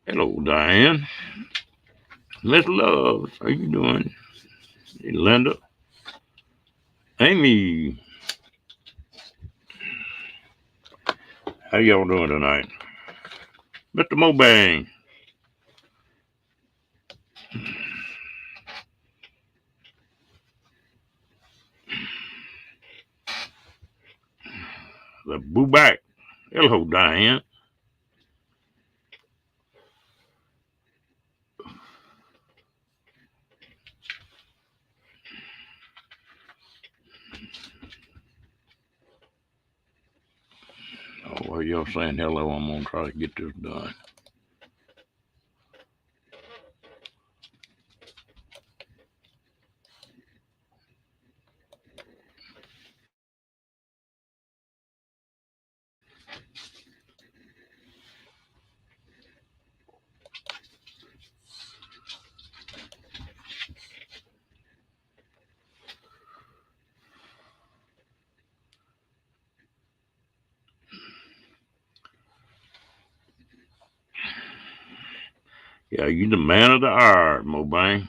Hello, Diane. Miss Love, how you doing? Hey, Linda, Amy, how y'all doing tonight? Mr. Mobang, the Boo Back. Hello, Diane. Oh, while y'all saying hello, I'm gonna try to get this done. Yeah, you the man of the hour, Mobang.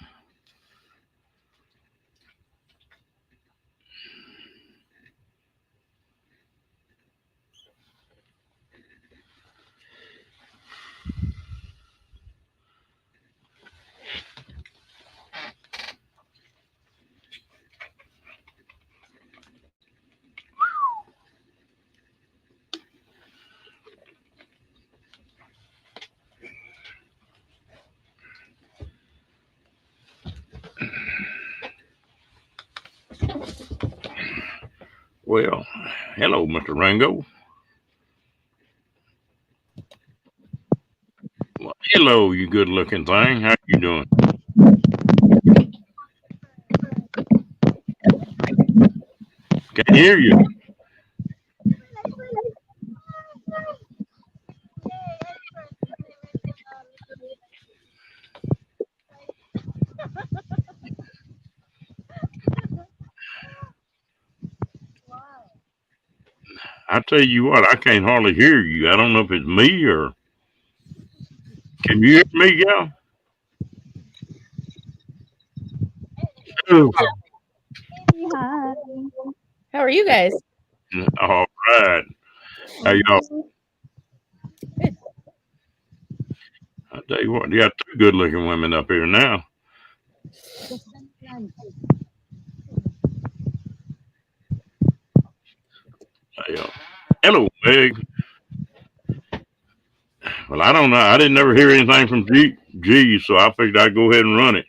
Well, hello, Mr. Rango. Well, hello, you good-looking thing. How you doing? Can't hear you. I tell you what, I can't hardly hear you. I don't know if it's me or can you hear me, gal? Oh, Hi. How are you guys? all right. How y'all? Good. I tell you what, you got two good-looking women up here now. Hey, hello, Meg. Well, I don't know. I didn't ever hear anything from G, so I figured I'd go ahead and run it.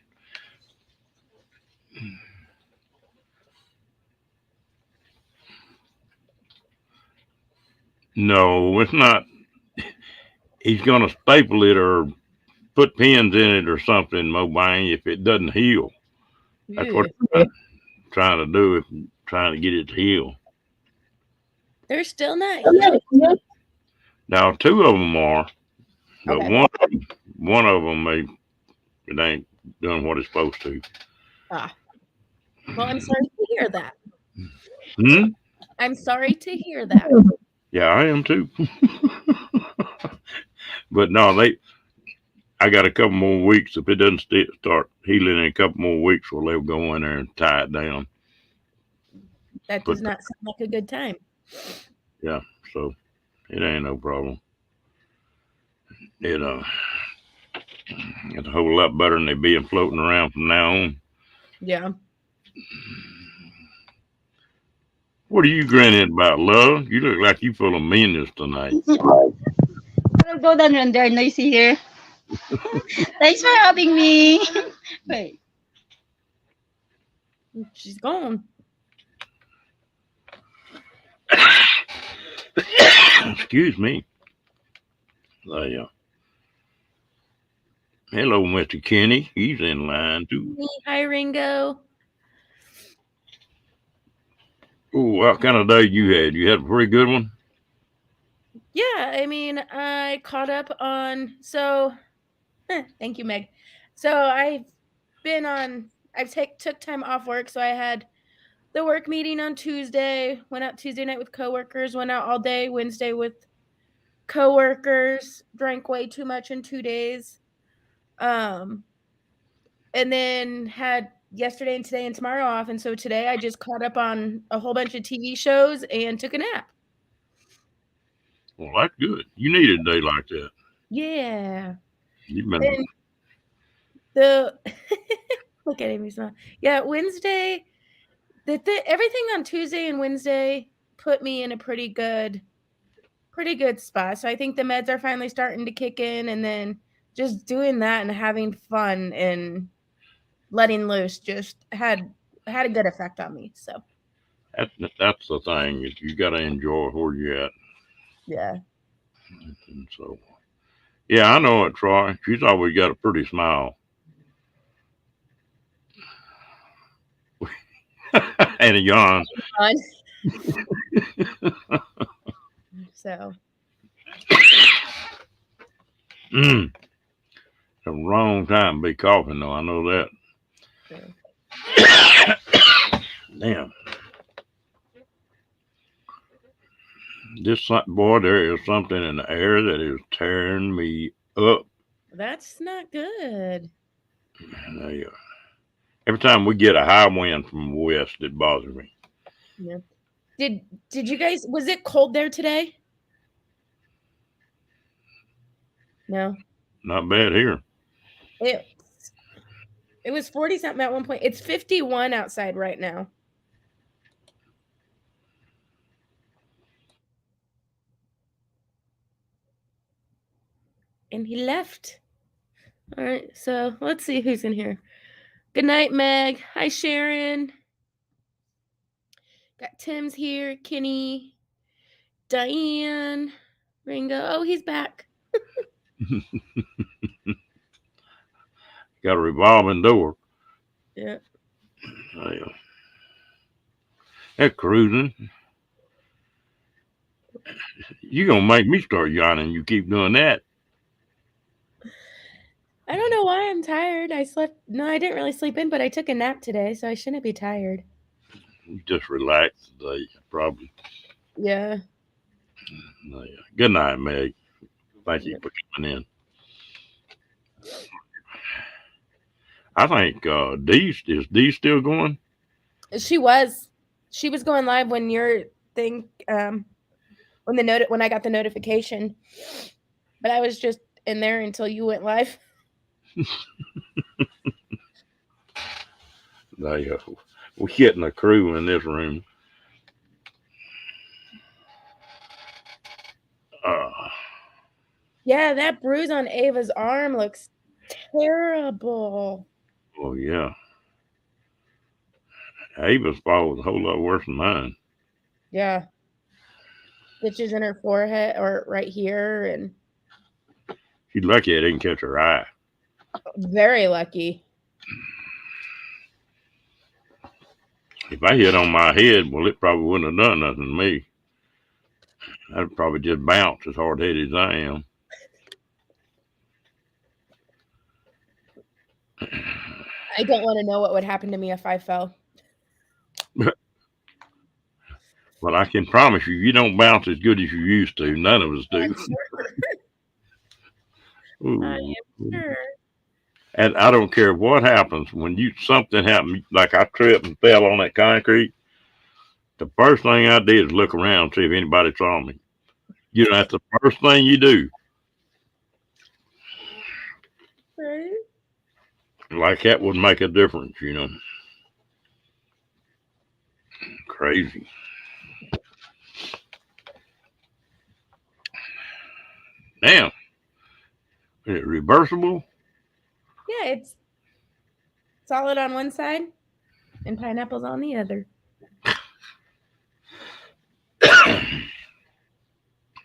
No, it's not. He's going to staple it or put pins in it or something, Mobang, if it doesn't heal. That's what Ew. I'm trying to do, if trying to get it to heal. They're still not healed. Now, two of them are, but Okay. one of them it ain't done what it's supposed to. Ah. Well, I'm sorry to hear that. Hmm? I'm sorry to hear that. Yeah, I am too. But no, I got a couple more weeks. If it doesn't start healing in a couple more weeks, well, they'll go in there and tie it down. That But does not sound like a good time. yeah, so it ain't no problem. It it's a whole lot better than they being floating around from now on. Yeah. What are you grinning about, love? You look like you full of meanness tonight. I'll go down when they're noisy here. Thanks for having me. Wait. She's gone. Excuse me. Hello, Mr. Kenny. He's in line too. Hi, Ringo. Oh, what kind of day you had? You had a pretty good one? Yeah, I mean, I caught up on thank you, Meg. So I've took time off work, so I had the work meeting on Tuesday, went out Tuesday night with coworkers, went out all day Wednesday with coworkers, drank way too much in 2 days. And then had yesterday and today and tomorrow off, and so today I just caught up on a whole bunch of TV shows and took a nap. Well, that's good. You need a day like that. Yeah. You've been. And the look at Amy smile. Yeah, Wednesday, everything on Tuesday and Wednesday put me in a pretty good spot. So I think the meds are finally starting to kick in, and then just doing that and having fun and letting loose just had a good effect on me. So That's the thing. Is you got to enjoy where you're at. yeah. And so, yeah, I know it, Troy. She's always got a pretty smile. And a yawn. Fun. So. The wrong time to be coughing, though. I know that. Yeah. Damn. Boy, there is something in the air that is tearing me up. That's not good. Every time we get a high wind from the west, it bothers me. Yeah. Did you guys, was it cold there today? No. Not bad here. It was 40 something at one point. It's 51 outside right now. And he left. All right, so let's see who's in here. Good night, Meg. Hi, Sharon. Got Tim's here, Kenny, Diane, Ringo. Oh, he's back. Got a revolving door. Yeah. They're cruising. You're going to make me start yawning. You keep doing that. I don't know why I'm tired. I didn't really sleep in, but I took a nap today, so I shouldn't be tired. You just relax today, probably. Yeah. Good night, Meg. Thank you for coming in. I think is Dee still going? She was going live when your thing when I got the notification. But I was just in there until you went live. We're getting a crew in this room. Yeah, that bruise on Ava's arm looks terrible. Oh, yeah. Ava's fall was a whole lot worse than mine. Yeah. Stitches in her forehead or right here. And she's lucky I didn't catch her eye. Very lucky. If I hit on my head, well, it probably wouldn't have done nothing to me. I'd probably just bounce as hard-headed as I am. I don't want to know what would happen to me if I fell. Well, I can promise you don't bounce as good as you used to. None of us do. I am sure. And I don't care what happens when something happened, like I tripped and fell on that concrete. The first thing I did is look around and see if anybody saw me. You know, that's the first thing you do. Right. Like that would make a difference, you know. Crazy. Damn. Is it reversible? Yeah, it's solid on one side and pineapples on the other.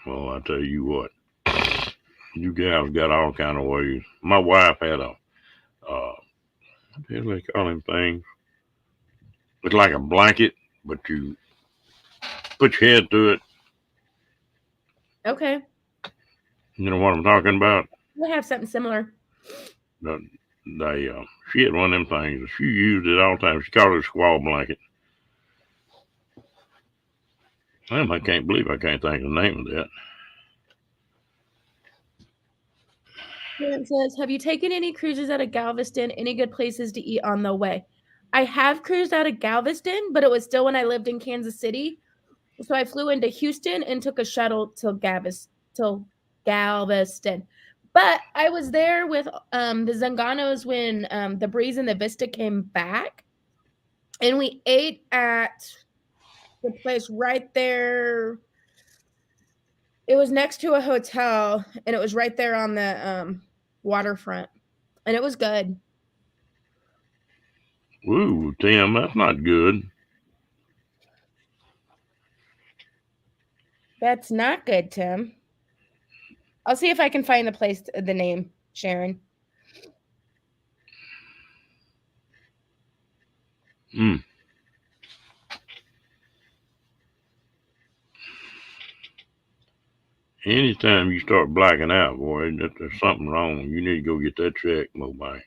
Well, I tell you what, you gals got all kind of ways. My wife had a, what the hell they call them things? Look like a blanket, but you put your head to it. Okay. You know what I'm talking about? We have something similar. The, she had one of them things. She used it all the time. She called it a squaw blanket. I can't believe I can't think of the name of that. It says, have you taken any cruises out of Galveston? Any good places to eat on the way? I have cruised out of Galveston, but it was still when I lived in Kansas City. So I flew into Houston and took a shuttle till Galveston. But I was there with the Zanganos when the Breeze and the Vista came back. And we ate at the place right there. It was next to a hotel, and it was right there on the waterfront. And it was good. Ooh, Tim, that's not good. That's not good, Tim. I'll see if I can find the name, Sharon. Anytime you start blacking out, boy, there's something wrong. You need to go get that checked, Mobile.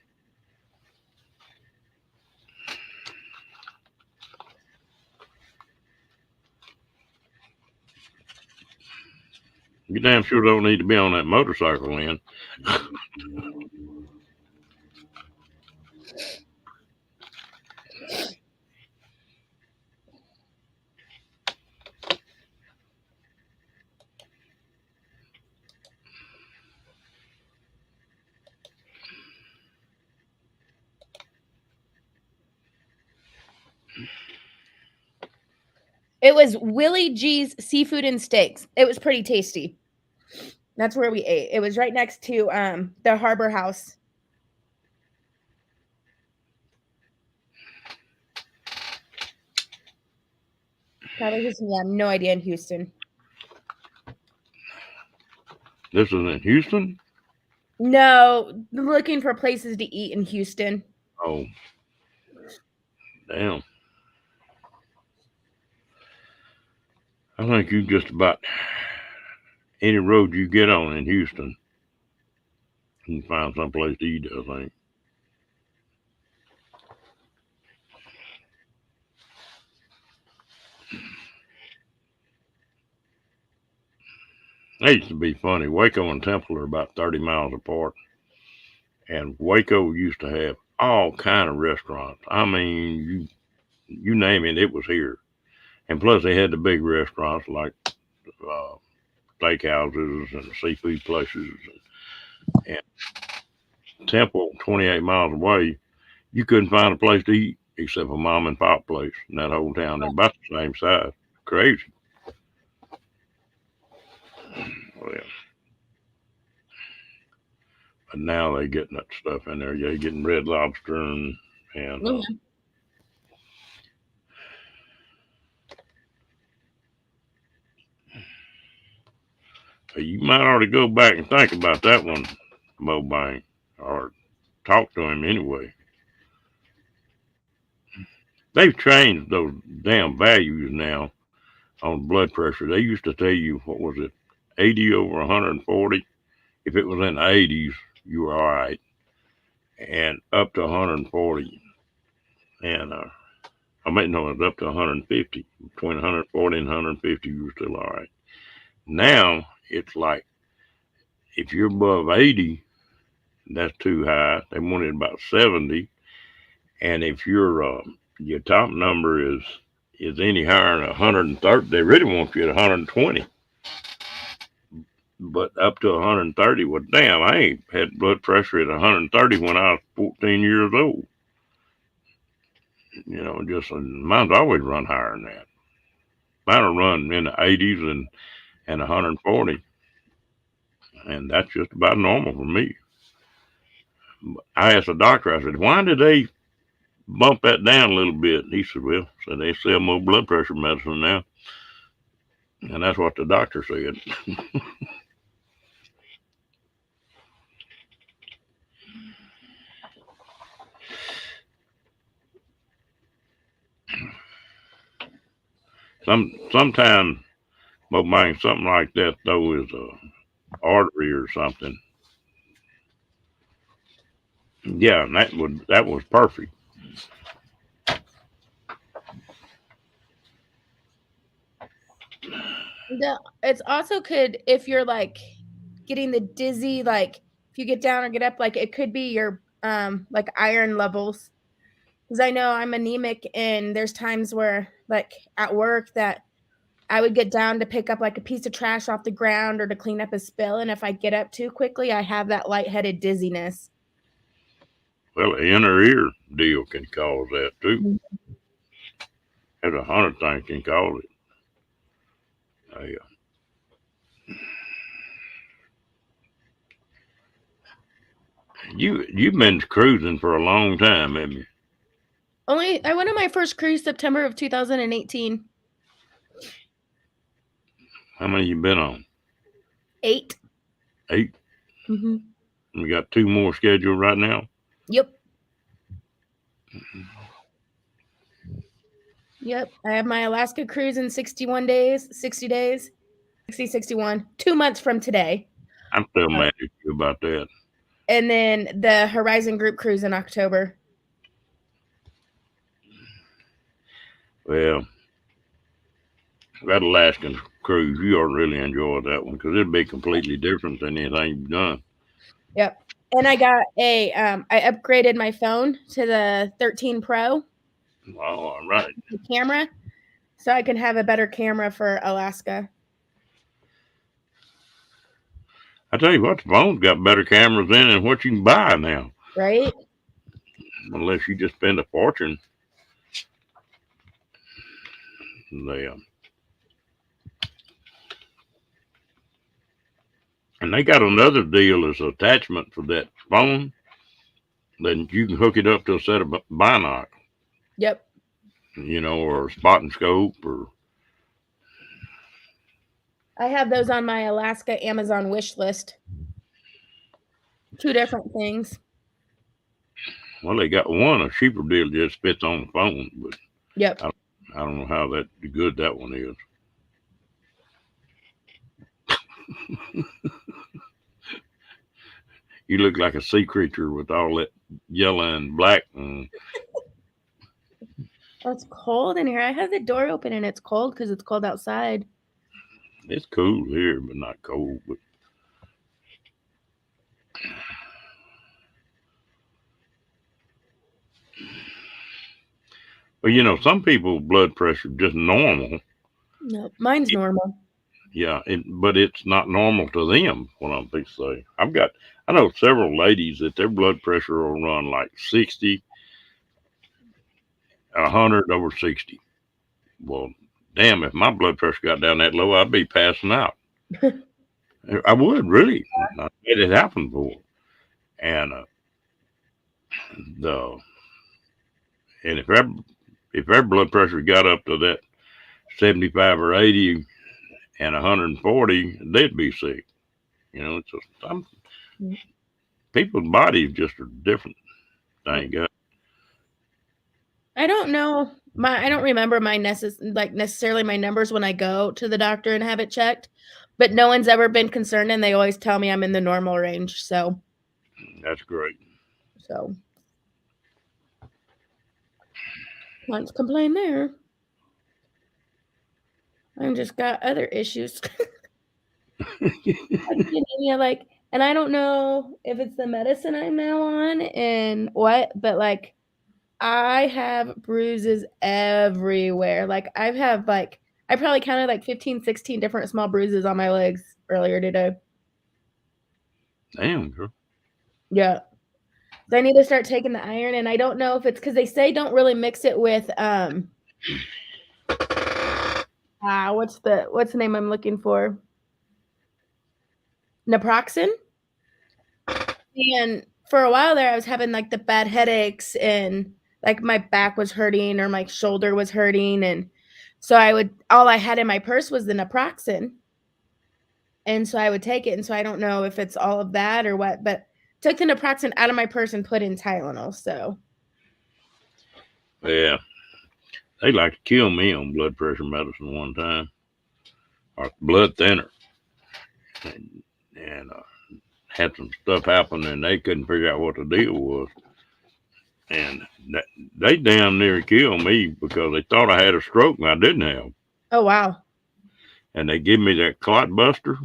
You damn sure don't need to be on that motorcycle, Lynn. It was Willie G's Seafood and Steaks. It was pretty tasty. That's where we ate. It was right next to the Harbor House. Probably Houston. Yeah, no idea in Houston. This is in Houston? No, looking for places to eat in Houston. Oh, damn. I think you just about any road you get on in Houston, you can find some place to eat, I think. That used to be funny. Waco and Temple are about 30 miles apart. And Waco used to have all kind of restaurants. I mean, you name it, it was here. And plus they had the big restaurants like steakhouses and seafood places. And Temple, 28 miles away, you couldn't find a place to eat except a mom and pop place in that whole town. They're about the same size. Crazy. Well, but now they getting that stuff in there. They're getting Red Lobster and you might ought to go back and think about that one, Mobang, or talk to him anyway. They've changed those damn values now on blood pressure. They used to tell you, what was it, 80 over 140? If it was in the 80s, you were all right. And up to 140. And, I mean, no, it was up to 150. Between 140 and 150, you were still all right. Now, it's like, if you're above 80, that's too high. They want it about 70. And if your top number is any higher than 130, they really want you at 120. But up to 130, well, damn, I ain't had blood pressure at 130 when I was 14 years old. You know, just mine's always run higher than that. Mine will run in the 80s and 140. And that's just about normal for me. I asked the doctor, I said, why did they bump that down a little bit? He said, well, so they sell more blood pressure medicine now. And that's what the doctor said. Sometimes, well, man, something like that though is a artery or something. Yeah, and that was perfect. It's also could, if you're like getting the dizzy, like if you get down or get up, like it could be your like iron levels. Because I know I'm anemic, and there's times where like at work that I would get down to pick up like a piece of trash off the ground or to clean up a spill, and if I get up too quickly, I have that lightheaded dizziness. Well, the inner ear deal can cause that too. Mm-hmm. There's 100 things can cause it. You've been cruising for a long time, haven't you? I went on my first cruise September of 2018. How many you been on? 8. 8. Mm-hmm. We got 2 more scheduled right now. Yep. Yep. I have my Alaska cruise in 60 days, 61, 2 months from today. I'm still mad at you about that. And then the Horizon Group cruise in October. Well, that Alaskan cruise, you ought to really enjoy that one because it'll be completely different than anything you've done. Yep. And I got I upgraded my phone to the 13 Pro. Oh, all right. The camera, so I can have a better camera for Alaska. I tell you what, the phone's got better cameras in than what you can buy now. Right? Unless you just spend a fortune. And they got another deal as an attachment for that phone. Then you can hook it up to a set of binocs. Yep. Or a spot and scope or. I have those on my Alaska Amazon wish list. 2 different things. Well, they got one, a cheaper deal just fits on the phone, but yep. I don't know how good that one is. You look like a sea creature with all that yellow and black. It's cold in here. I have the door open and it's cold because it's cold outside. It's cool here, but not cold. But some people's blood pressure is just normal. No, mine's normal. Yeah, but it's not normal to them. What I'm going to say, I know several ladies that their blood pressure will run like 60, 100 over 60. Well, damn, if my blood pressure got down that low, I'd be passing out. I would really. I had it happen before, and if their blood pressure got up to that 75 or 80 and 140, they'd be sick. It's just people's bodies just are different. Thank God. I don't know. I don't remember necessarily my numbers when I go to the doctor and have it checked, but no one's ever been concerned, and they always tell me I'm in the normal range. So that's great. So can't complain there. I just got other issues. And I don't know if it's the medicine I'm now on and what, but like I have bruises everywhere. Like I probably counted like 15, 16 different small bruises on my legs earlier today. Damn, girl. Yeah. So I need to start taking the iron, and I don't know if it's because they say don't really mix it with what's the name I'm looking for? Naproxen. And for a while there, I was having like the bad headaches and like my back was hurting or my shoulder was hurting. And So all I had in my purse was the naproxen. And so I would take it. And so I don't know if it's all of that or what, but took the naproxen out of my purse and put in Tylenol. So Yeah. They like to kill me on blood pressure medicine one time, or blood thinner. And had some stuff happen and they couldn't figure out what the deal was. And they damn near killed me because they thought I had a stroke and I didn't have. oh wow. And they give me that clot buster,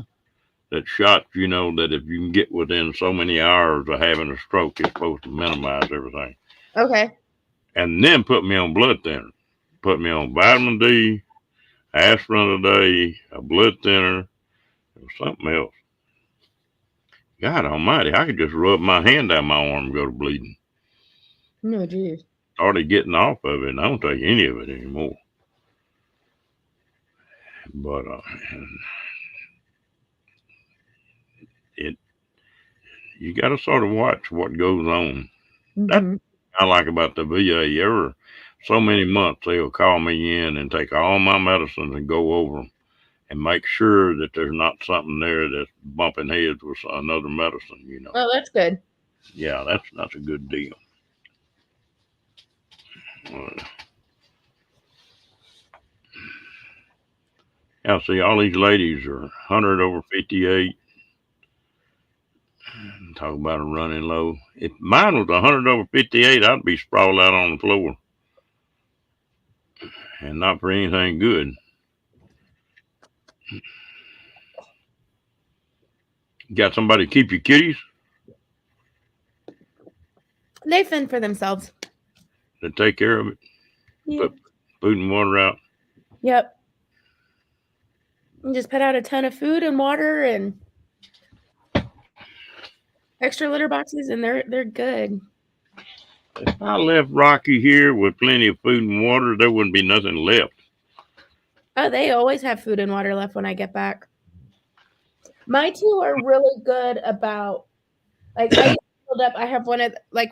that shot, that if you can get within so many hours of having a stroke, it's supposed to minimize everything. Okay. And then put me on blood thinner. Put me on vitamin D, aspirin a day, a blood thinner, and something else. God almighty, I could just rub my hand down my arm and go to bleeding. No, geez. Started getting off of it, and I don't take any of it anymore. But you got to sort of watch what goes on. That's what I like about the VA. Every so many months, they'll call me in and take all my medicines and go over them and make sure that there's not something there that's bumping heads with another medicine, Oh, that's good. Yeah, that's a good deal. Yeah, see, all these ladies are 100 over 58. Talk about a running low. If mine was 100 over 58, I'd be sprawled out on the floor. And not for anything good. Got somebody to keep your kitties? They fend for themselves. To take care of it? Yeah. Put food and water out? Yep. And just put out a ton of food and water and extra litter boxes, and they're good. If I left Rocky here with plenty of food and water, there wouldn't be nothing left. Oh, they always have food and water left when I get back. My two are really good about, like, I filled up. I have one of, like,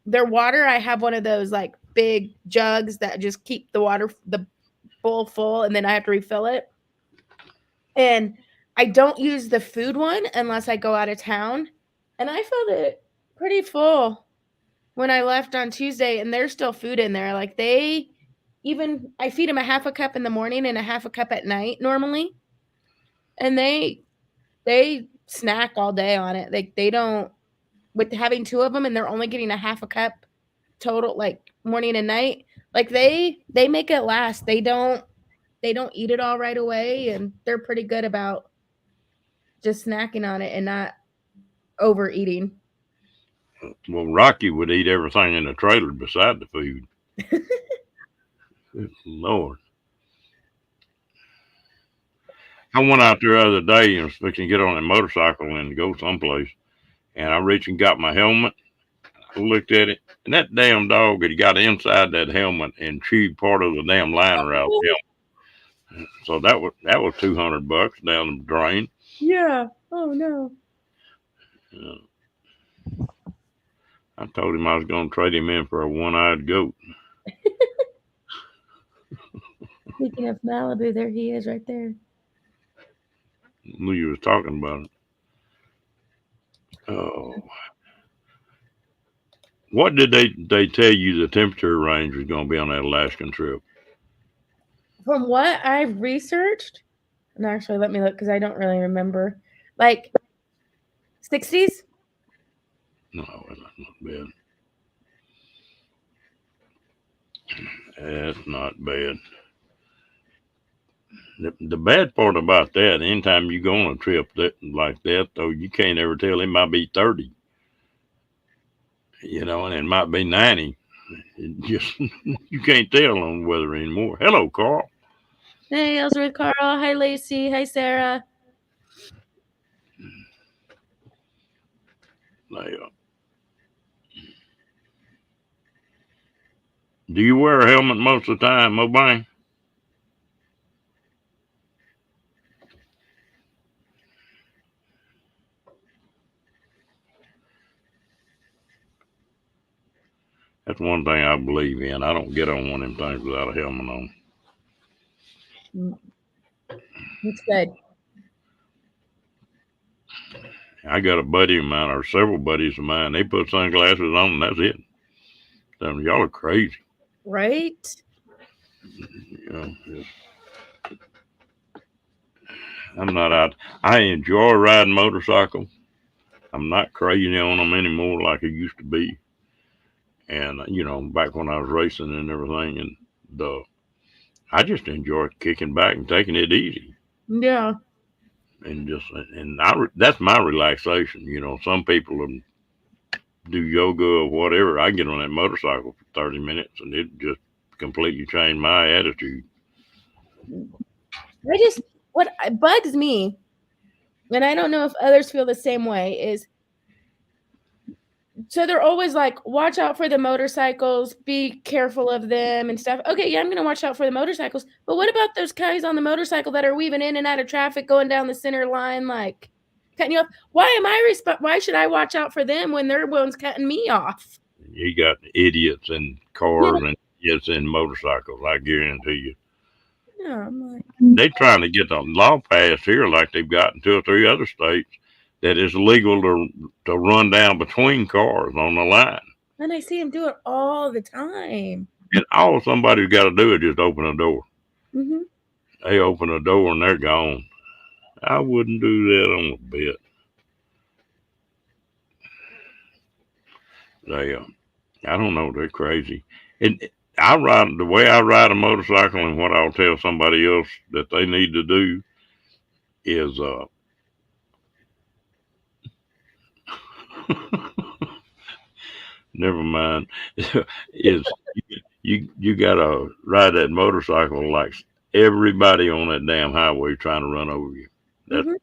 their water, I have one of those, like, big jugs that just keep the bowl full, and then I have to refill it. And I don't use the food one unless I go out of town. And I filled it pretty full when I left on Tuesday, and there's still food in there. Like, I feed them a half a cup in the morning and a half a cup at night normally. And they snack all day on it. Like, they don't, with having two of them and they're only getting a half a cup total, like morning and night, like they make it last. They don't eat it all right away, and they're pretty good about just snacking on it and not overeating. Well, Rocky would eat everything in the trailer beside the food. Good Lord. I went out there the other day and was fixing to get on a motorcycle and go someplace. And I reached and got my helmet. I looked at it, and that damn dog had got inside that helmet and chewed part of the damn liner out of the helmet. So that was $200 down the drain. Yeah. Oh no. I told him I was going to trade him in for a one-eyed goat. Speaking of Malibu, there he is right there. Knew you was talking about it. Oh. What did they tell you the temperature range was going to be on that Alaskan trip? From what I've researched, and actually let me look because I don't really remember. Like 60s? No, that's not bad. That's not bad. The bad part about that, anytime you go on a trip like that, though, you can't ever tell. It might be 30, and it might be 90. You can't tell on the weather anymore. Hello, Carl. Hey, Ellsworth, Carl. Hi, Lacey. Hi, Sarah. Do you wear a helmet most of the time, Mobang? That's one thing I believe in. I don't get on one of them things without a helmet on. It's good. I got a buddy of mine, or several buddies of mine. They put sunglasses on, and that's it. Y'all are crazy. Right? You know, I'm not out. I enjoy riding motorcycles. I'm not crazy on them anymore like I used to be. And back when I was racing and everything, and I just enjoy kicking back and taking it easy. Yeah. That's my relaxation. Some people do yoga or whatever. I get on that motorcycle for 30 minutes, and it just completely changed my attitude. What bugs me, and I don't know if others feel the same way, is so they're always like, watch out for the motorcycles, be careful of them and stuff. Okay, yeah, I'm going to watch out for the motorcycles. But what about those guys on the motorcycle that are weaving in and out of traffic, going down the center line, like cutting you off? Why should I watch out for them when they're ones cutting me off? You got idiots in cars and idiots in motorcycles, I guarantee you. Yeah, I'm like, they're trying to get the law passed here like they've got in 2 or 3 other states that it's legal to run down between cars on the line. and I see them do it all the time. And all somebody's got to do is just open a door. Mm-hmm. They open a door and they're gone. I wouldn't do that on a bit. I don't know, they're crazy. And the way I ride a motorcycle, and what I'll tell somebody else that they need to do is never mind. Is you gotta ride that motorcycle like everybody on that damn highway trying to run over you. That's the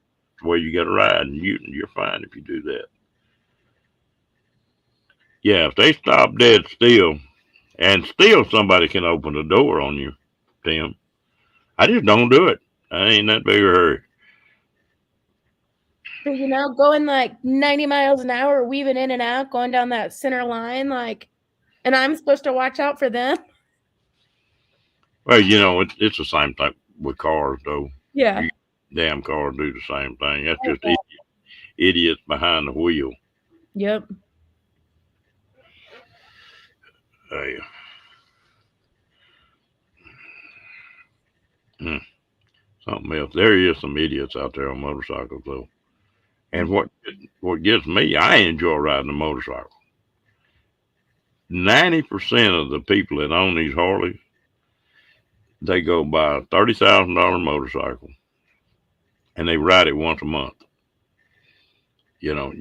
way you gotta ride, and you're fine if you do that. Yeah, if they stop dead still, and still somebody can open the door on you, Tim. I just don't do it. I ain't that big a hurry. But going like 90 miles an hour, weaving in and out, going down that center line, like, and I'm supposed to watch out for them. Well, it's the same thing with cars, though. Yeah. Damn cars do the same thing. That's just idiots behind the wheel. Yep. Something else. There is some idiots out there on motorcycles, though. And what gets me, I enjoy riding a motorcycle. 90% of the people that own these Harleys, they go buy a $30,000 motorcycle, and they ride it once a month. You'll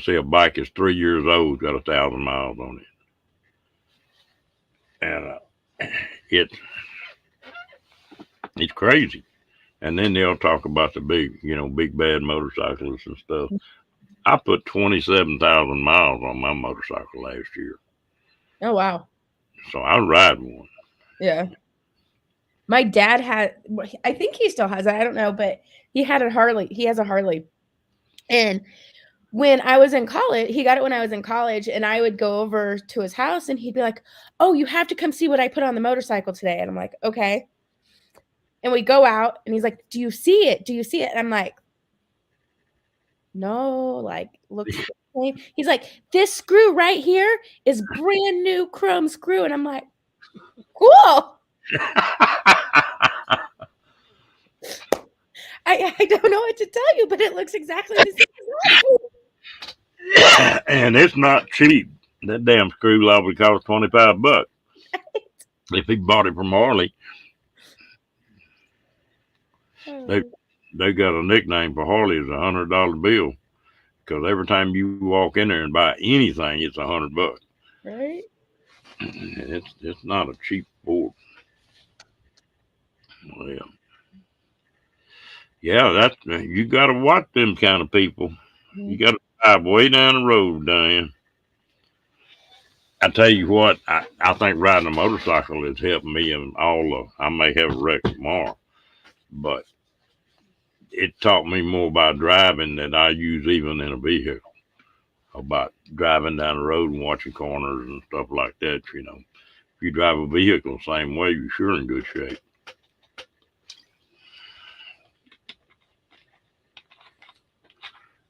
see a bike is 3 years old, got 1,000 miles on it, and it's crazy. And then they'll talk about the big bad motorcyclists and stuff. I put 27,000 miles on my motorcycle last year. Oh, wow. So I ride one. Yeah. My dad I think he still has it. I don't know, but he had a Harley. He has a Harley. And when I was in college, he got it when I was in college, and I would go over to his house and he'd be like, "Oh, you have to come see what I put on the motorcycle today." And I'm like, "Okay." And we go out and he's like, "Do you see it? Do you see it?" And I'm like, "No, like, looks the same." He's like, "This screw right here is brand new chrome screw." And I'm like, "Cool." I don't know what to tell you, but it looks exactly the same. And it's not cheap. That damn screw probably cost $25. Right. If he bought it from Harley. They got a nickname for Harley is $100 bill, because every time you walk in there and buy anything, it's $100. Right. And it's not a cheap board. Well, yeah, you got to watch them kind of people. Mm-hmm. You got to drive way down the road, Diane. I tell you what, I think riding a motorcycle has helped me in I may have a wreck tomorrow, but it taught me more about driving than I use even in a vehicle. About driving down the road and watching corners and stuff like that. If you drive a vehicle the same way, you're sure in good shape.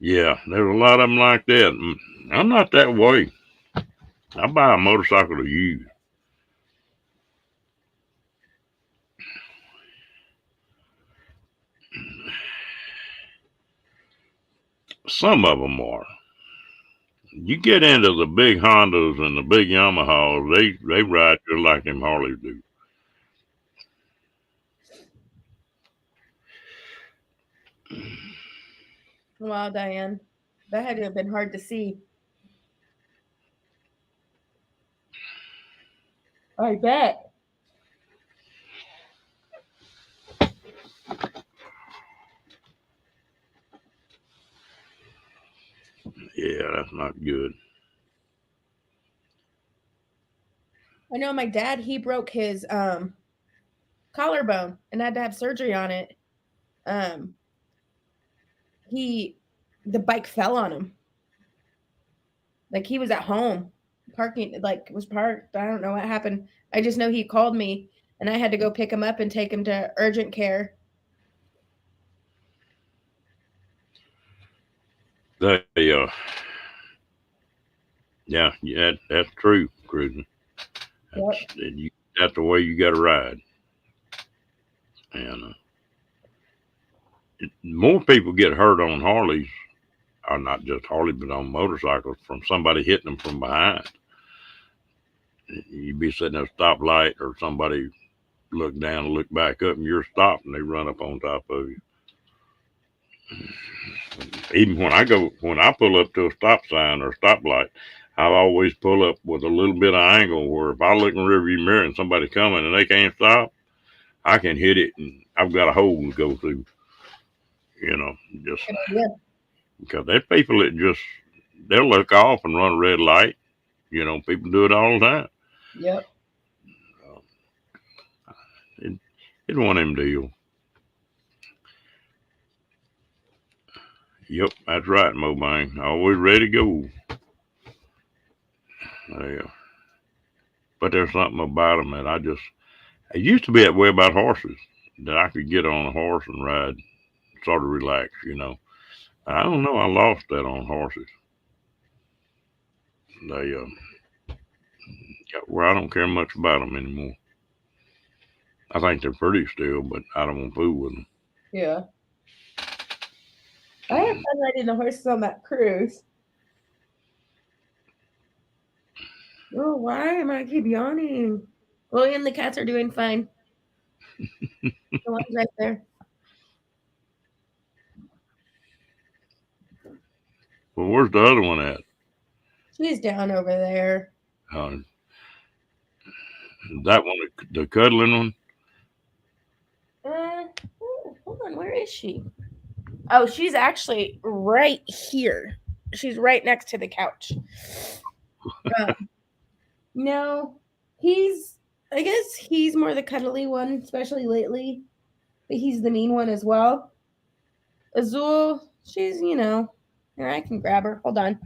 Yeah, there's a lot of them like that. I'm not that way. I buy a motorcycle to use. Some of them are. You get into the big Hondas and the big Yamahas, they ride just like them Harleys do. Wow, Diane. That had to have been hard to see. I bet. Yeah, that's not good. I know my dad, he broke his collarbone and had to have surgery on it. Um the bike fell on him. Like he was at home parking, like was parked. I don't know what happened. I just know he called me and I had to go pick him up and take him to urgent care. They, yeah, that's true, Cruising. That's the way you got to ride. And more people get hurt on Harleys, or not just Harley, but on motorcycles from somebody hitting them from behind. You'd be sitting at a stoplight, or somebody look down and look back up, and you're stopped, and they run up on top of you. Even when I pull up to a stop sign or a stoplight, I always pull up with a little bit of angle where if I look in the rearview mirror and somebody coming and they can't stop, I can hit it and I've got a hole to go through. Just because there's people that they'll look off and run a red light. People do it all the time. Yep. It's one of them deals. Yep, that's right, Mobang. Always ready to go. Yeah. But there's something about them that it used to be that way about horses, that I could get on a horse and ride, sort of relax, I don't know, I lost that on horses. They got where I don't care much about them anymore. I think they're pretty still, but I don't want to fool with them. Yeah. I have fun riding the horses on that cruise. Oh, why am I keep yawning? Willie and the cats are doing fine. The one's right there. Well, where's the other one at? She's down over there. That one, the cuddling one? Hold on, where is she? Oh, she's actually right here. She's right next to the couch. No, I guess he's more the cuddly one, especially lately. But he's the mean one as well. Azul, she's, here, I can grab her. Hold on.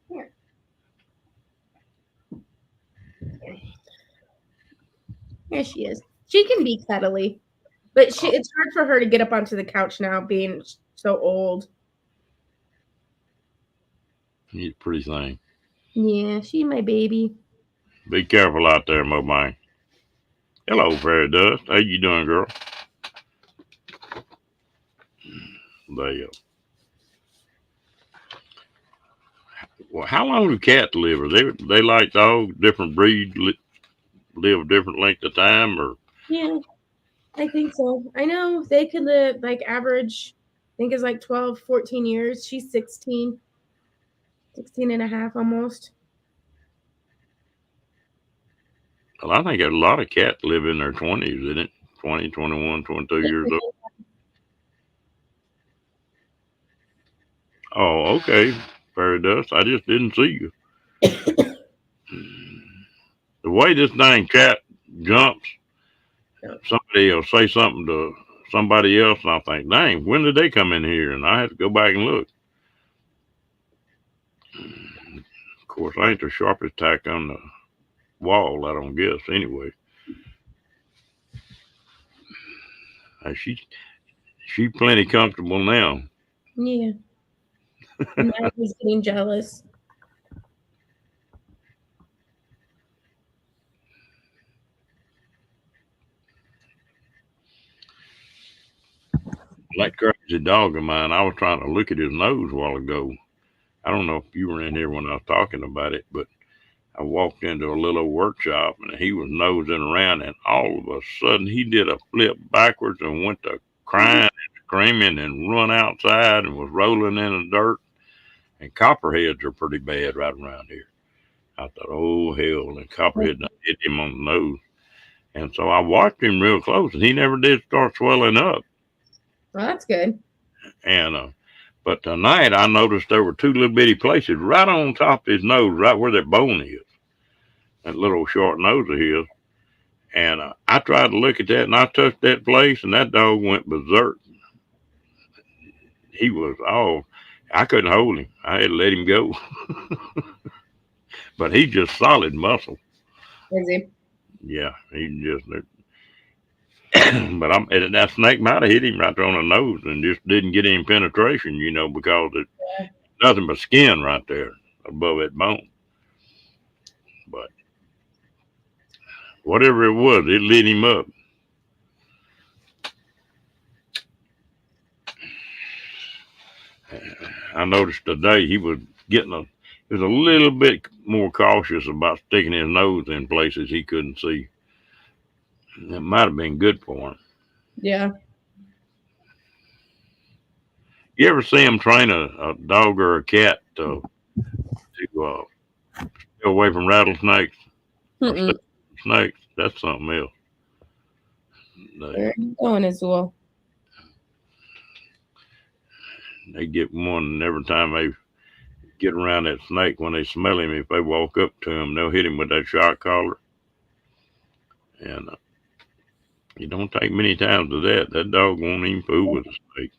Here. Here she is. She can be cuddly, but it's hard for her to get up onto the couch now, being so old. He's a pretty thing. Yeah, she's my baby. Be careful out there, Mobang. Hello, Fairy Dust. How you doing, girl? Well, how long do cats live? Are they like dogs, different breeds, live a different length of time, or? Yeah, I think so. I know they could live like average, I think is like 12, 14 years. She's 16 and a half almost. Well, I think a lot of cats live in their 20s, isn't it? 20, 21, 22 years old. Oh, okay. Fairy Dust. I just didn't see you. The way this dang cat jumps, somebody will say something to somebody else, and I'll think, dang, when did they come in here? And I have to go back and look. Of course, I ain't the sharpest tack on the wall, I don't guess, anyway. She plenty comfortable now. Yeah. Now he's getting jealous. That crazy dog of mine, I was trying to look at his nose a while ago. I don't know if you were in here when I was talking about it, but I walked into a little workshop and he was nosing around, and all of a sudden he did a flip backwards and went to crying and screaming and run outside and was rolling in the dirt. And copperheads are pretty bad right around here. I thought, oh hell, and copperhead done hit him on the nose. And so I watched him real close, and he never did start swelling up. Well, that's good. And but tonight I noticed there were two little bitty places right on top of his nose, right where that bone is, that little short nose of his. And I tried to look at that, and I touched that place, and that dog went berserk. He was all, I couldn't hold him. I had to let him go. But he's just solid muscle. Is he? Yeah, he just. But that snake might have hit him right there on the nose and just didn't get any penetration, because it's nothing but skin right there above that bone. But whatever it was, it lit him up. I noticed today he was he was a little bit more cautious about sticking his nose in places he couldn't see. It might have been good for him. Yeah. You ever see him train a dog or a cat to stay away from rattlesnakes or snakes? That's something else. Where are you going as well? They get one, and every time they get around that snake, when they smell him, if they walk up to him, they'll hit him with that shock collar. And it don't take many times of that. That dog won't even fool with a snake.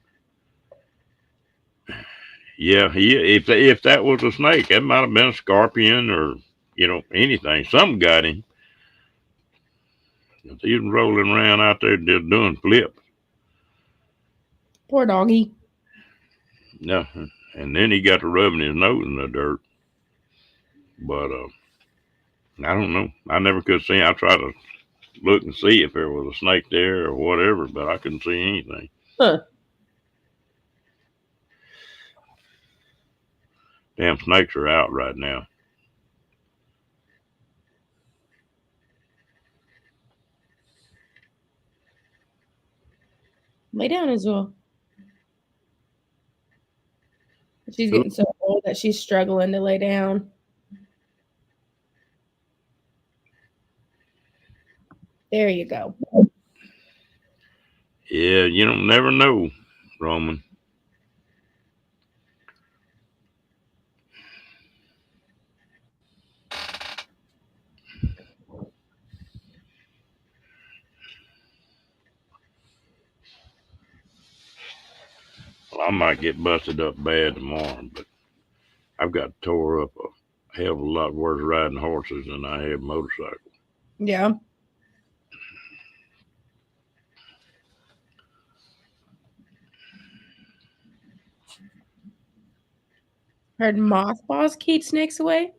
Yeah, if that was a snake, that might have been a scorpion or anything. Something got him. He was rolling around out there just doing flips. Poor doggy. No, and then he got to rubbing his nose in the dirt. But I don't know. I never could see. I tried to look and see if there was a snake there or whatever, but I couldn't see anything. Huh. Damn snakes are out right now. Lay down as well. She's getting so old that she's struggling to lay down. There you go. Yeah, you don't never know, Roman. Well, I might get busted up bad tomorrow, but I've got tore up a hell of a lot worse riding horses than I have motorcycles. Yeah. Heard mothballs keep snakes away.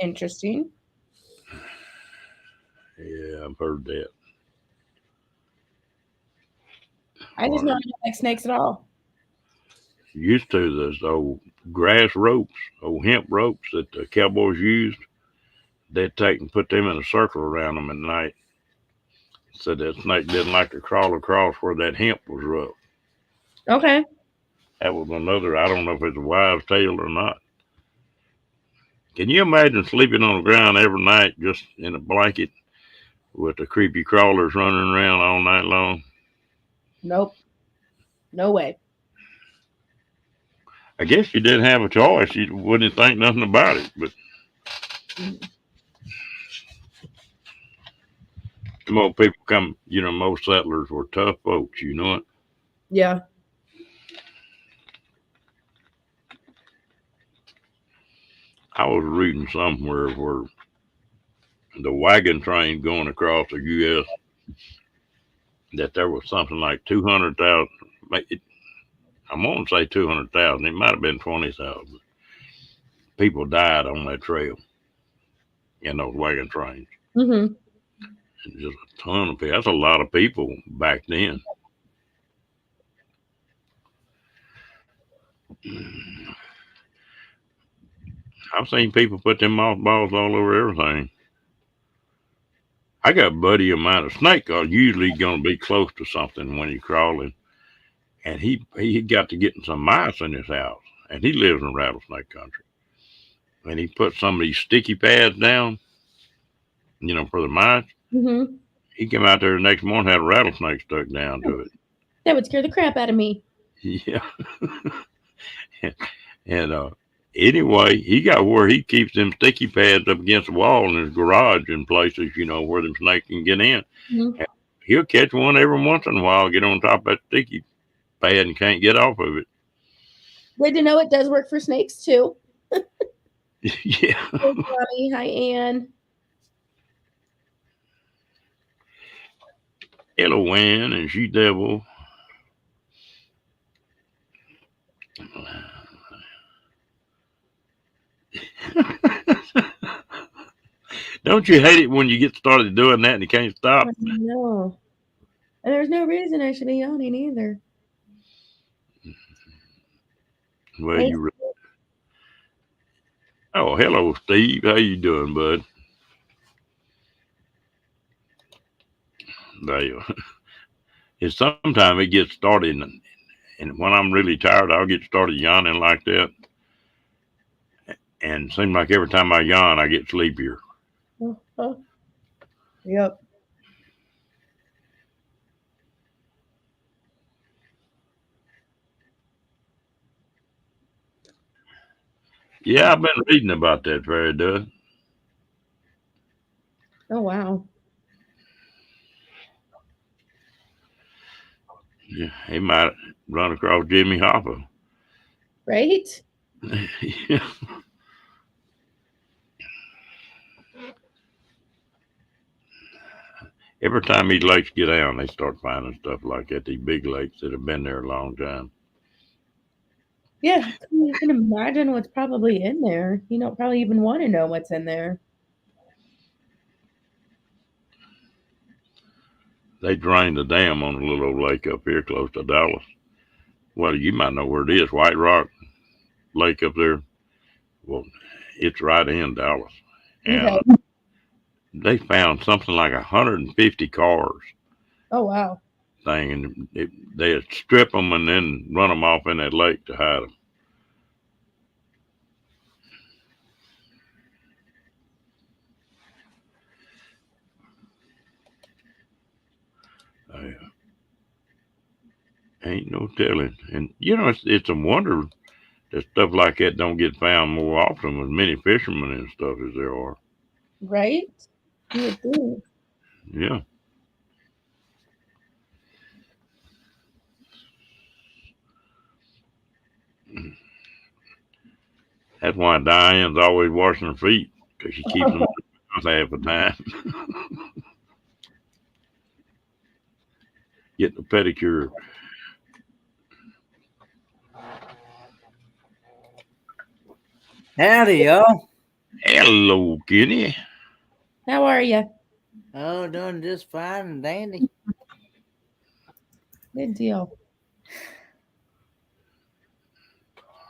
Interesting. Yeah, I've heard that. I just don't like snakes at all. Used to those old grass ropes, old hemp ropes that the cowboys used. They'd take and put them in a circle around them at night. Said that snake didn't like to crawl across where that hemp was rough. Okay. That was another. I don't know if it's a wives' tale or not. Can you imagine sleeping on the ground every night just in a blanket with the creepy crawlers running around all night long? Nope. No way. I guess you didn't have a choice. You wouldn't think nothing about it. But the more people come, most settlers were tough folks, you know it. Yeah. I was reading somewhere where the wagon train going across the U.S. that there was something like 200,000. I want to say 200,000. It might have been 20,000 people died on that trail in those wagon trains. Mm-hmm. And just a ton of people. That's a lot of people back then. I've seen people put them mothballs all over everything. I got a buddy of mine. A snake are usually going to be close to something when you're crawling, and he got to getting some mice in his house, and he lives in rattlesnake country. And he put some of these sticky pads down, for the mice. Mm-hmm. He came out there the next morning, had a rattlesnake stuck down to it. That would scare the crap out of me. Yeah. And anyway, he got where he keeps them sticky pads up against the wall in his garage in places, where them snakes can get in. Mm-hmm. And he'll catch one every once in a while, get on top of that sticky pad and can't get off of it. Good to know it does work for snakes too. Yeah. Hey, Johnny. Hi, Ann. Hello, Ann and She Devil. Don't you hate it when you get started doing that and you can't stop? No. And there's no reason I should be yawning either. Well, Oh, hello, Steve. How you doing, bud? It's sometimes it gets started, and when I'm really tired, I'll get started yawning like that. And it seems like every time I yawn, I get sleepier. Uh-huh. Yep. Yeah, I've been reading about that fairy dust. Oh, wow. Yeah, he might run across Jimmy Hoffa. Right? Yeah. Every time these lakes get down, they start finding stuff like that. These big lakes that have been there a long time. Yeah, you can imagine what's probably in there. You don't probably even want to know what's in there. They drained the dam on a little old lake up here close to Dallas. Well, you might know where it is. White Rock Lake up there. Well, it's right in Dallas. And Okay. they found something like 150 cars Oh, wow. thing, and they'd strip them and then run them off in that lake to hide them. Ain't no telling. And, it's a wonder that stuff like that don't get found more often with many fishermen and stuff as there are. Right? You would think. Yeah. That's why Diane's always washing her feet, because she keeps them half the time. Getting a pedicure. Howdy, y'all. Hello, Kitty. How are you? Oh, doing just fine and dandy. Good deal.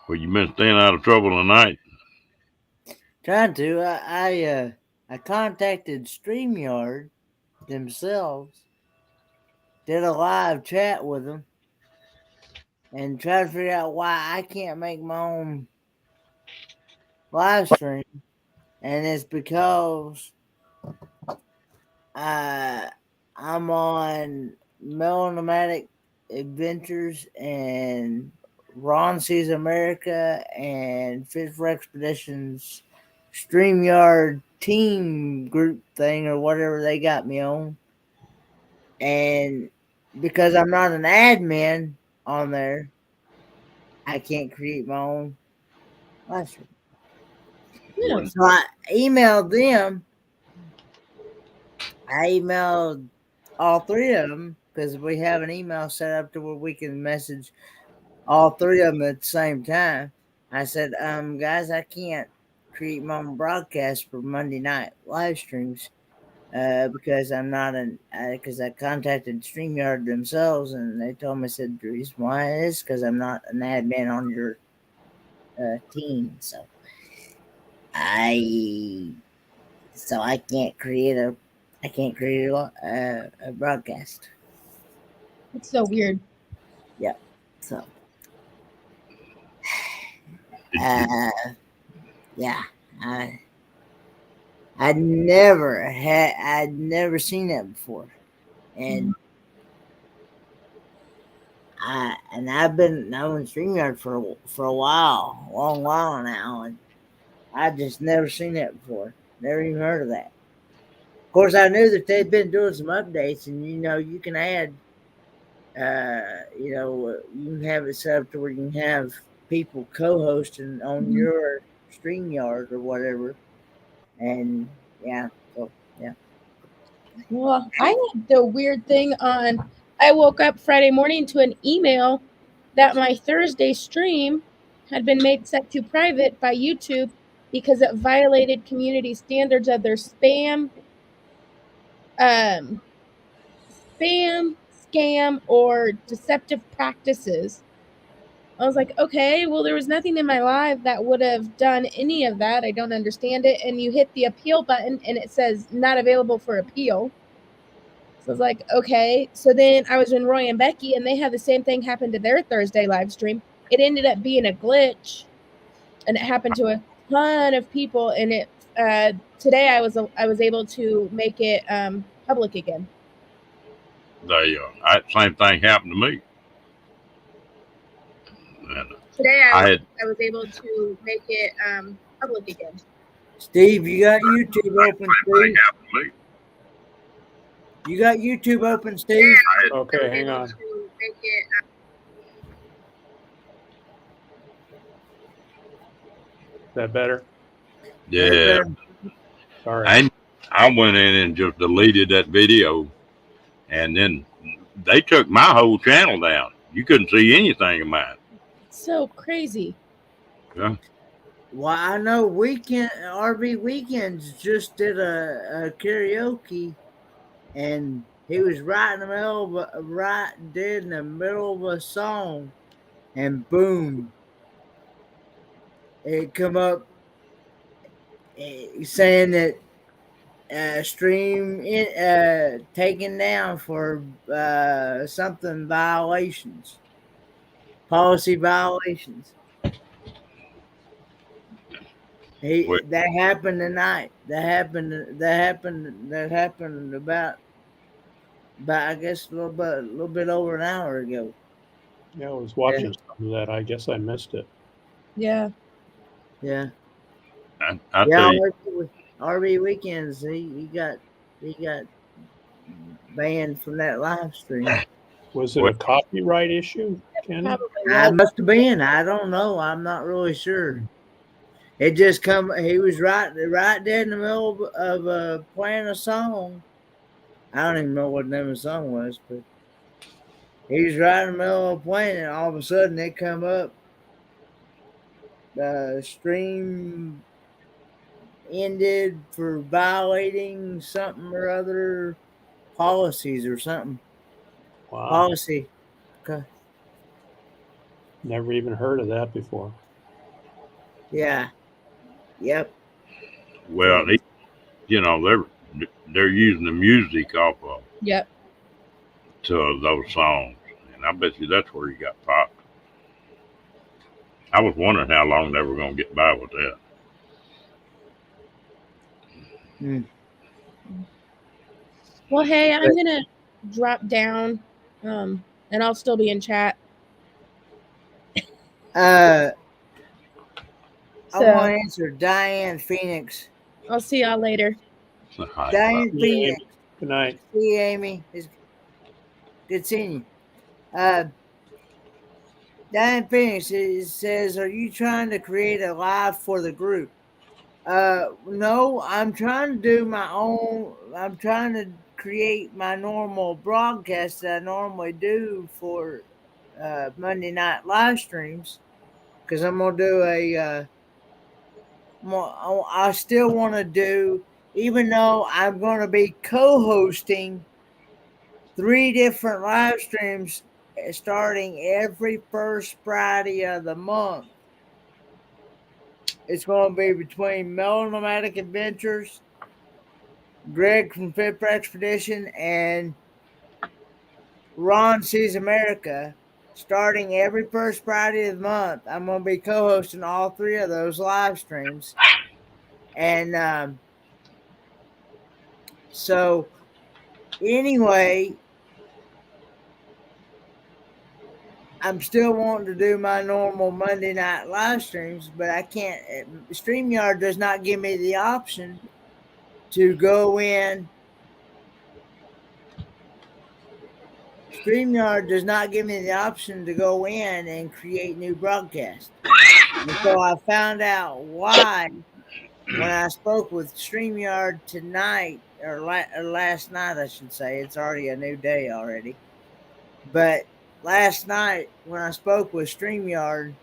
Well, you been staying out of trouble tonight? Trying to. I contacted StreamYard themselves, did a live chat with them, and tried to figure out why I can't make my own live stream. And it's because I'm on Melonomadic Adventures and Ron Sees America and Fit for Expeditions StreamYard team group thing or whatever they got me on. And because I'm not an admin on there, I can't create my own live stream. Yeah. So I emailed them. I emailed all three of them because we have an email set up to where we can message all three of them at the same time. I said, guys, I can't create my own broadcast for Monday night live streams because I'm not because I contacted StreamYard themselves and they told me, said, the reason why is because I'm not an admin on your team. So I can't create a broadcast. It's so weird. So It- yeah, I'd never seen that before, and I've been StreamYard for a long while now, and I just never seen that before. Never even heard of that. Of course, I knew that they'd been doing some updates, and you can add, you can have it set up to where you can have people co-hosting on your StreamYard or whatever, and yeah, so yeah. Well, I had the weird thing on. I woke up Friday morning to an email that my Thursday stream had been made set to private by YouTube because it violated community standards of their um, spam, scam, or deceptive practices. I was like, okay, well, there was nothing in my live that would have done any of that. I don't understand it. And you hit the appeal button and it says not available for appeal. So I was like, okay. So then I was in Roy and Becky and they had the same thing happen to their Thursday live stream. It ended up being a glitch and it happened to a ton of people. And it today I was able to make it public again. Same thing happened to me. And Today I was able to make it public again. Steve, you got YouTube open, same thing Steve? happened to me. You got YouTube open, Steve? Okay, hang on. Is that better? Yeah. Sorry. I went in and just deleted that video, and then they took my whole channel down. You couldn't see anything of mine. So crazy. Yeah. Well, I know RV Weekends just did a karaoke, and he was right in the middle of a song, and boom, it come up saying that stream taken down for something policy violations. That happened tonight. That happened about I guess a little bit over an hour ago. Yeah, I was watching some of that. I guess I missed it. Yeah. Yeah. I tell you, RV Weekends, he got banned from that live stream. Was it a copyright issue, Kenny? I must have been. I don't know. I'm not really sure. It just he was right there in the middle of playing a song. I don't even know what the name of the song was, but he was right in the middle of playing, and all of a sudden it come up. Stream ended for violating something or other policies or something. Wow. Policy. Okay. Never even heard of that before. Yeah. Yep. well, they're using the music off of Yep. to those songs, and I bet you that's where he got popped. I was wondering how long they were going to get by with that. Well, hey, I'm gonna drop down, and I'll still be in chat. I want to answer Diane Phoenix. I'll see y'all later. Diane Phoenix. Good night. See you, Amy. It's good seeing you. Diane Phoenix says, "Are you trying to create a live for the group?" No, I'm trying to do my own. I'm trying to create my normal broadcast that I normally do for Monday night live streams, because I'm gonna do I still want to do, even though I'm going to be co-hosting 3 different live streams starting every first Friday of the month. It's going to be between Melonomadic Adventures, Greg from Fifth Expedition, and Ron Sees America. Starting every first Friday of the month, I'm going to be co-hosting all 3 of those live streams. And so anyway, I'm still wanting to do my normal Monday night live streams, but I can't. StreamYard does not give me the option to go in. StreamYard does not give me the option to go in and create new broadcasts. And so I found out why when I spoke with StreamYard tonight, or last night, I should say. It's already a new day already. But last night when I spoke with StreamYard,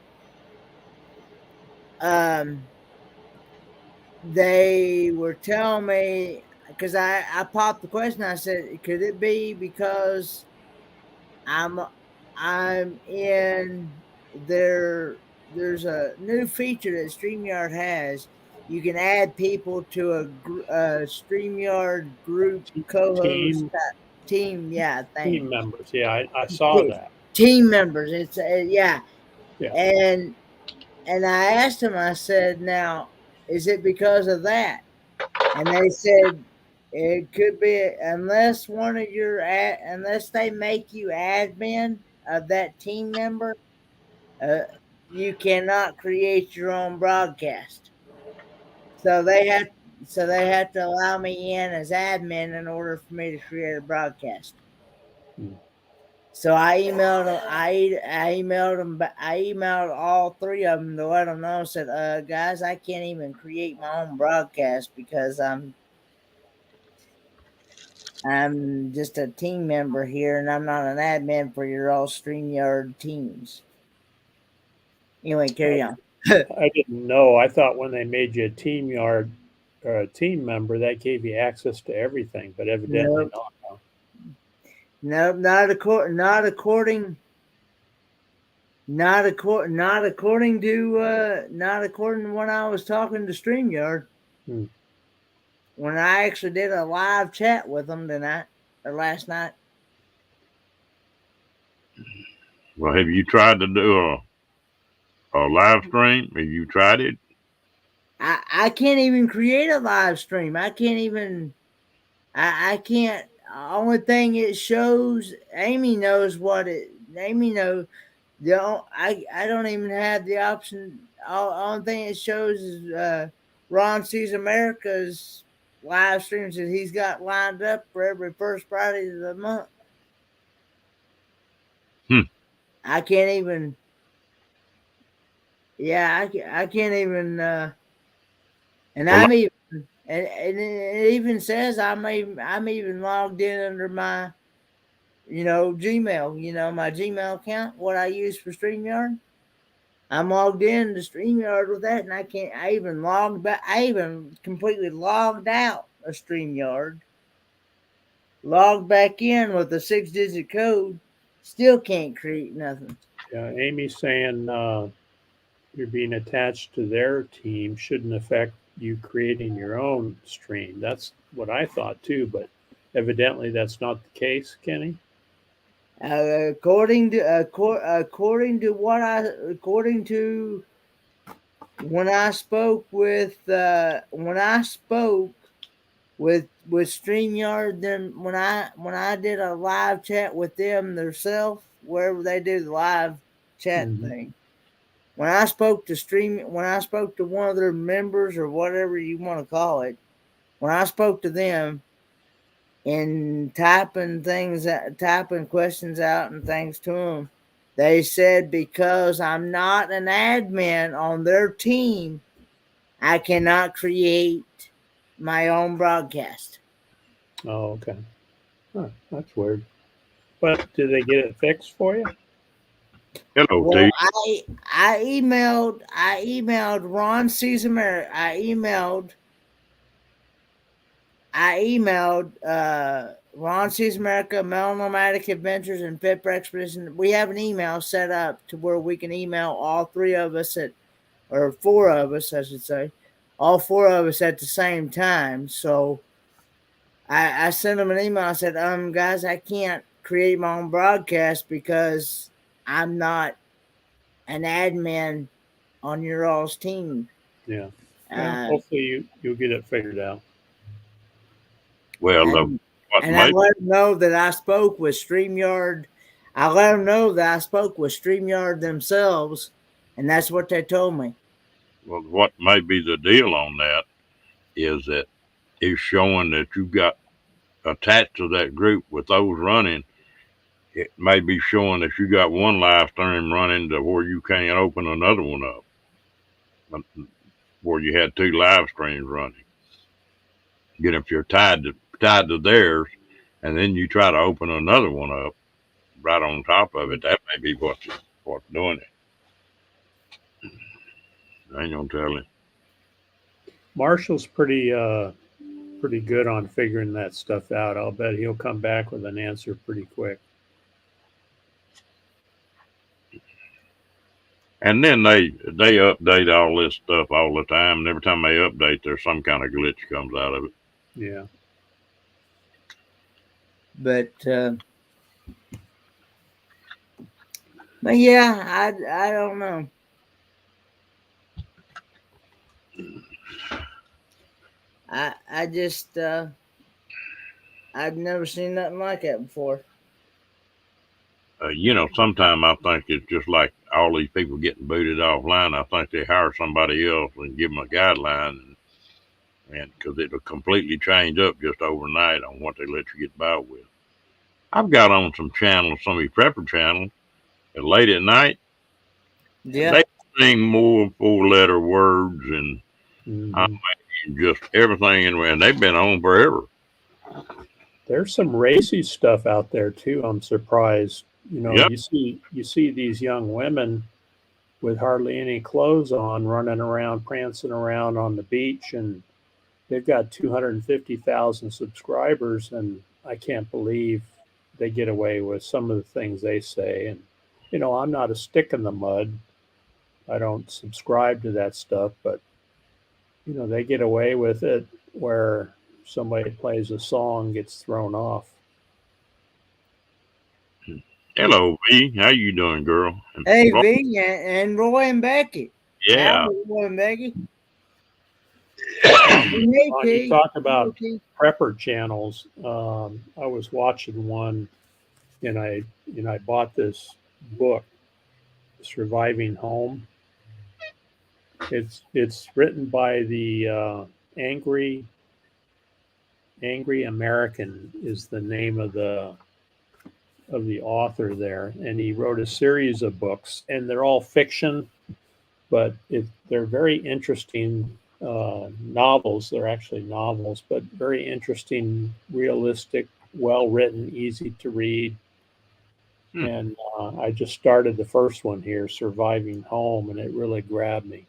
they were telling me, because I popped the question. I said, could it be because I'm in there's a new feature that StreamYard has. You can add people to a StreamYard group co-host team. Yeah, Team members. Yeah, I saw that. Team members. It's yeah. Yeah. And I asked him, I said, now, is it because of that? And they said, it could be, unless unless they make you admin of that team member, you cannot create your own broadcast. So they have to allow me in as admin in order for me to create a broadcast. So I emailed them. I emailed them. I emailed all 3 of them to let them know. Said, guys, I can't even create my own broadcast because I'm just a team member here, and I'm not an admin for your all StreamYard teams. Anyway, carry on. I didn't know. I thought when they made you a team member, that gave you access to everything, but evidently not. Huh? No, not according to when I was talking to StreamYard. When I actually did a live chat with them last night. Well, have you tried to do a live stream? Have you tried it? I can't even create a live stream. I can't even. I can't. Only thing it shows, Amy knows what it. Amy knows. I don't even have the option. Only thing it shows is Ron Sees America's live streams that he's got lined up for every first Friday of the month. I can't even. Yeah, I can't even. And I'm even. And it even says I'm even logged in under my, Gmail, my Gmail account, what I use for StreamYard. I'm logged in to StreamYard with that, and I even completely logged out of StreamYard, logged back in with a 6-digit code, still can't create nothing. Yeah, Amy's saying you're being attached to their team shouldn't affect you creating your own stream. That's what I thought too, but evidently that's not the case, Kenny. According to when I spoke with StreamYard, then when I did a live chat with them themselves, wherever they do the live chat thing. When I spoke to one of their members, or whatever you want to call it, when I spoke to them and typing questions out and things to them, they said, because I'm not an admin on their team, I cannot create my own broadcast. Oh, okay. Huh, that's weird. But did they get it fixed for you? Hello, Well, T. I emailed Ron Sees America. I emailed Ron Sees America, Mel Nomadic Adventures, and Fit Expedition. We have an email set up to where we can email all three of us or four of us, I should say, all four of us at the same time. So I sent them an email. I said, guys, I can't create my own broadcast because I'm not an admin on your all's team. Yeah. Well, hopefully you'll get it figured out. Well, And, what and I made let them know that I spoke with StreamYard. I let them know that I spoke with StreamYard themselves, and that's what they told me. well, what may be the deal on that is that it's showing that you got attached to that group with those running. It may be showing that you got one live stream running to where you can't open another one up, where you had two live streams running. Again, if you're tied to theirs, and then you try to open another one up right on top of it, that may be what's doing it. I ain't gonna tell you. Marshall's pretty good on figuring that stuff out. I'll bet he'll come back with an answer pretty quick. And then they update all this stuff all the time, and every time they update, there's some kind of glitch comes out of it. Yeah. But yeah, I don't know. I just I've never seen nothing like that before. Sometimes I think it's just like all these people getting booted offline. I think they hire somebody else and give them a guideline, and because it'll completely change up just overnight on what they let you get by with. I've got on some channels, some of these prepper channels, and late at night, Yeah. they sing more 4-letter words and just everything, and they've been on forever. There's some racy stuff out there too. I'm surprised. Yep. You see these young women with hardly any clothes on, running around, prancing around on the beach, and they've got 250,000 subscribers, and I can't believe they get away with some of the things they say. And I'm not a stick in the mud. I don't subscribe to that stuff, but they get away with it where somebody plays a song, gets thrown off. Hello, V. How you doing, girl? Hey, V, and Roy and Becky. Yeah. Howdy, Roy and Becky. You talk about prepper channels. I was watching one, and I bought this book, Surviving Home. It's written by the Angry American is the name of the author there, and he wrote a series of books, and they're all fiction, but they're very interesting novels. They're actually novels, but very interesting, realistic, well written, easy to read. And I just started the first one here, Surviving Home, and it really grabbed me.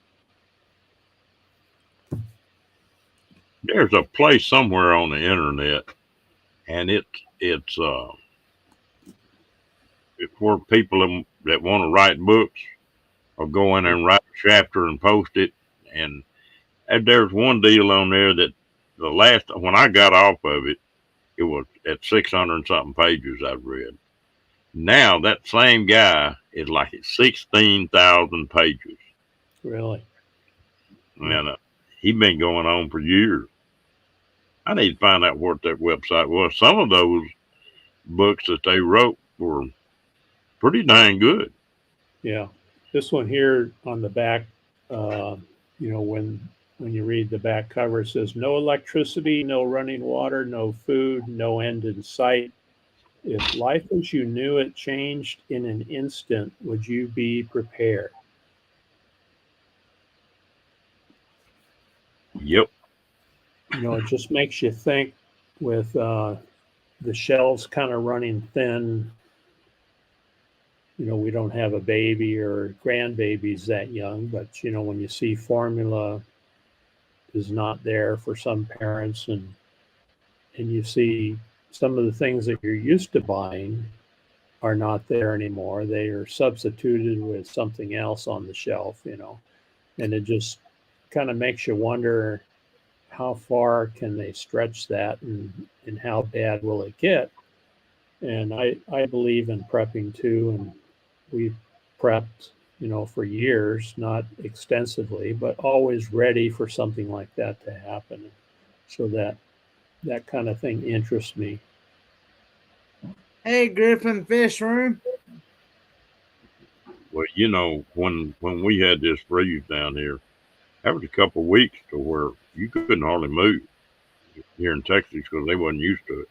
There's a place somewhere on the internet, and it's where people that want to write books will go in and write a chapter and post it. And there's one deal on there that when I got off of it, it was at 600 and something pages I've read. Now that same guy is like at 16,000 pages. Really? And he's been going on for years. I need to find out what that website was. Some of those books that they wrote were pretty dang good. Yeah. This one here on the back, when you read the back cover, it says, no electricity, no running water, no food, no end in sight. If life as you knew it changed in an instant, would you be prepared? Yep. It just makes you think with the shelves kind of running thin. You know, we don't have a baby or grandbabies that young, but you know, when you see formula is not there for some parents, and you see some of the things that you're used to buying are not there anymore. They are substituted with something else on the shelf, you know, and it just kind of makes you wonder how far can they stretch that, and how bad will it get? And I believe in prepping too, and we've prepped, you know, for years, not extensively, but always ready for something like that to happen. So that kind of thing interests me. Hey, Griffin Fish Room. Well, you know, when we had this freeze down here, that was a couple of weeks to where you couldn't hardly move here in Texas because they wasn't used to it.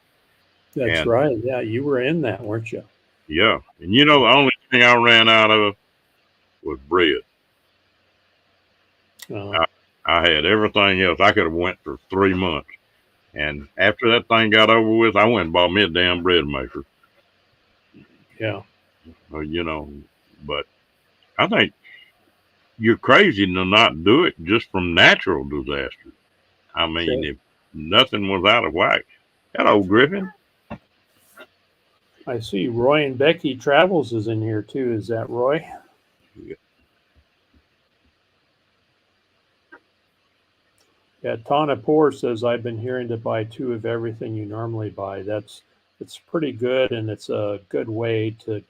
That's And right. Yeah, you were in that, weren't you? yeah, and you know, the only thing I ran out of was bread. Uh, I had everything else. I could have went for 3 months. And after that thing got over with, I went and bought me a damn bread maker. yeah. You know, but I think you're crazy to not do it just from natural disaster. I mean, Sure. if nothing was out of whack. Hello, Griffin. I see Roy and Becky Travels is in here too. Is that Roy? Yeah, Tana Poor says I've been hearing to buy 2 of everything you normally buy. It's pretty good, and it's a good way to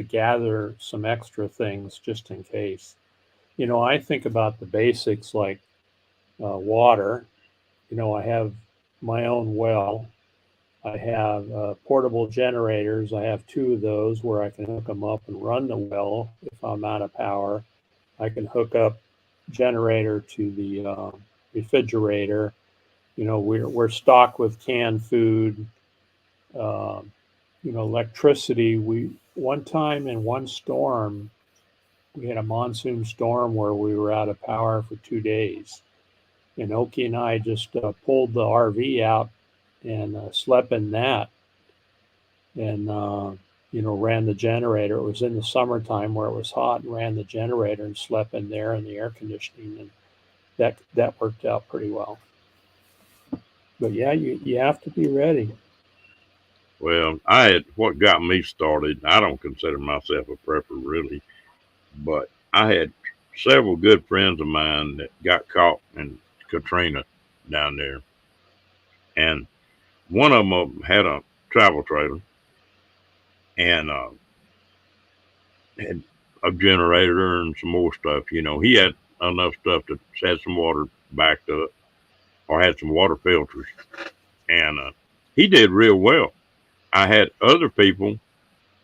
gather some extra things just in case. You know, I think about the basics like water. You know, I have my own well. I have portable generators. I have 2 of those where I can hook them up and run the well if I'm out of power. I can hook up generator to the refrigerator. You know, we're stocked with canned food. You know, electricity. We one time in one storm, we had a monsoon storm where we were out of power for 2 days, and Oki and I just pulled the RV out and slept in that, and you know, ran the generator. It was in the summertime where it was hot, and ran the generator and slept in there in the air conditioning, and that worked out pretty well. But yeah, you have to be ready. Well, I had what got me started. I don't consider myself a prepper really, but I had several good friends of mine that got caught in Katrina down there, and one of them had a travel trailer and had a generator and some more stuff. You know, he had enough stuff to had some water backed up or had some water filters, and he did real well. I had other people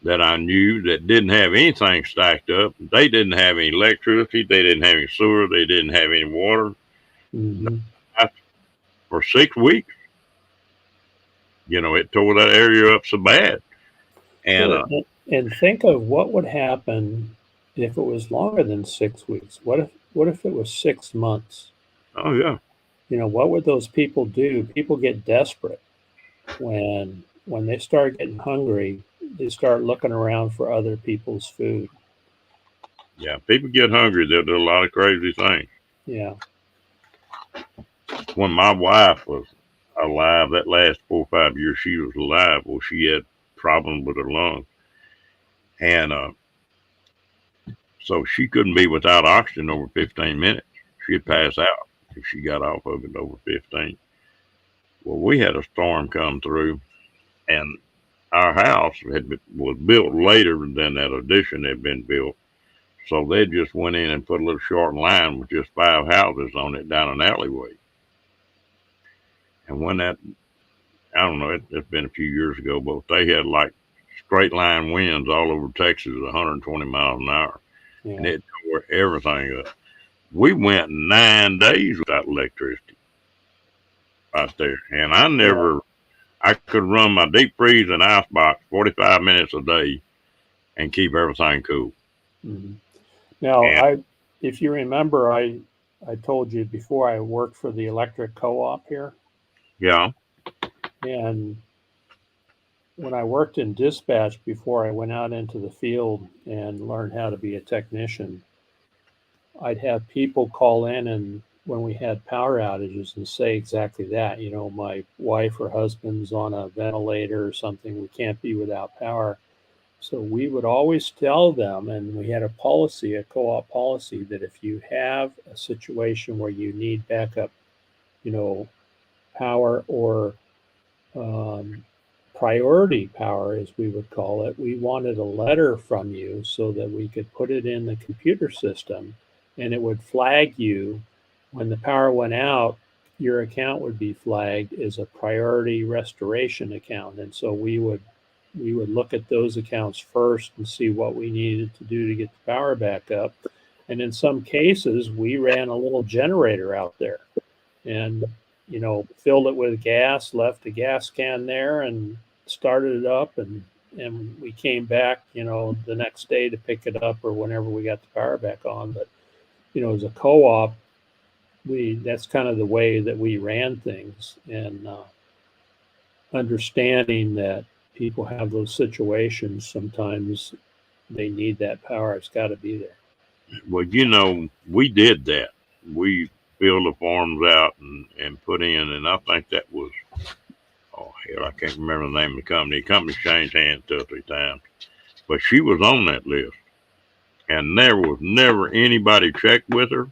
that I knew that didn't have anything stacked up. They didn't have any electricity. They didn't have any sewer. They didn't have any water. Mm-hmm. For 6 weeks, you know, it tore that area up so bad. And Sure. And think of what would happen if it was longer than 6 weeks. What if it was 6 months? oh yeah, You know, what would those people do? People get desperate when they start getting hungry. They start looking around for other people's food. yeah. People get hungry. They'll do a lot of crazy things. Yeah. When my wife was alive, that last 4 or 5 years she was alive, well, she had problems with her lungs, and so she couldn't be without oxygen over 15 minutes. She'd pass out if she got off of it over 15. Well, we had a storm come through, and our house was built later than that addition had been built. So they just went in and put a little short line with just 5 houses on it down an alleyway. And when that, I don't know, it's been a few years ago, but they had like straight line winds all over Texas at 120 miles an hour. Yeah. And it tore everything up. We went 9 days without electricity right there. And I could run my deep freeze and ice box 45 minutes a day and keep everything cool. Mm-hmm. Now, And, if you remember, I told you before I worked for the electric co-op here, yeah, and when I worked in dispatch before I went out into the field and learned how to be a technician, I'd have people call in and when we had power outages and say exactly that, you know, my wife or husband's on a ventilator or something, we can't be without power. So we would always tell them, and we had a policy, a co-op policy, that if you have a situation where you need backup, you know, power or priority power, as we would call it, we wanted a letter from you so that we could put it in the computer system and it would flag you when the power went out. Your account would be flagged as a priority restoration account. And so we would look at those accounts first and see what we needed to do to get the power back up. And in some cases, we ran a little generator out there and, you know, filled it with gas, left a gas can there and started it up. And we came back, you know, the next day to pick it up or whenever we got the power back on. But, you know, as a co-op, that's kind of the way that we ran things, and understanding that people have those situations. Sometimes they need that power. It's got to be there. Well, you know, we did that. We filled the forms out and put in, and I think that was, oh, hell, I can't remember the name of the company. The company changed hands 2 or 3 times. But she was on that list. And there was never anybody checked with her,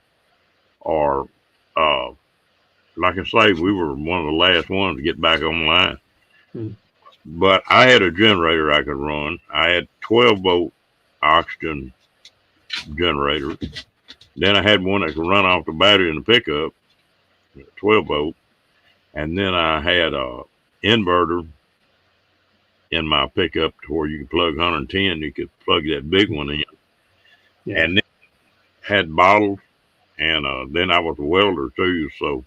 or, like I say, we were one of the last ones to get back online. But I had a generator I could run. I had 12-volt oxygen generator. Then I had one that could run off the battery in the pickup, 12-volt. And then I had a inverter in my pickup to where you could plug 110. You could plug that big one in. Yeah. And then had bottles. And then I was a welder too. So,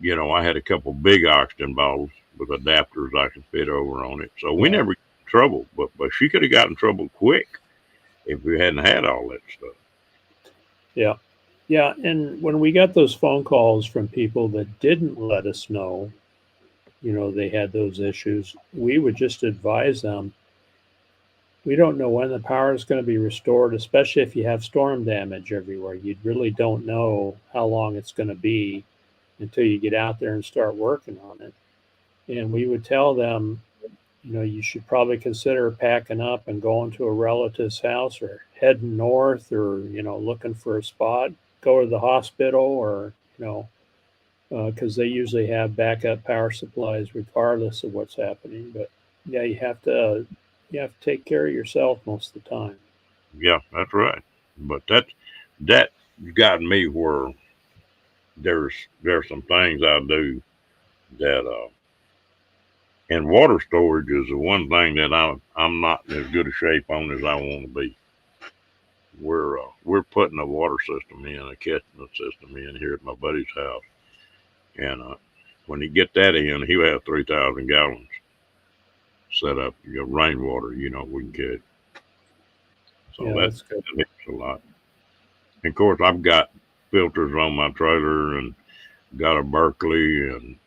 you know, I had a couple big oxygen bottles with adapters I could fit over on it. So we never got in trouble, but she could have gotten in trouble quick if we hadn't had all that stuff. Yeah. Yeah. And when we got those phone calls from people that didn't let us know, you know, they had those issues, we would just advise them, we don't know when the power is going to be restored, especially if you have storm damage everywhere. You really don't know how long it's going to be until you get out there and start working on it. And we would tell them, you know, you should probably consider packing up and going to a relative's house or heading north or, you know, looking for a spot, go to the hospital or, you know, because they usually have backup power supplies regardless of what's happening. But yeah, you have to take care of yourself most of the time. Yeah, that's right. But that got me where there's some things I do that and water storage is the one thing that I'm not in as good a shape on as I want to be. We're putting a water system in, a catchment system in here at my buddy's house, and when he get that in, he'll have 3,000 gallons set up. You know, rainwater, you know, we can catch. So yeah, that's good. That helps a lot. And of course, I've got filters on my trailer and got a Berkeley and.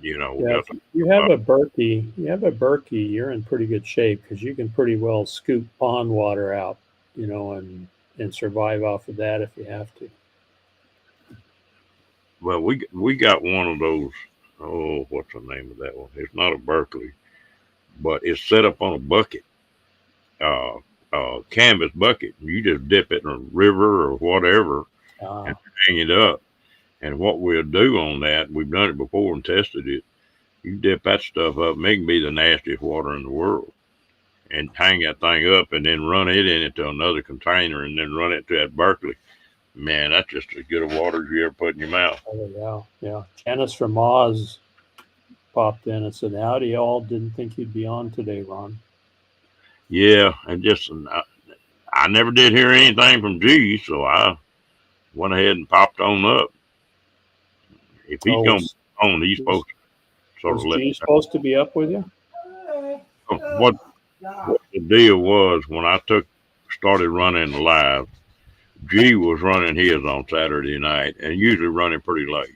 You know, yeah, if you have a Berkey, you're in pretty good shape because you can pretty well scoop pond water out, you know, and survive off of that if you have to. Well, we got one of those. Oh, what's the name of that one? It's not a Berkeley, but it's set up on a bucket, canvas bucket. You just dip it in a river or whatever and hang it up. And what we'll do on that, we've done it before and tested it. You dip that stuff up, and it can be the nastiest water in the world, and hang that thing up, and then run it into another container, and then run it to that Berkeley. Man, that's just as good a water as you ever put in your mouth. Oh yeah. Janice from Oz popped in and said, "Howdy, all. Didn't think you'd be on today, Ron." Yeah, and I never did hear anything from G, so I went ahead and popped on up. If he's going to be on, he's supposed to sort of let me know. Supposed to be up with you? What the deal was when I started running live, G was running his on Saturday night and usually running pretty late.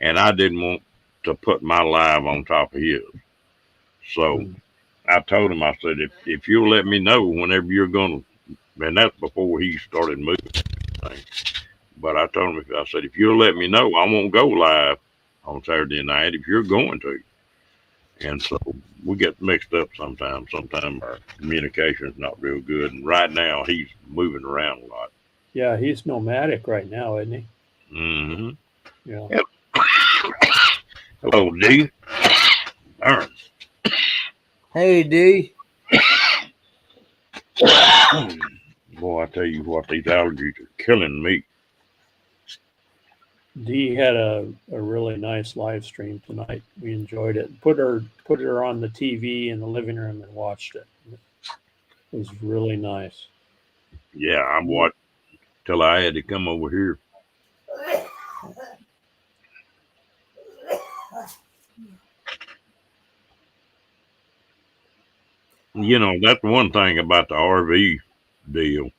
And I didn't want to put my live on top of his. So I told him, I said, if you'll let me know whenever you're going to, and that's before he started moving things. But I told him, I said, if you'll let me know, I won't go live on Saturday night if you're going to. And so we get mixed up sometimes. Sometimes our communication is not real good. And right now he's moving around a lot. Yeah, he's nomadic right now, isn't he? Mm-hmm. Yeah. Yep. Hello, D. Darn. Hey, D. Boy, I tell you what, these allergies are killing me. Dee had a really nice live stream tonight. We enjoyed it. Put her on the TV in the living room and watched it. It was really nice. Yeah, I watched till I had to come over here. You know, that's one thing about the RV deal.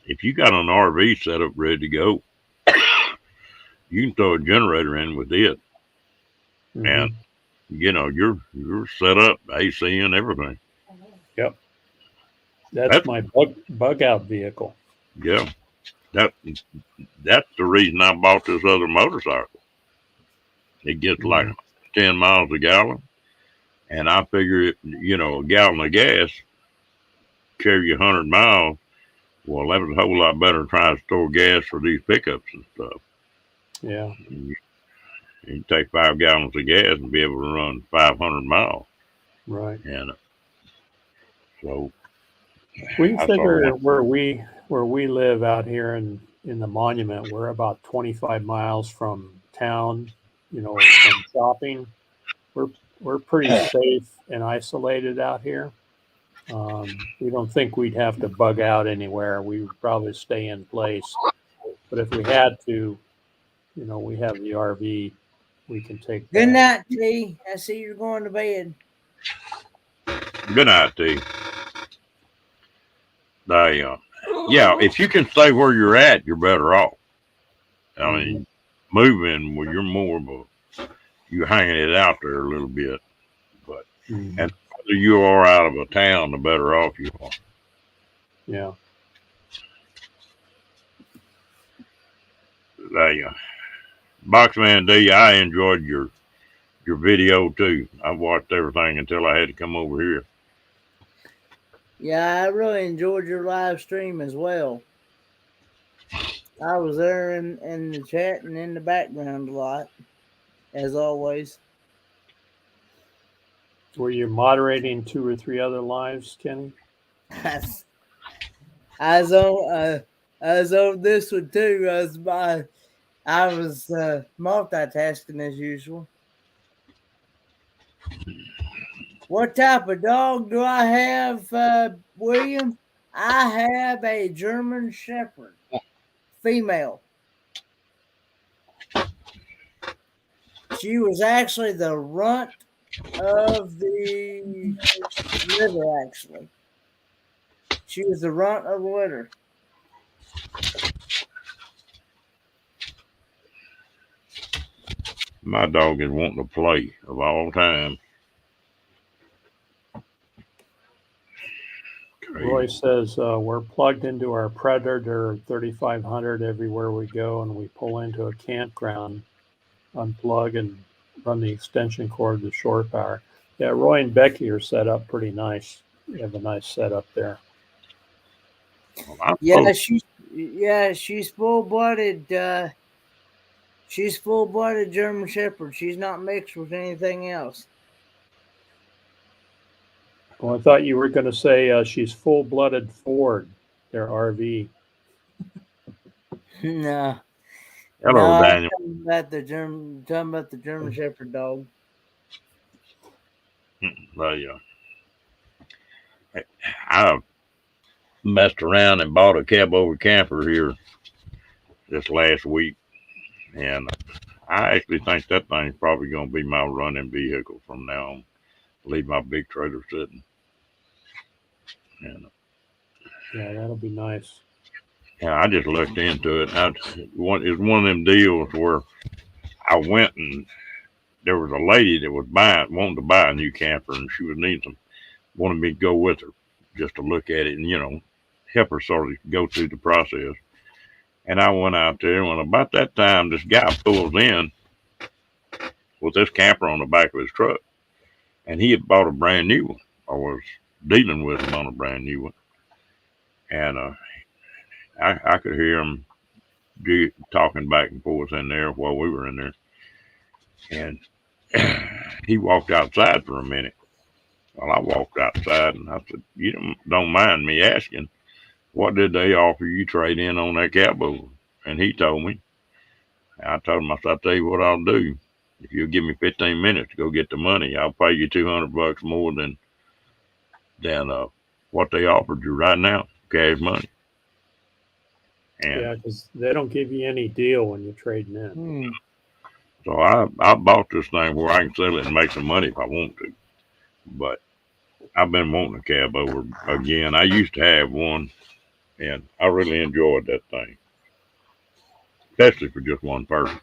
If you got an RV set up ready to go, you can throw a generator in with it, and you know you're set up, AC and everything. Yep. That's my bug out vehicle. Yeah, that's the reason I bought this other motorcycle. It gets like 10 miles a gallon, and I figure it, you know, a gallon of gas carry you 100 miles. Well, that was a whole lot better than trying to store gas for these pickups and stuff. Yeah. You can take 5 gallons of gas and be able to run 500 miles. Right. And so we figure where we live out here in the Monument, we're about 25 miles from town, you know, from shopping. We're pretty safe and isolated out here. We don't think we'd have to bug out anywhere. We would probably stay in place. But if we had to, you know, we have the RV. We can take. Good night, T. I see you're going to bed. Good night, T. Yeah, if you can stay where you're at, you're better off. I mean, moving, well, you're more of a, you're hanging it out there a little bit. But and the further you are out of a town, the better off you are. Yeah. Boxman D, I enjoyed your video too. I watched everything until I had to come over here. Yeah, I really enjoyed your live stream as well. I was there in the chat and in the background a lot, as always. Were you moderating 2 or 3 other lives, Kenny? I was on this one too. I was multitasking as usual. What type of dog do I have, William? I have a German Shepherd, female. She was actually the runt of the litter, actually. She was the runt of the litter. My dog is wanting to play of all time. Roy says we're plugged into our Predator 3500 everywhere we go, and we pull into a campground, unplug, and run the extension cord to shore power. Yeah, Roy and Becky are set up pretty nice. You have a nice setup there. Well, she's full-blooded. She's full-blooded German Shepherd. She's not mixed with anything else. Well, I thought you were going to say she's full-blooded Ford, their RV. No. Hello, Daniel. I'm talking about the German Shepherd dog. I messed around and bought a cab over camper here this last week, and I actually think that thing's probably going to be my running vehicle from now on. Leave my big trailer sitting. And yeah, that'll be nice. Yeah, I just looked into it. It's one of them deals where I went and there was a lady that was wanting to buy a new camper, and she was wanted me to go with her just to look at it and, help her sort of go through the process. And I went out there, and about that time, this guy pulls in with this camper on the back of his truck, and he had bought a brand new one, or was dealing with him on a brand new one. And I could hear him talking back and forth in there while we were in there. And he walked outside for a minute. Well, I walked outside, and I said, "You don't mind me asking, what did they offer you trade in on that cowboy?" And he told me. I told him, I said, "I'll tell you what I'll do. If you'll give me 15 minutes to go get the money, I'll pay you $200 more than what they offered you right now, cash money." And Yeah, because they don't give you any deal when you're trading in. so I bought this thing where I can sell it and make some money if I want to. But I've been wanting a cab over again. I used to have one, and I really enjoyed that thing, especially for just one person.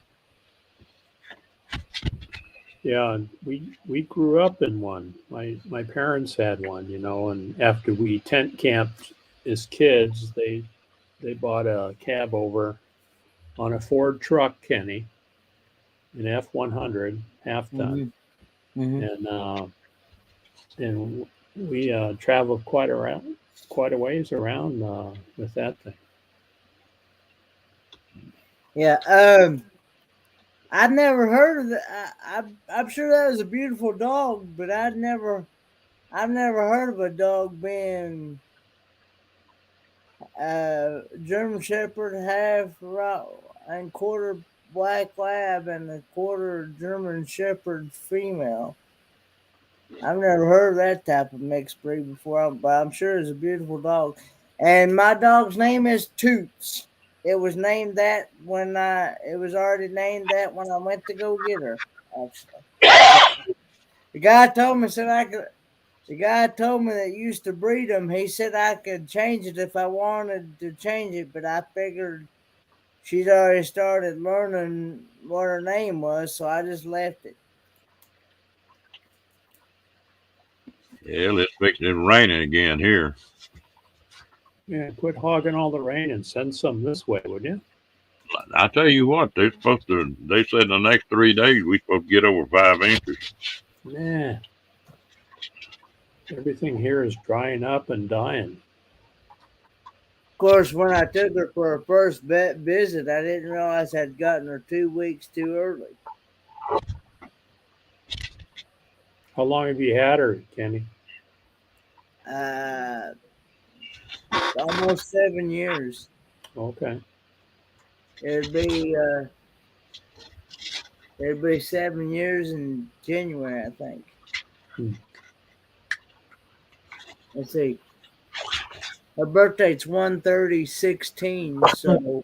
Yeah, and we grew up in one. My parents had one, and after we tent camped as kids, they bought a cab over on a Ford truck, Kenny, an F-100 half ton, and we traveled quite a ways around with that thing. Yeah. I'd never heard of that. I'm sure that was a beautiful dog, but I've never heard of a dog being German Shepherd, half and quarter Black Lab and a quarter German Shepherd female. I've never heard of that type of mixed breed before, but I'm sure it's a beautiful dog. And my dog's name is Toots. It was named that it was already named that when I went to go get her, actually. The guy told me that used to breed them. He said I could change it if I wanted to change it, but I figured she'd already started learning what her name was, so I just left it. Yeah, it's fixing it raining again here. Yeah, quit hogging all the rain and send some this way, would you? I tell you what, they said in the next 3 days we're supposed to get over 5 inches. Nah. Everything here is drying up and dying. Of course, when I took her for her first vet visit, I didn't realize I'd gotten her 2 weeks too early. How long have you had her, Kenny? Almost 7 years. Okay. It'd be 7 years in January, I think. Let's see. Her birthday's 1/30/16, so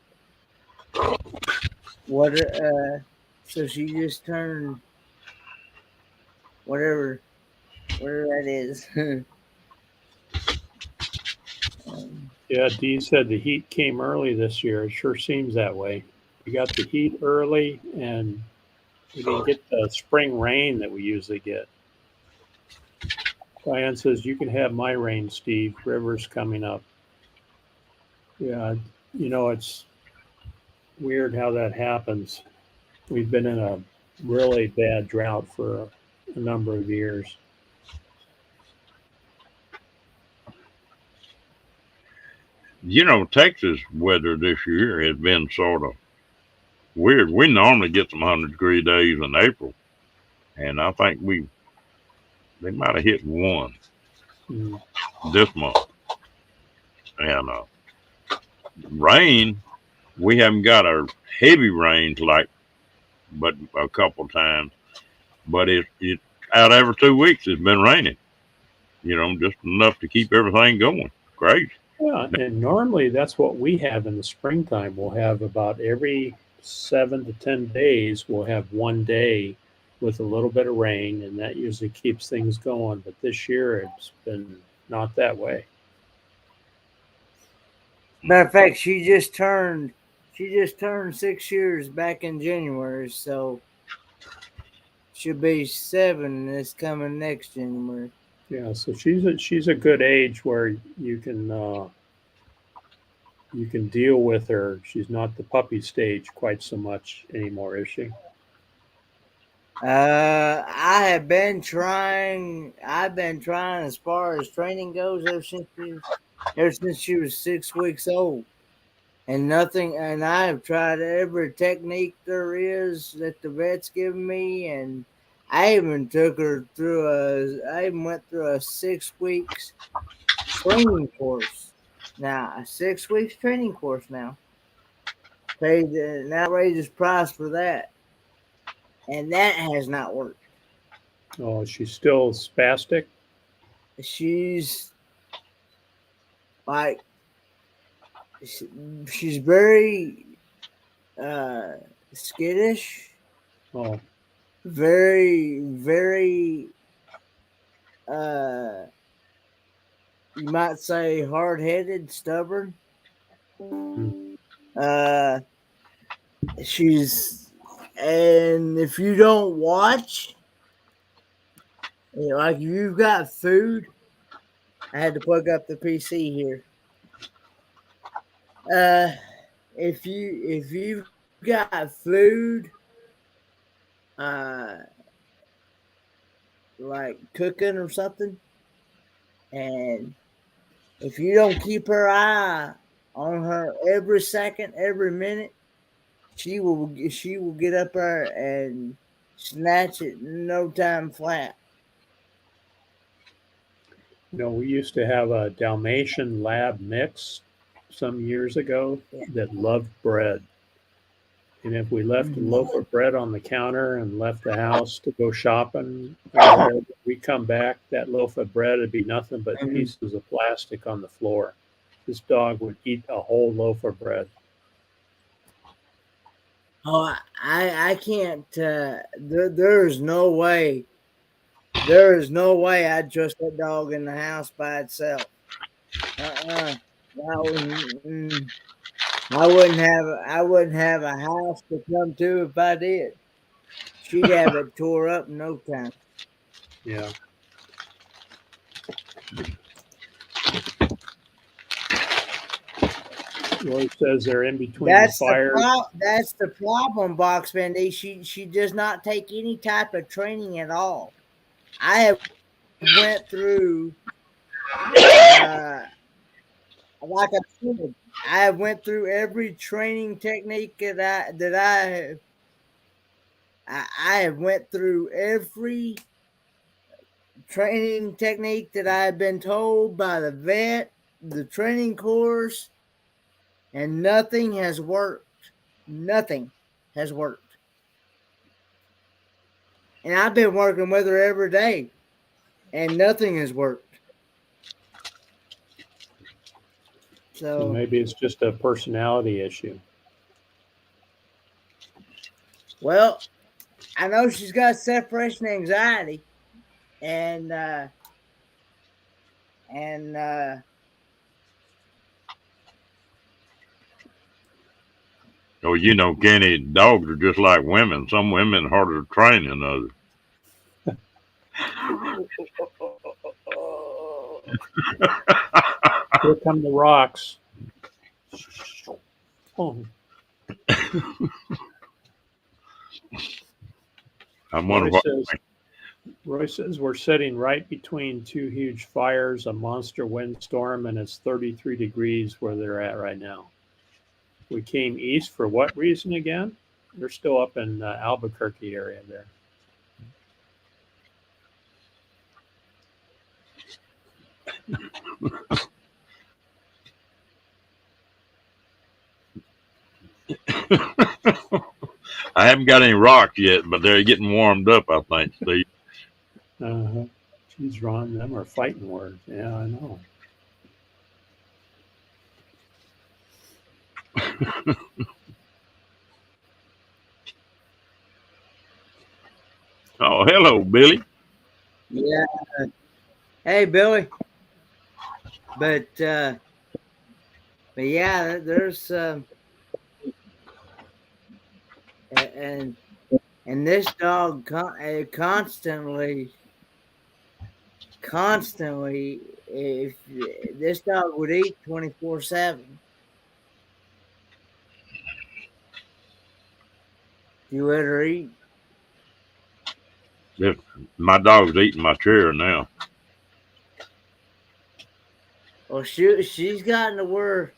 so she just turned whatever that is. Yeah, Dee said the heat came early this year. It sure seems that way. We got the heat early, and we didn't get the spring rain that we usually get. Diane says, "You can have my rain, Steve. River's coming up." Yeah, it's weird how that happens. We've been in a really bad drought for a number of years. Texas weather this year has been sort of weird. We normally get some 100-degree days in April, and I think they might have hit one this month. And rain, we haven't got a heavy rains but a couple times. But it out every 2 weeks it's been raining. Just enough to keep everything going. Great. Yeah, and normally that's what we have in the springtime. We'll have about every 7 to 10 days, we'll have one day with a little bit of rain, and that usually keeps things going. But this year it's been not that way. Matter of fact, she just turned 6 years back in January, so She'll be 7 this coming next January. Yeah, so she's a good age where you can deal with her. She's not the puppy stage quite so much anymore, is she? I have been trying. I've been trying as far as training goes ever since she was 6 weeks old, and nothing. And I have tried every technique there is that the vet's given me, and I even took her through I even went through a 6 weeks training course. Now a 6 weeks training course now. Paid an outrageous price for that, and that has not worked. Oh, she's still spastic. She's like she's very skittish, Oh, very you might say hard-headed, stubborn. uh she's and if you don't watch, like if you've got food, I had to plug up the PC here. If you've got food, uh, like cooking or something, and if you don't keep her eye on her every second, every minute, she will get up there and snatch it in no time flat. we used to have a Dalmatian lab mix some years ago that loved bread. And if we left a loaf of bread on the counter and left the house to go shopping, we come back, that loaf of bread would be nothing but pieces of plastic on the floor. This dog would eat a whole loaf of bread. Oh, I can't. There is no way. There is no way I'd trust that dog in the house by itself. I wouldn't have a house to come to if I did. She'd have it tore up in no time. Yeah. Roy says they're in between the fires. That's the problem, Box Bandy. She does not take any type of training at all. I have went through like I said, I went through every training technique that I have went through every training technique that I have been told by the vet, the training course, and nothing has worked. Nothing has worked. And I've been working with her every day, and nothing has worked. So maybe it's just a personality issue. Well, I know she's got separation anxiety, and Oh, Kenny, dogs are just like women. Some women are harder to train than others. Here come the rocks. Oh. I'm wondering Roy says we're sitting right between two huge fires, a monster windstorm, and it's 33 degrees where they're at right now. We came east for what reason again? They're still up in Albuquerque area there. I haven't got any rocks yet, but they're getting warmed up, I think, Steve. Geez, Ron, them are fighting words. Yeah, I know. Oh, hello, Billy. Yeah. Hey, Billy. But yeah, there's and And this dog constantly, if this dog would eat 24/7. You let her eat. My dog's eating my chair now. Well, she's gotten to where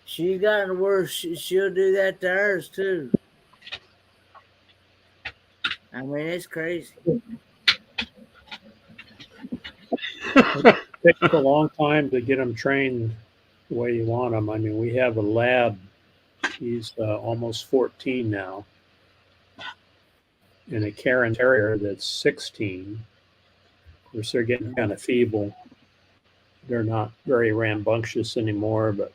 she'll do that to hers too. I mean, it's crazy. It takes a long time to get them trained the way you want them. I mean, we have a lab. He's almost 14 now, and a Karen Terrier that's 16. Of course, they're getting kind of feeble. They're not very rambunctious anymore, but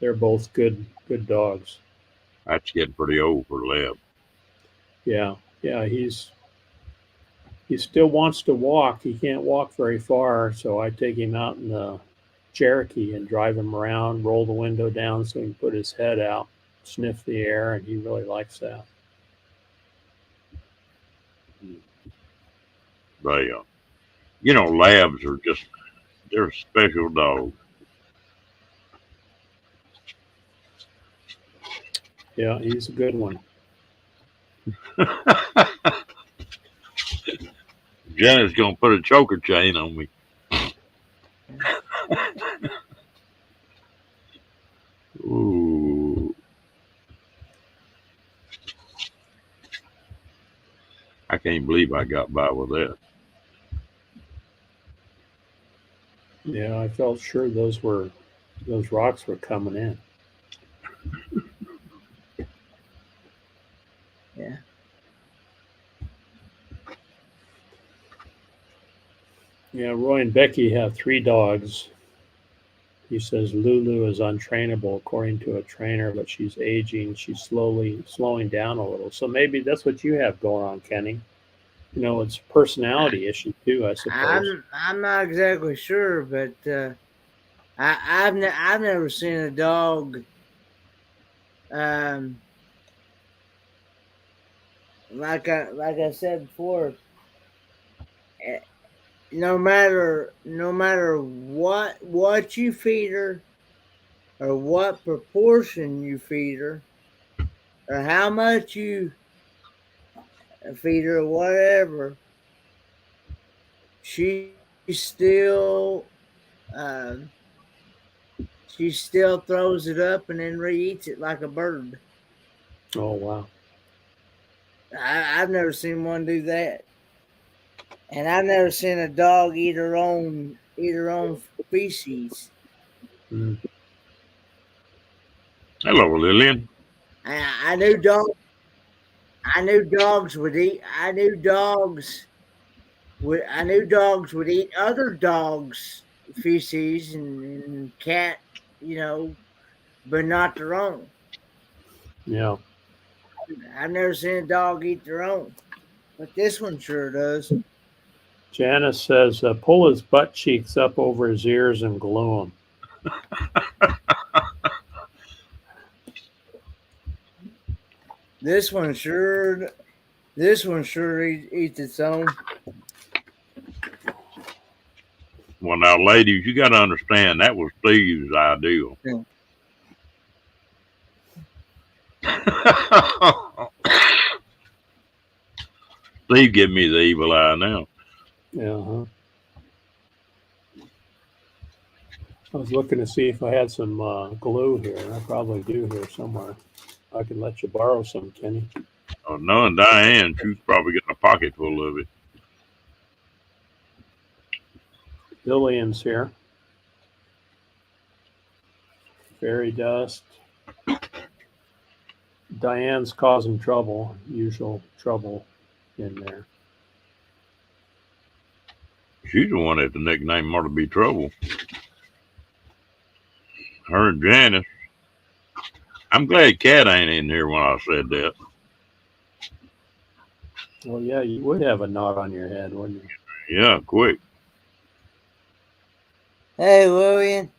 they're both good dogs. That's getting pretty old for Leb. Yeah, he still wants to walk. He can't walk very far, so I take him out in the Cherokee and drive him around, roll the window down so he can put his head out, sniff the air, and he really likes that. They, labs are they're special dogs. Yeah, he's a good one. Janet's gonna put a choker chain on me. Ooh. I can't believe I got by with that. Yeah, I felt sure those rocks were coming in. Yeah. Yeah, Roy and Becky have 3 dogs. He says Lulu is untrainable according to a trainer, but she's aging. She's slowing down a little. So maybe that's what you have going on, Kenny. It's a personality issue too, I suppose. I'm not exactly sure, but I've never seen a dog like I said before. No matter what you feed her, or what proportion you feed her, or how much you feed her, or whatever, she still throws it up and then re-eats it like a bird. Oh wow! I've never seen one do that. And I've never seen a dog eat her own feces. Mm. Hello, Lillian. I knew dogs would eat. I knew dogs would eat other dogs' feces and cat, but not their own. Yeah. I've never seen a dog eat their own, but this one sure does. Janice says, pull his butt cheeks up over his ears and glue them. This one sure eats its own. Well, now, ladies, you got to understand that was Steve's ideal. Yeah. Steve give me the evil eye now. Yeah. I was looking to see if I had some glue here. I probably do here somewhere. I can let you borrow some, Kenny. Oh, no, and Diane, she's probably getting a pocket full of it. Lillian's here. Fairy dust. Diane's causing trouble. Usual trouble in there. She's the one that the nickname ought to be Trouble. Her and Janice. I'm glad Cat ain't in here when I said that. Well, yeah, you would have a knot on your head, wouldn't you? Yeah, quick. Hey, Lillian.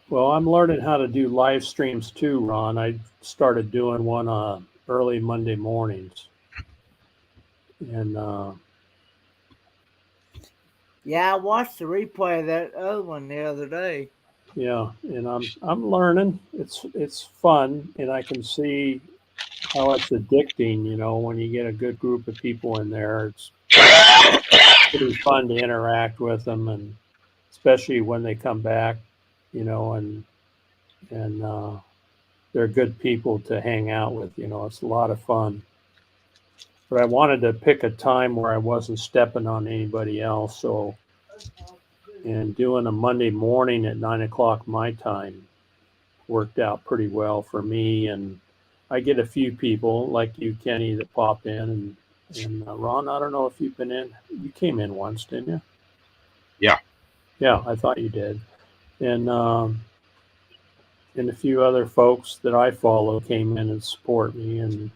Well, I'm learning how to do live streams too, Ron. I started doing one early Monday mornings, and Yeah, I watched the replay of that other one the other day. yeah, and I'm learning. It's fun, and I can see how it's addicting. You know, when you get a good group of people in there, it's pretty fun to interact with them, and especially when they come back, you know, and they're good people to hang out with. You know, it's a lot of fun. But I wanted to pick a time where I wasn't stepping on anybody else, so and doing a Monday morning at 9 o'clock my time worked out pretty well for me. And I get a few people like you, Kenny, that pop in, and Ron. I don't know if you've been in. You came in once, didn't you? Yeah. Yeah, I thought you did. And a few other folks that I follow came in and support me, and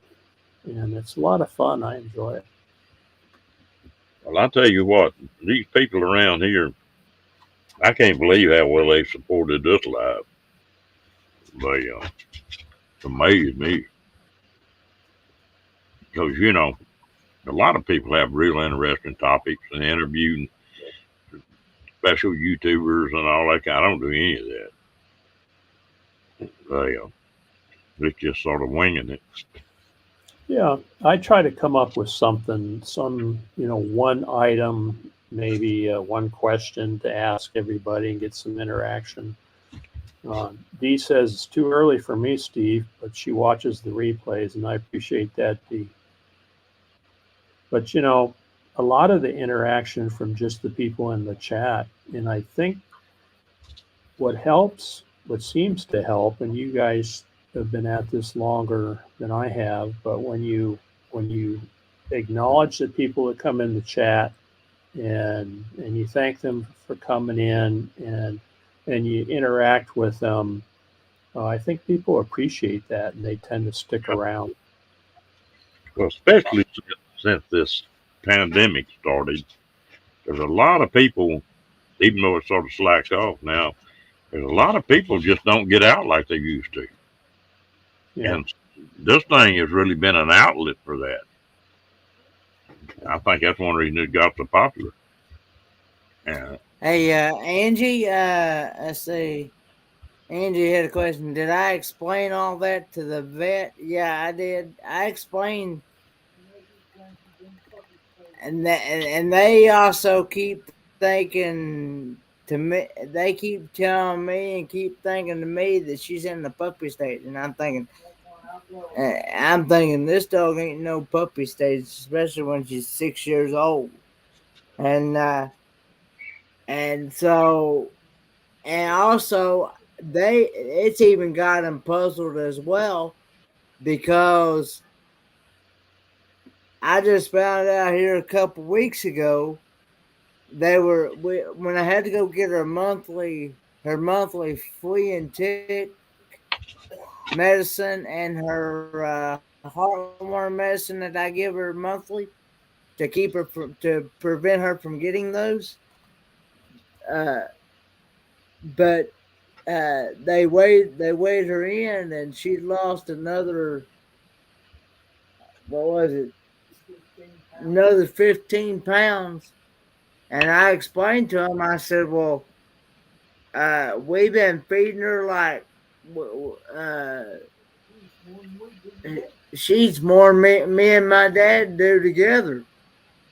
it's a lot of fun. I enjoy it. Well, I tell you what, these people around here, I can't believe how well they supported us live. They amazed me because a lot of people have real interesting topics and interviewing special YouTubers and all that kind. I don't do any of that. It's just sort of winging it. Yeah, I try to come up with something, one item, maybe one question to ask everybody and get some interaction. Dee says it's too early for me, Steve, but she watches the replays, and I appreciate that, Dee. But a lot of the interaction from just the people in the chat, and I think what seems to help, and you guys have been at this longer than I have, but when you acknowledge the people that come in the chat and you thank them for coming in and you interact with them, I think people appreciate that and they tend to stick around. Well, especially since this pandemic started, there's a lot of people, even though it's sort of slacked off now, there's a lot of people just don't get out like they used to. Yeah. And this thing has really been an outlet for that. I think that's one reason it got so popular. Hey, Angie, let's see. Angie had a question. Did I explain all that to the vet? Yeah, I did. I explained, and they also keep thinking to me. They keep telling me and keep thinking to me that she's in the puppy stage, and I'm thinking this dog ain't no puppy stage, especially when she's 6 years old, and so. And also, it's even got them puzzled as well because I just found out here a couple weeks ago when I had to go get her monthly flea and tick medicine and her heartworm medicine that I give her monthly to prevent her from getting those. But they weighed her in, and she lost another. What was it? Another 15 pounds. And I explained to him. I said, "Well, we've been feeding her like she's more me and my dad do together."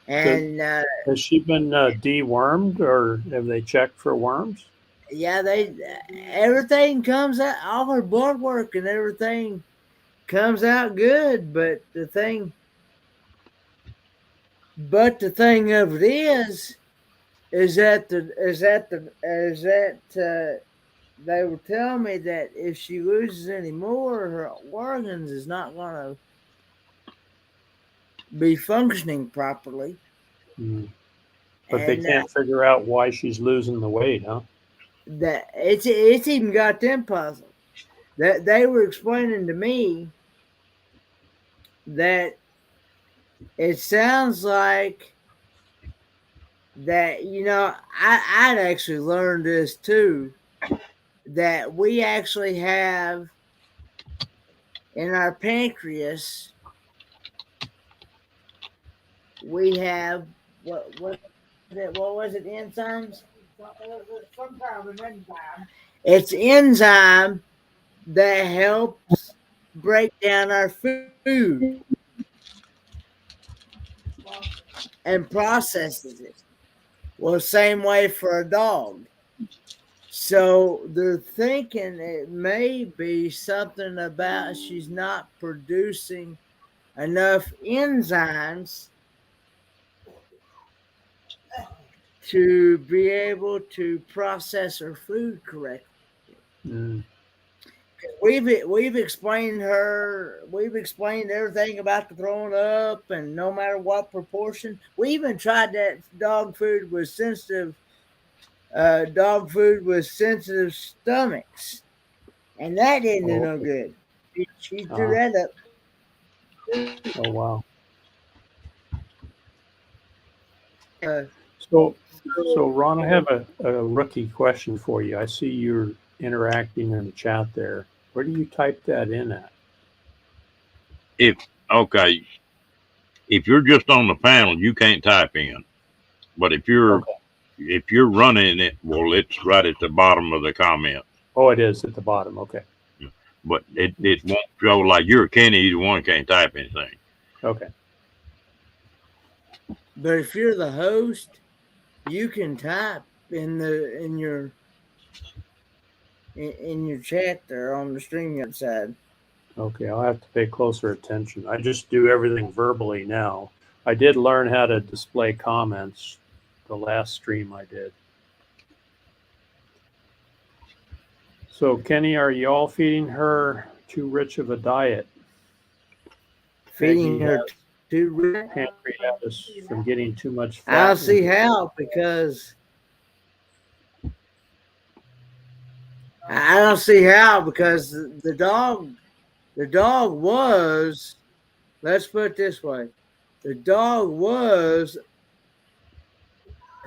And has she been dewormed, or have they checked for worms? Yeah, everything comes out, all her blood work and everything comes out good, but the thing of it is that they were telling me that if she loses any more, her organs is not going to be functioning properly. But they can't figure out why she's losing the weight, huh? That it's even got them puzzled. That they were explaining to me that it sounds like that, I'd actually learned this too, that we actually have in our pancreas. We have what was it? Enzymes. Some kind of an enzyme. It's enzyme that helps break down our food and processes it. Well, same way for a dog. So they're thinking it may be something about she's not producing enough enzymes to be able to process her food correctly. Mm. We've explained everything about the throwing up, and no matter what proportion. We even tried that dog food with sensitive stomachs, and that didn't do no good. She threw that up. Oh, wow. Uh, So Ron, I have a rookie question for you. I see you're interacting in the chat there. Where do you type that in at? If you're just on the panel, you can't type in. But if you're running it, well, it's right at the bottom of the comment. Oh, it is at the bottom. Okay. But it won't show like you're Kenny. Either one can't type anything. Okay. But if you're the host, you can type in your chat there on the StreamYard side. Okay, I'll have to pay closer attention. I just do everything verbally now. I did learn how to display comments the last stream I did. So, Kenny, are you all feeding her too rich of a diet? Feeding her too rich? Pancreatitis from getting too much fat. I don't see how, because the dog was, let's put it this way, the dog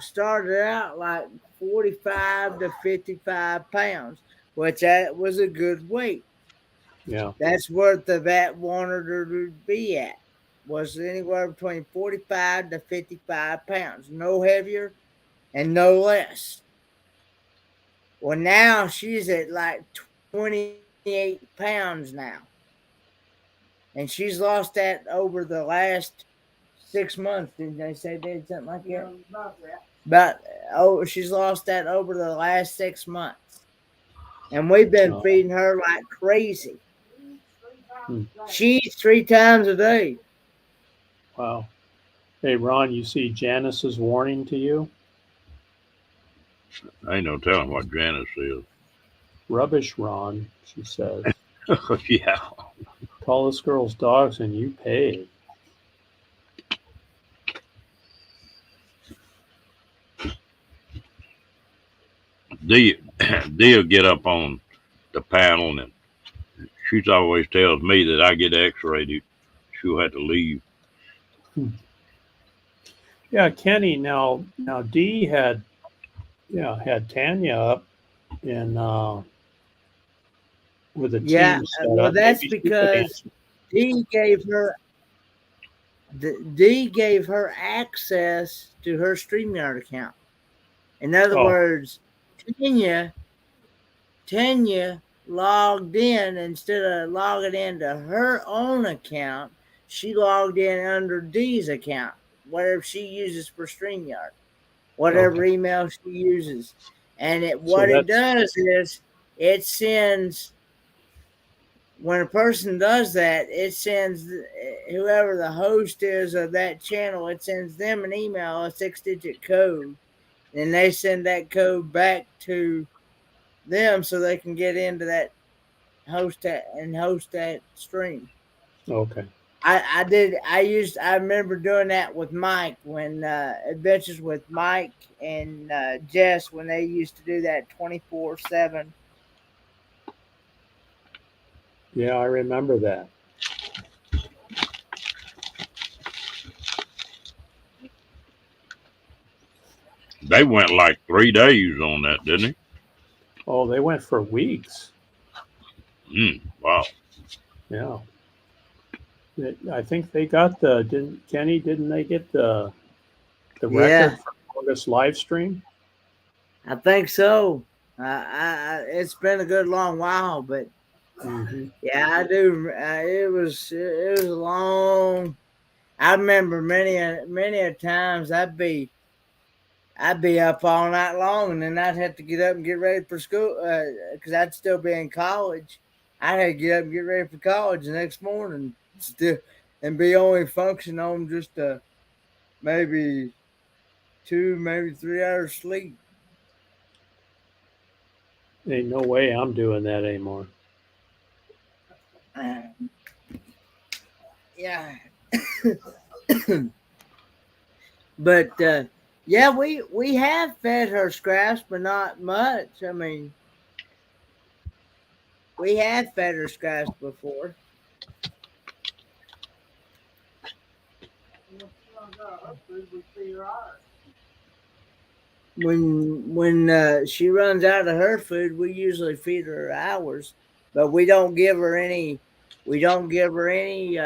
started out like 45 to 55 pounds, which that was a good weight. Yeah. That's what the vet wanted her to be at, was anywhere between 45 to 55 pounds, no heavier and no less. Well, now she's at like 28 pounds now. And she's lost that over the last 6 months. Didn't they say they did something like that? She's lost that over the last 6 months. And we've been feeding her like crazy. She eats 3 times a day. Wow. Hey, Ron, you see Janice's warning to you? I ain't no telling what Janice is. Rubbish, Ron, she says. Yeah. Call this girl's dogs and you pay. Dee'll get up on the panel, and she always tells me that I get x-rayed. She'll have to leave. Yeah, Kenny. Now Dee had Tanya up in with a team. Yeah, well, that's Maybe because Dee gave her access to her StreamYard account. In other words, Tanya logged in, instead of logging into her own account, she logged in under Dee's account, whatever she uses for StreamYard, whatever email she uses. And it does is it sends, when a person does that, it sends whoever the host is of that channel, it sends them an email, a 6-digit code, and they send that code back to them so they can get into that host that stream. Okay. I remember doing that with Mike when Adventures with Mike and Jess, when they used to do that 24/7. Yeah, I remember that. They went like 3 days on that, didn't Oh, they went for weeks. Wow. Yeah. I think they got didn't they get the Yeah, record for longest live stream? I think so. It's been a good long while, but Mm-hmm. yeah, I do. It was a long. I remember many a times I'd be up all night long, and then I'd have to get up and get ready for school because I'd still be in college. I had to get up and get ready for college the next morning, still, and be only functioning on just maybe 2, maybe 3 hours sleep. Ain't no way I'm doing that anymore. Uh, yeah, but yeah, we have fed her scraps, but not much. I mean, we have fed her scraps before. When she runs out of her food, we usually feed her ours, but we don't give her any. We don't give her any.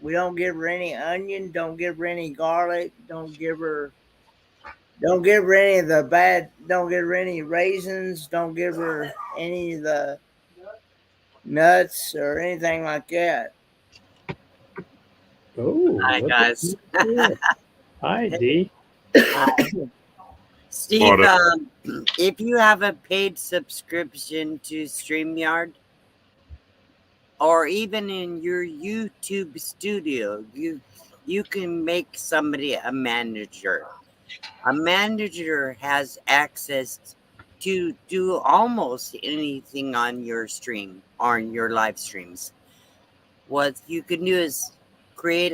We don't give her any onion. Don't give her any garlic. Don't give her. Don't give her any of the bad. Don't give her any raisins. Don't give her any of the nuts or anything like that. Oh, Hi, look at guys. you. Hi, D. Steve, What if you have a paid subscription to StreamYard, or even in your YouTube studio, you can make somebody a manager. A manager has access to do almost anything on your stream or on your live streams. What you can do is create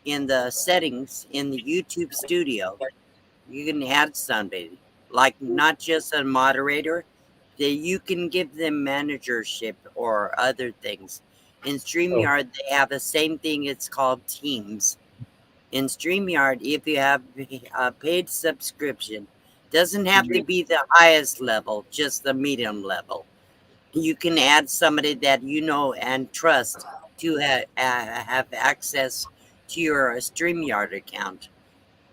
in the settings in the YouTube studio, you can add somebody, like not just a moderator, that you can give them managership or other things. In Oh, StreamYard, they have the same thing. It's called Teams. In StreamYard, if you have a paid subscription, doesn't have to be the highest level, just the medium level. You can add somebody that you know and trust to have access to your StreamYard account.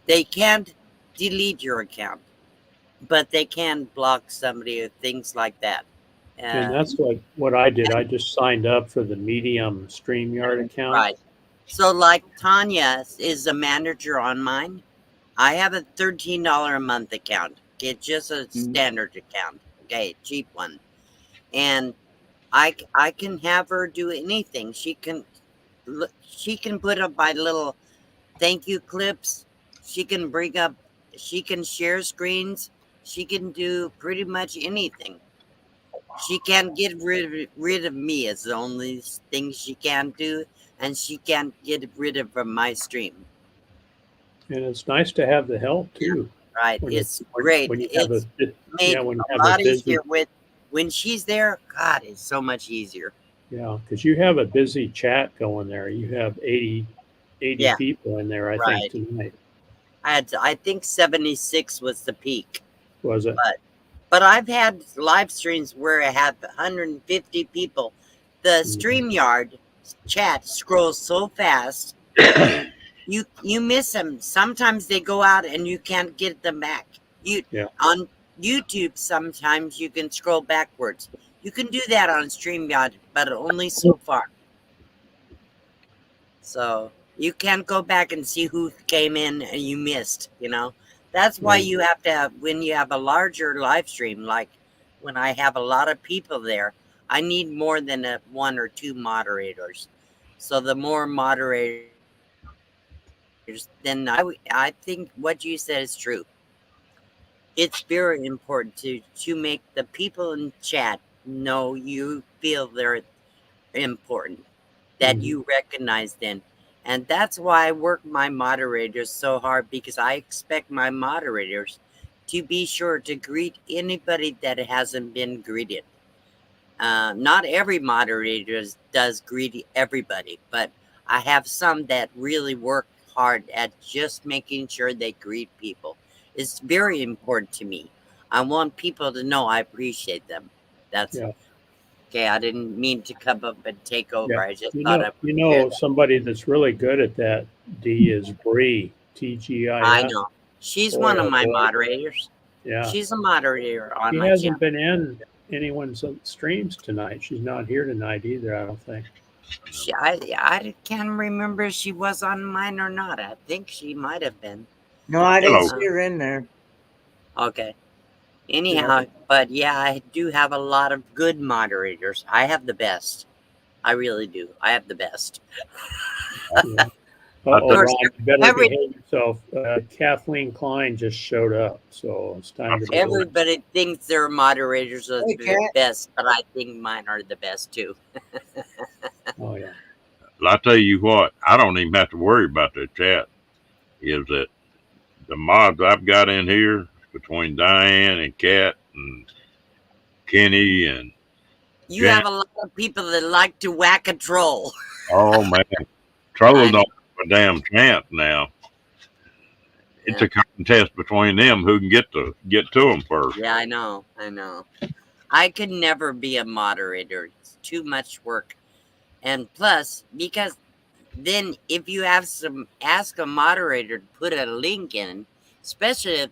They can't delete your account, but they can block somebody or things like that. and Uh, that's what I did. I just signed up for the Medium StreamYard account. right. So, like Tanya is a manager on mine. I have a $13 a month account. It's just a standard account. Okay, cheap one. And I can have her do anything. She can put up my little thank you clips. She can bring up. She can share screens. She can do pretty much anything. She can't get rid of me. Is the only thing she can do, and she can't get rid of my stream. And it's nice to have the help too. Right? When you It's great. when you have It's yeah, made when you a have a lot busy easier with when she's there. God, it's so much easier. because you have a busy chat going there. You have 80 Yeah, people in there, I think, right. tonight. I think 76 was the peak, Was it? but I've had live streams where I have 150 people. The StreamYard chat scrolls so fast. You miss them. Sometimes they go out and you can't get them back. Yeah. On YouTube, sometimes you can scroll backwards. You can do that on StreamYard, but only so far. So you can't go back and see who came in and you missed, That's why Right. you have to have, when you have a larger live stream, like when I have a lot of people there, I need more than one or two moderators. So the more moderators, then I think what you said is true. It's very important to make the people in chat know you feel they're important, that you recognize them. And that's why I work my moderators so hard, because I expect my moderators to be sure to greet anybody that hasn't been greeted. Not every moderator does greet everybody, but I have some that really work hard at just making sure they greet people. It's very important to me. I want people to know I appreciate them. That's Yeah. okay. I didn't mean to come up and take over. Yeah. I just thought I You would share know, that. somebody that's really good at that, D, is Bree, TGIF. I know. She's Boy, one of oh my boy. moderators. Yeah. She's a moderator on She my hasn't channel. been in anyone's streams tonight. She's not here tonight either, I don't think. I can't remember if she was on mine or not. I think she might have been. No, I didn't Hello. see her in there. Okay. Anyhow, but yeah, I do have a lot of good moderators. I have the best. I really do. I have the best. Yeah. Of Uh-oh, course, Ron, you better every- behave yourself. Kathleen Klein just showed up, so it's time to behave. Everybody thinks their moderators are Hey, the Kat. best, but I think mine are the best too. Oh, yeah. Well, I tell you what, I don't even have to worry about the chat. Is that the mods I've got in here between Diane and Kat and Kenny and You Jan- have a lot of people that like to whack a troll. oh man, Troble I know. don't have a damn chance now. It's a contest between them who can get to them first. Yeah, I know. I could never be a moderator. It's too much work. And plus, because then if you have ask a moderator to put a link in, especially if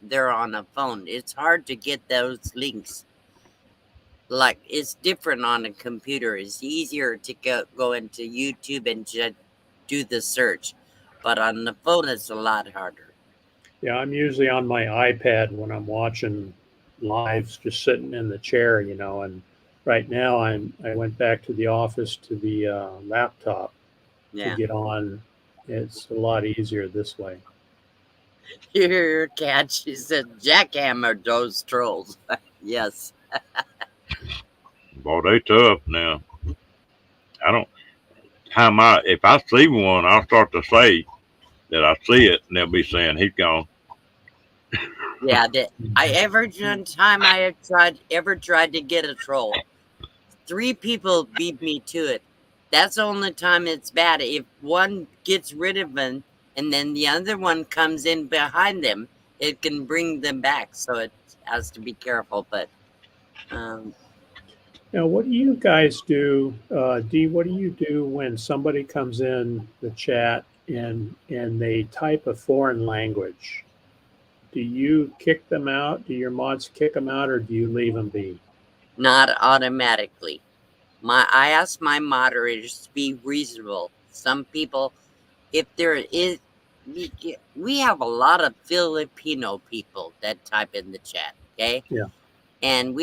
they're on a phone, it's hard to get those links. Like, it's different on a computer. It's easier to go into YouTube and just do the search. But on the phone, it's a lot harder. Yeah, I'm usually on my iPad when I'm watching lives, just sitting in the chair, you know. And right now, I went back to the office to the laptop Yeah. to get on. It's a lot easier this way. Your cat, she said, jackhammer those trolls. Yes. Boy, they tough now. I don't. If I see one, I'll start to say that I see it, and they'll be saying he's gone. Yeah, every time I have tried to get a troll, 3 people beat me to it. That's the only time it's bad. If one gets rid of them and then the other one comes in behind them, it can bring them back. So it has to be careful. But Now, what do you guys do, Dee? What do you do when somebody comes in the chat and they type a foreign language? Do you kick them out? Do your mods kick them out, or do you leave them be? not automatically. I ask my moderators to be reasonable. Some people, if there is, we have a lot of Filipino people that type in the chat. Okay. Yeah. And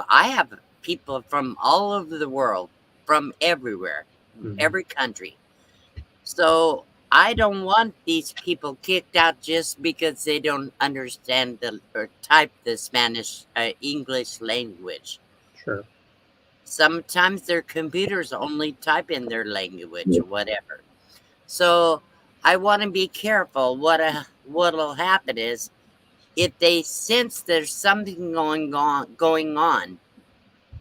I have people from all over the world, from everywhere, every country. So I don't want these people kicked out just because they don't understand or type the Spanish, English language. Sure. Sometimes their computers only type in their language or whatever. So I want to be careful. What'll happen is, if they sense there's something going on,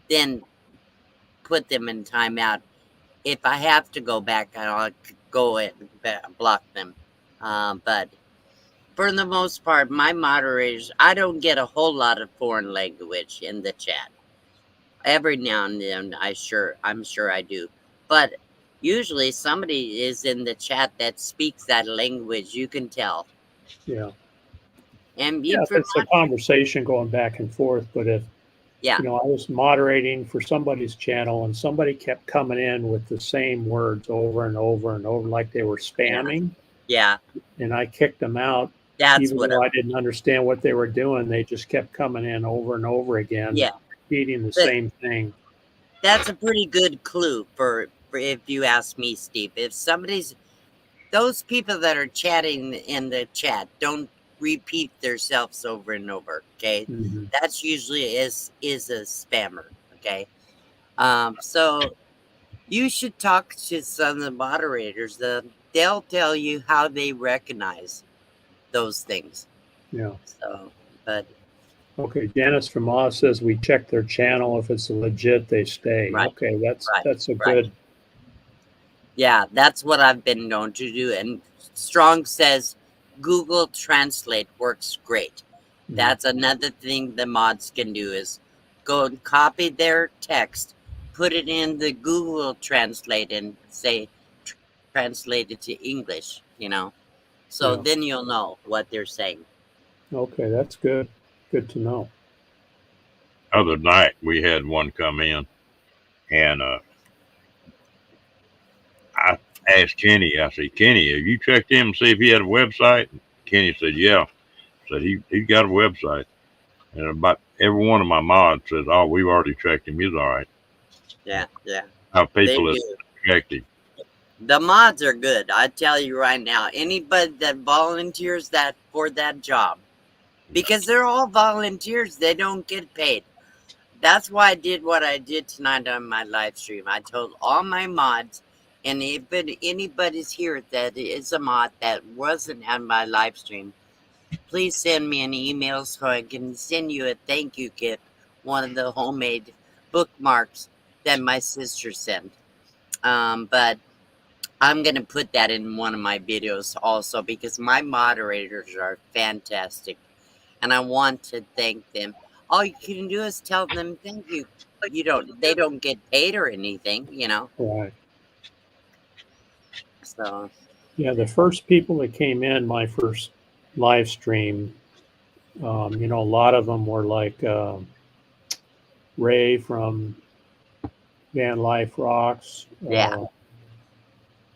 then put them in timeout. If I have to go back, I'll go and block them. But for the most part, my moderators, I don't get a whole lot of foreign language in the chat. Every now and then, I'm sure I do. But usually somebody is in the chat that speaks that language. You can tell. Yeah. And Yeah, it's a conversation going back and forth. But if yeah, you know, I was moderating for somebody's channel and somebody kept coming in with the same words over and over and over, like they were spamming. Yeah. And I kicked them out. That's even though I didn't understand what they were doing. They just kept coming in over and over again. Yeah. Repeating the same thing. That's a pretty good clue for if you ask me, Steve. If those people that are chatting in the chat don't repeat themselves over and over, okay? Mm-hmm. That's usually is a spammer, okay? So you should talk to some of the moderators. They'll tell you how they recognize those things. Yeah. So, but okay, Janice from Oz says we check their channel. If it's legit, they stay. Right. Okay, that's a good. Yeah, that's what I've been known to do. And Strong says Google Translate works great. That's another thing the mods can do is go and copy their text, put it in the Google Translate and say translate it to English, So Yeah. then you'll know what they're saying. Okay, that's good. Good to know. Other night we had one come in, and I asked Kenny. I said, Kenny, have you checked him and see if he had a website? And Kenny said, yeah. Said he got a website, and about every one of my mods says, oh, we've already checked him. He's all right. Yeah. How They people have do. checked him. The mods are good. I tell you right now, anybody that volunteers that for that job, because they're all volunteers, they don't get paid. That's why I did what I did tonight on my live stream. I told all my mods, and if anybody's here that is a mod that wasn't on my live stream, please send me an email so I can send you a thank you gift, one of the homemade bookmarks that my sister sent. But I'm going to put that in one of my videos also because my moderators are fantastic and I want to thank them. All you can do is tell them thank you. They don't get paid or anything. Right. So Yeah, the first people that came in my first live stream, a lot of them were like Ray from Van Life Rocks. Yeah.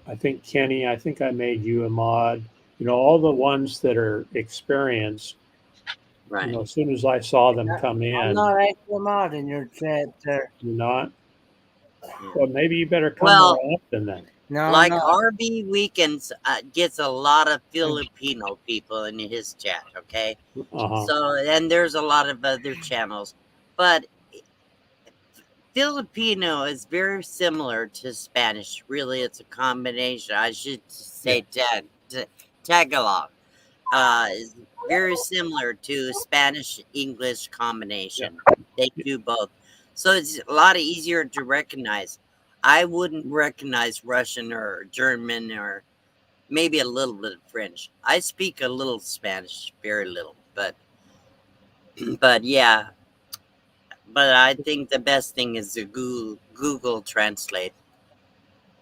I think Kenny, I think I made you a mod. All the ones that are experienced, right. as soon as I saw them come I'm in, not actually a mod in your chat, sir. you're not? Yeah. Well, maybe you better come Well, more often then. No, I'm like not. RB Weekends gets a lot of Filipino people in his chat, okay? Uh-huh. So, and there's a lot of other channels, but Filipino is very similar to Spanish. Really, it's a combination. I should say Tagalog is very similar to Spanish English combination. They do both, so it's a lot easier to recognize. I wouldn't recognize Russian or German or maybe a little bit of French. I speak a little Spanish, very little, but yeah. But I think the best thing is the Google Translate.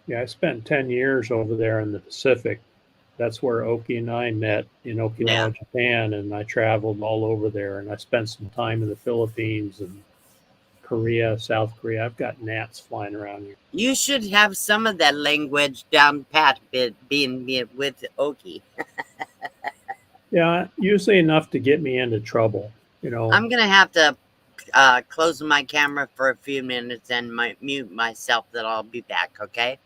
Yeah, I spent 10 years over there in the Pacific. That's where Oki and I met in Okinawa, Japan, and I traveled all over there. And I spent some time in the Philippines and Korea, South Korea. I've got gnats flying around here. You should have some of that language down pat, being with Oki. Yeah, usually enough to get me into trouble. I'm gonna have to close my camera for a few minutes and mute myself. That I'll be back. Okay.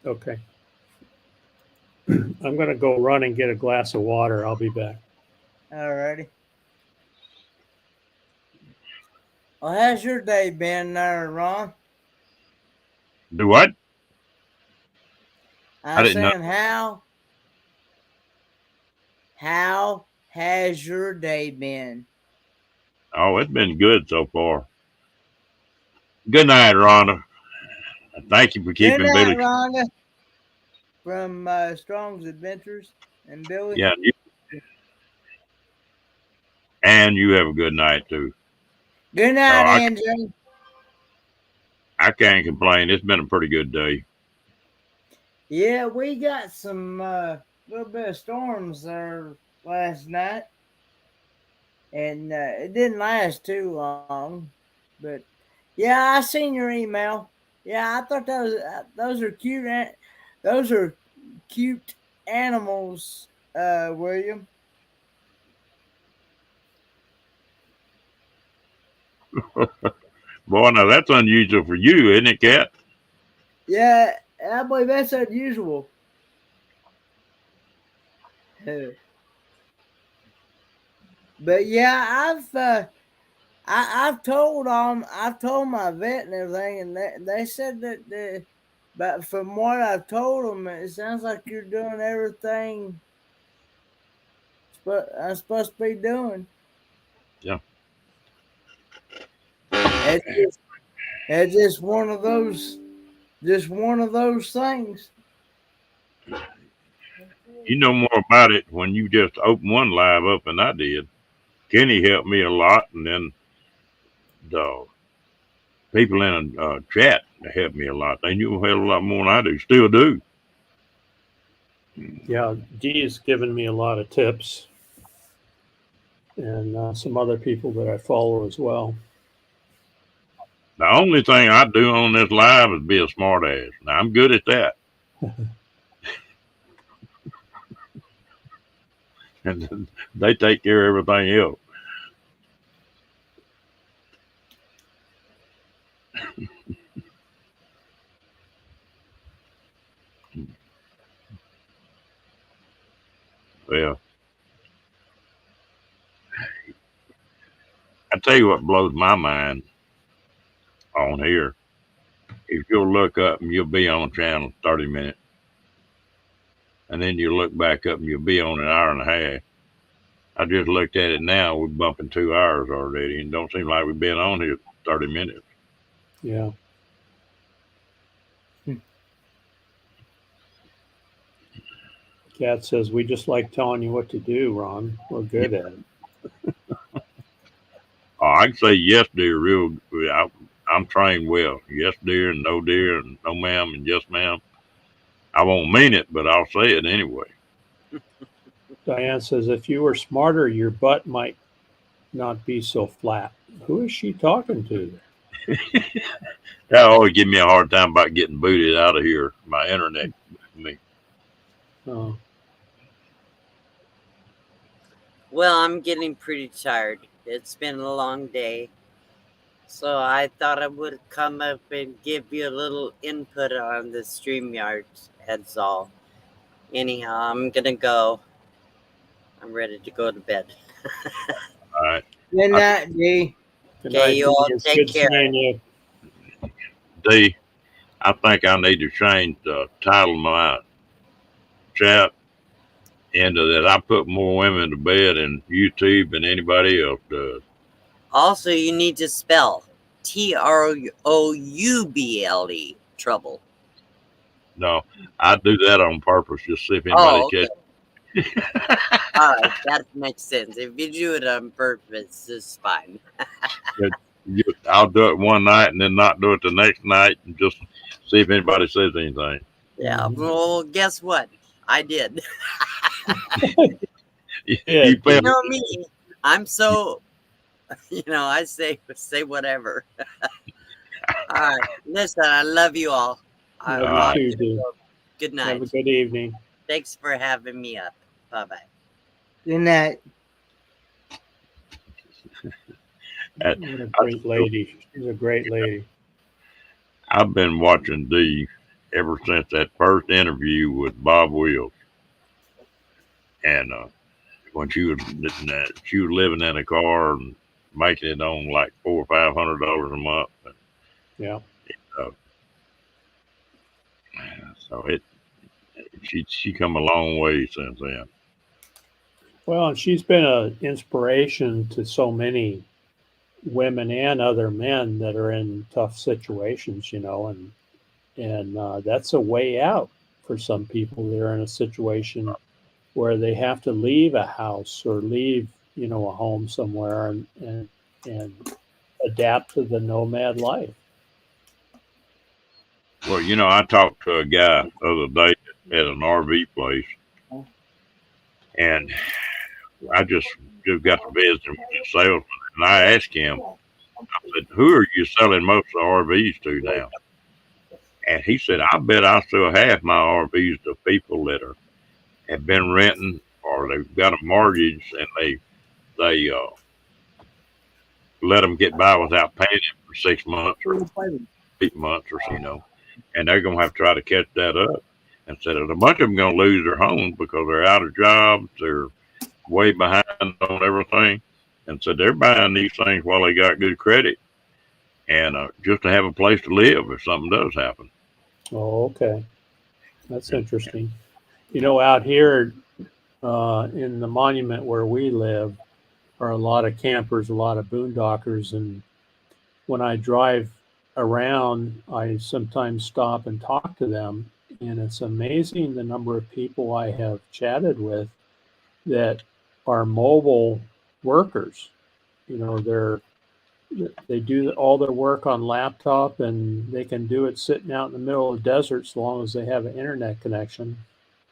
Okay. I'm going to go run and get a glass of water. I'll be back. Alrighty. Well, how's your day been there, Ron? Do what? I I'm didn't know. saying how has your day been? Oh, it's been good so far. Good night, Rhonda. Thank you for keeping Good night, Billy. Rhonda. From Strong's Adventures and Billy. Yeah, and you have a good night too. Good night, Andrew. I can't complain. It's been a pretty good day. Yeah, we got some little bit of storms there last night, and it didn't last too long. But yeah, I seen your email. Yeah, I thought those are cute. Those are cute animals, William. Boy, now that's unusual for you, isn't it, Kat? Yeah, I believe that's unusual. But yeah, I've told my vet and everything, and they said that but from what I've told them, it sounds like you're doing everything I'm supposed to be doing. Yeah. It's just one of those things. You know more about it when you just opened one live up than I did. Kenny helped me a lot, and then the people in a chat helped me a lot. They knew a hell of a lot more than I do, still do. Yeah, Dee's given me a lot of tips, and some other people that I follow as well. The only thing I do on this live is be a smart ass. Now, I'm good at that. And they take care of everything else. Well, I tell you what blows my mind on here. If you'll look up and you'll be on channel 30 minutes, and then you look back up and you'll be on an hour and a half. I just looked at it now. We're bumping 2 hours already, and don't seem like we've been on here 30 minutes. Yeah. Cat says, we just like telling you what to do, Ron. We're good at it. Oh, I can say yes, dear, real. I'm trained well. Yes, dear, and no, ma'am, and yes, ma'am. I won't mean it, but I'll say it anyway. Diane says, if you were smarter, your butt might not be so flat. Who is she talking to? That always give me a hard time about getting booted out of here. My internet. Me. Oh. Well, I'm getting pretty tired. It's been a long day. So I thought I would come up and give you a little input on the StreamYard. That's all. Anyhow, I'm going to go. I'm ready to go to bed. All right. Good night, D. Okay, you all take care. You. D, I think I need to change the title of my chat into that. I put more women to bed in YouTube than anybody else does. Also, you need to spell Trouble. Trouble. No, I do that on purpose, just to see if anybody catches. All right, that makes sense. If you do it on purpose, it's fine. I'll do it one night and then not do it the next night, and just see if anybody says anything. Yeah, well, guess what? I did. You You know me. I'm so, I say whatever. All right. Listen, I love you all. Good night. Have a good evening. Thanks for having me up. Bye-bye. Good night. What a great lady. She's a great lady. I've been watching Dee ever since that first interview with Bob Wills. And when she was living in a car and making it on like $400 or $500 a month. Yeah. So she come a long way since then. Well, and she's been an inspiration to so many women and other men that are in tough situations, and that's a way out for some people that are in a situation where they have to leave a house or leave, a home somewhere and adapt to the nomad life. Well, I talked to a guy the other day at an RV place, and I just got to visit him with the salesman, and I asked him, I said, who are you selling most of the RVs to now? And he said, I bet I sell half my RVs to people that have been renting, or they've got a mortgage, and they let them get by without paying it for 6 months or 8 months or so, and they're going to have to try to catch that up. And said a bunch of them going to lose their homes because they're out of jobs, they're way behind on everything, and so they're buying these things while they got good credit, and just to have a place to live if something does happen. Oh, okay. That's interesting. Out here in the monument where we live are a lot of campers, a lot of boondockers, and when I drive around, I sometimes stop and talk to them, and it's amazing the number of people I have chatted with that are mobile workers. You know, they do all their work on laptop, and they can do it sitting out in the middle of the desert as long as they have an internet connection.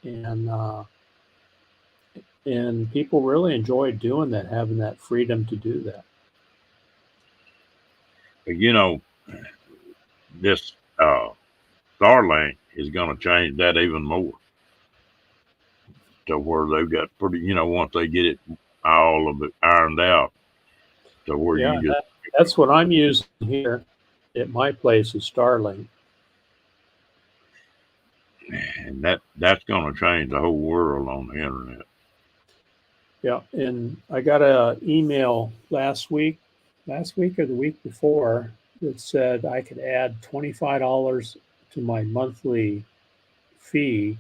And people really enjoy doing that, having that freedom to do that. You know, this Starlink is going to change that even more to where they've got pretty, you know, once they get it all of it ironed out to where Yeah, you just, that's what I'm using here at my place is Starlink. and that's going to change the whole world on the internet. Yeah, and I got an email last week or the week before that said I could add $25 to my monthly fee,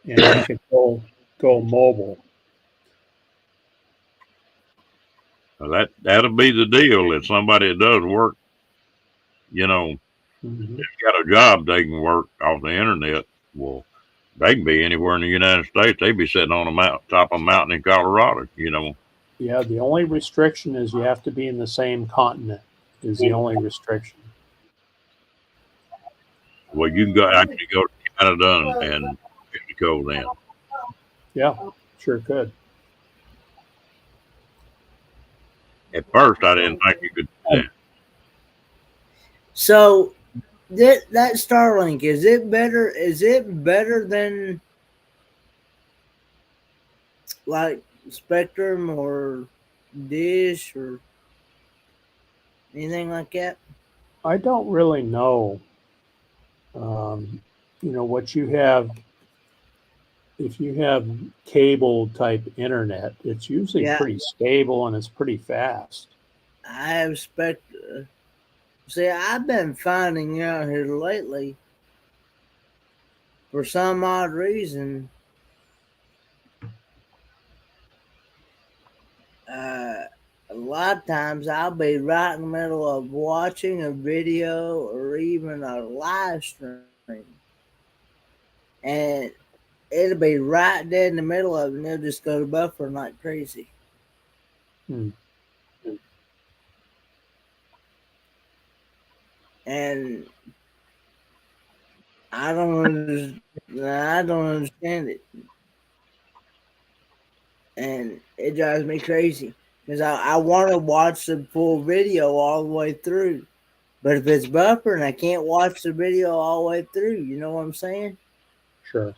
and I could go mobile. Now that'll be the deal. If somebody that does work, you know, Mhm. got a job they can work off the internet. Well, they can be anywhere in the United States. They be sitting on top of a mountain in Colorado. You know. Yeah, the only restriction is you have to be in the same continent. Is the only restriction. Well, you can actually go to Canada and Mexico then. Yeah, sure could. At first, I didn't think you could do that. So that Starlink, is it better? Is it better than like Spectrum or Dish or anything like that? I don't really know. You know what you have. If you have cable type internet, it's usually Yeah. pretty stable and it's pretty fast. I have Spectrum. See, I've been finding out here lately, for some odd reason, a lot of times I'll be right in the middle of watching a video or even a live stream, and it'll be right dead in the middle of it, and it'll just go to buffer like crazy. And I don't understand it, and it drives me crazy because I want to watch the full video all the way through, but if it's buffering, I can't watch the video all the way through. You know what I'm saying? Sure.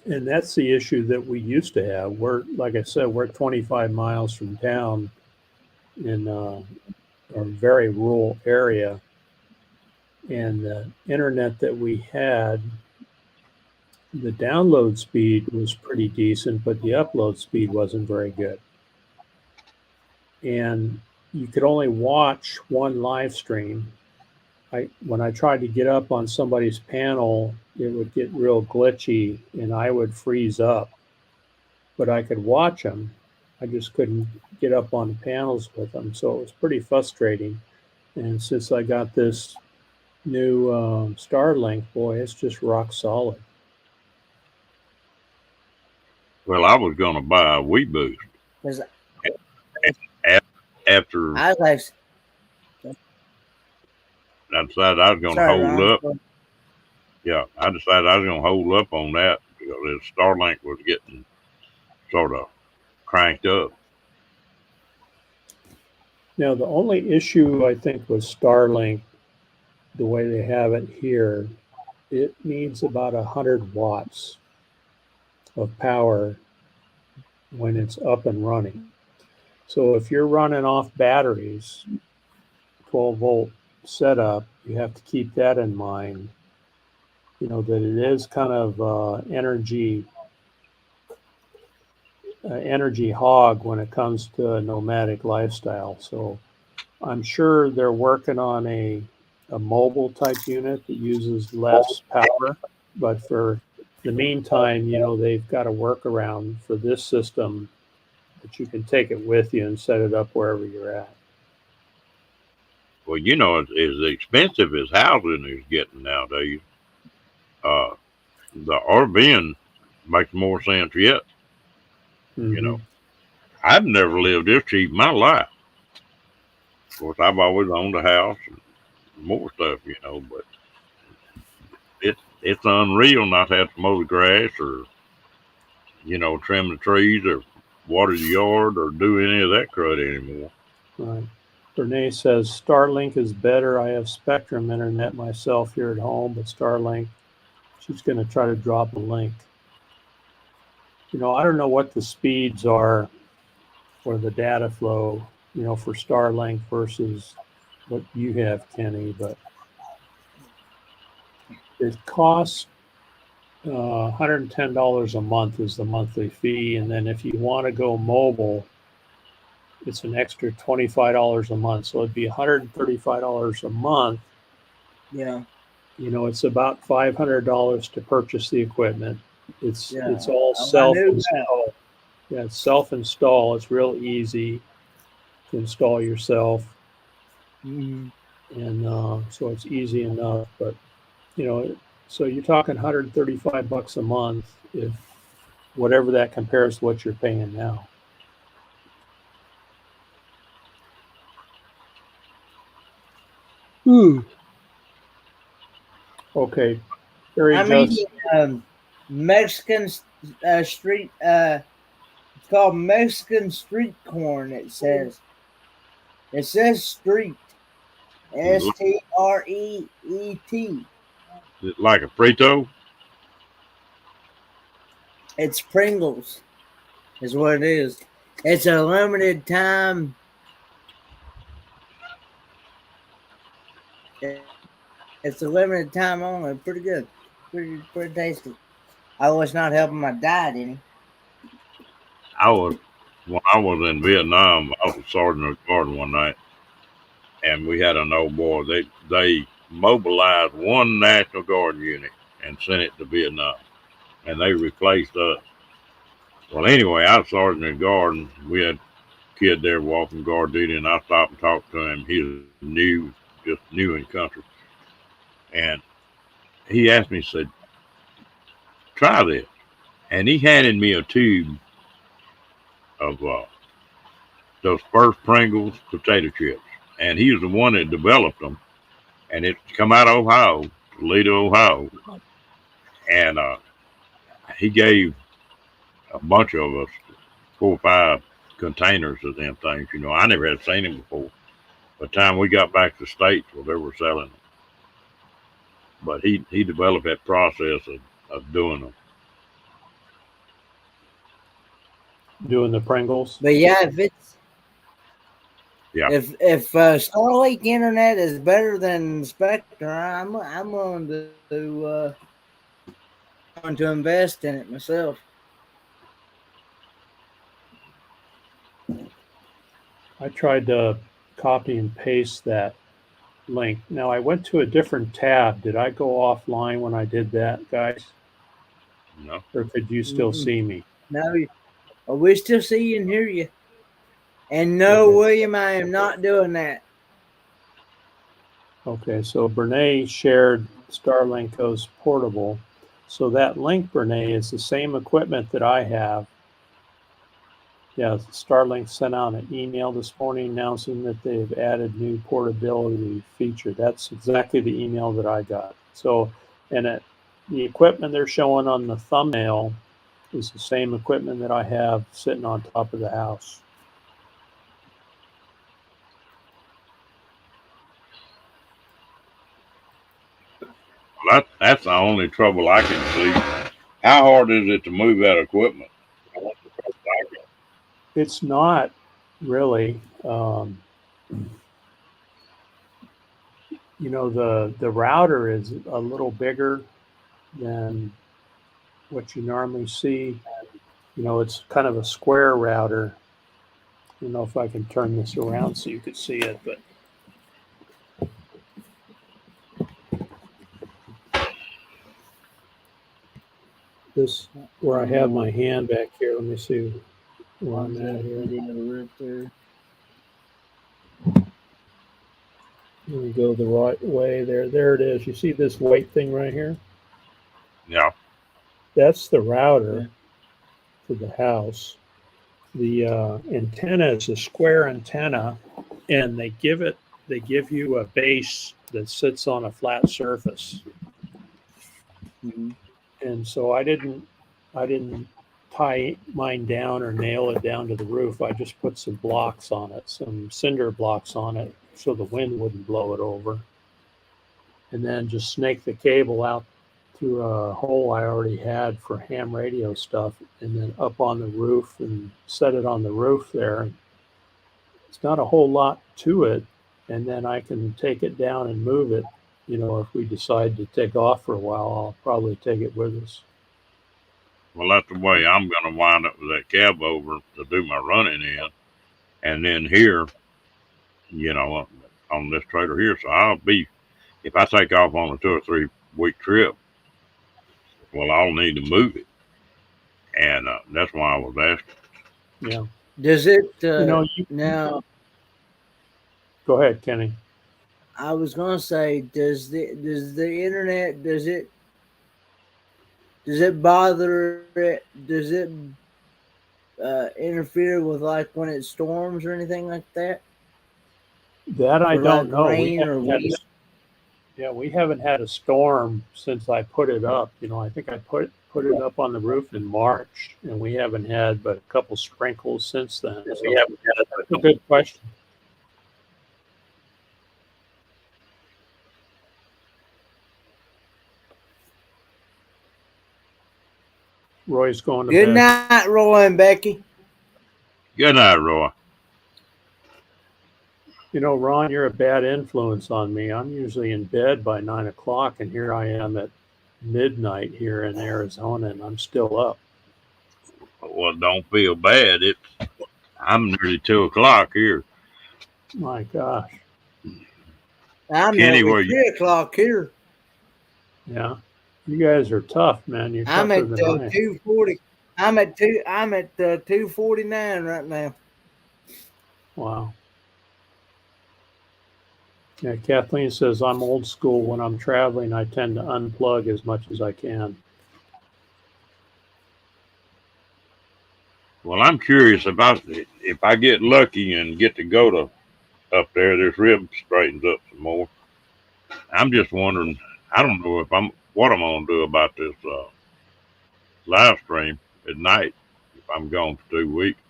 And that's the issue that we used to have. We're, like I said, we're 25 miles from town in a very rural area. And the internet that we had, the download speed was pretty decent, but the upload speed wasn't very good. And you could only watch one live stream. When I tried to get up on somebody's panel, it would get real glitchy and I would freeze up. But I could watch them. I just couldn't get up on the panels with them. So it was pretty frustrating. And since I got this new Starlink, boy, it's just rock solid. Well, I was going to buy a Wii Boost after I was I decided I was going to hold up. Yeah, I decided I was going to hold up on that because Starlink was getting sort of cranked up. Now, the only issue I think with Starlink, the way they have it here, it needs about 100 watts of power when it's up and running. So if you're running off batteries, 12-volt setup, you have to keep that in mind. You know, that it is kind of energy hog when it comes to a nomadic lifestyle. So I'm sure they're working on a mobile type unit that uses less power, but for the meantime, you know, they've got a workaround for this system that you can take it with you and set it up wherever you're at. Well, you know, as expensive as housing is getting nowadays, the RVing makes more sense yet. Mm-hmm. You know, I've never lived this cheap in my life. Of course, I've always owned a house and more stuff, but it's unreal not to have to mow the grass or, trim the trees or water the yard or do any of that crud anymore. Right. Renee says Starlink is better. I have Spectrum internet myself here at home, but Starlink, she's going to try to drop a link. I don't know what the speeds are for the data flow, for Starlink versus what you have, Kenny, but it costs $110 a month is the monthly fee. And then if you want to go mobile, it's an extra $25 a month. So it'd be $135 a month. Yeah. It's about $500 to purchase the equipment. It's Yeah. it's all self-install. Yeah, it's self-install. It's real easy to install yourself. Mhm. And so it's easy enough. But, so you're talking $135 a month, if whatever that compares to what you're paying now. Okay. Very I'm just. eating Mexican street. It's called Mexican street corn. It says street. STREET. Is it like a Frito? It's Pringles, is what it is. It's a limited time. It's a limited time only. Pretty good. Pretty tasty. I was not helping my diet any. When I was in Vietnam, I was a sergeant of guard one night, and we had an old boy. They mobilized one National Guard unit and sent it to Vietnam, and they replaced us. Well, anyway, I was sergeant of guard, and we had a kid there walking guard duty, and I stopped and talked to him. He was just new in country, and he asked me, he said, "Try this," and he handed me a tube of those first Pringles potato chips, and he was the one that developed them, and it's come out of Ohio, Toledo, Ohio, and he gave a bunch of us 4 or 5 containers of them things. I never had seen them before. By the time we got back to the States, well, they were selling them. But he developed that process of doing them. Doing the Pringles. But yeah, Yeah. If Starlink internet is better than Spectrum, I'm willing to invest in it myself. I tried to copy and paste that link. Now I went to a different tab. Did I go offline when I did that, guys? No. Or could you still see me? No, we still see you and hear you. And no, Okay. William, I am not doing that. Okay, so Brene shared Starlink goes portable. So that link, Brene, is the same equipment that I have. Yeah, Starlink sent out an email this morning announcing that they've added new portability feature. That's exactly the email that I got. So, and the equipment they're showing on the thumbnail is the same equipment that I have sitting on top of the house. Well, that's the only trouble I can see. How hard is it to move that equipment? It's not really. The router is a little bigger than what you normally see. It's kind of a square router. I don't know if I can turn this around so you could see it, but this, where I have my hand back here, let me see where I'm at here. Let me go the right way there. There it is. You see this white thing right here? Yeah. That's the router for the house. antenna is a square antenna, and they give you a base that sits on a flat surface. Mhm. And so I didn't tie mine down or nail it down to the roof. I just put some blocks on it, some cinder blocks on it, so the wind wouldn't blow it over. And then just snake the cable out through a hole I already had for ham radio stuff, and then up on the roof and set it on the roof there. It's not a whole lot to it, and then I can take it down and move it. You know, if we decide to take off for a while, I'll probably take it with us. Well, that's the way I'm going to wind up with that cab over to do my running in. And then here, you know, on this trailer here. So I'll be, if I take off on a 2 or 3 week trip, well, I'll need to move it. And that's why I was asking. Yeah. Does it Now, go ahead, Kenny. I was gonna say, does the internet does it bother it? Does it interfere with like when it storms or anything like that? That I For, don't like, know. rain or wind? We haven't had a storm since I put it up. You know, I think I put it up on the roof in March, and we haven't had but a couple sprinkles since then. So that's a good question. Roy's going to Good bed. night, Roy and Becky. Good night, Roy. You know, Ron, you're a bad influence on me. I'm usually in bed by 9 o'clock, and here I am at midnight here in Arizona, and I'm still up. Well, don't feel bad. I'm nearly 2 o'clock here. My gosh. I'm Kenny, nearly where you? 3 o'clock here. Yeah. You guys are tough, man. You're I'm tougher at than I am. 240. I'm at 249 right now. Wow. Yeah, Kathleen says, I'm old school. When I'm traveling, I tend to unplug as much as I can. Well, I'm curious if I get lucky and get to go to up there, this rib straightens up some more. I'm just wondering, I don't know what I'm going to do about this live stream at night if I'm gone for 2 weeks.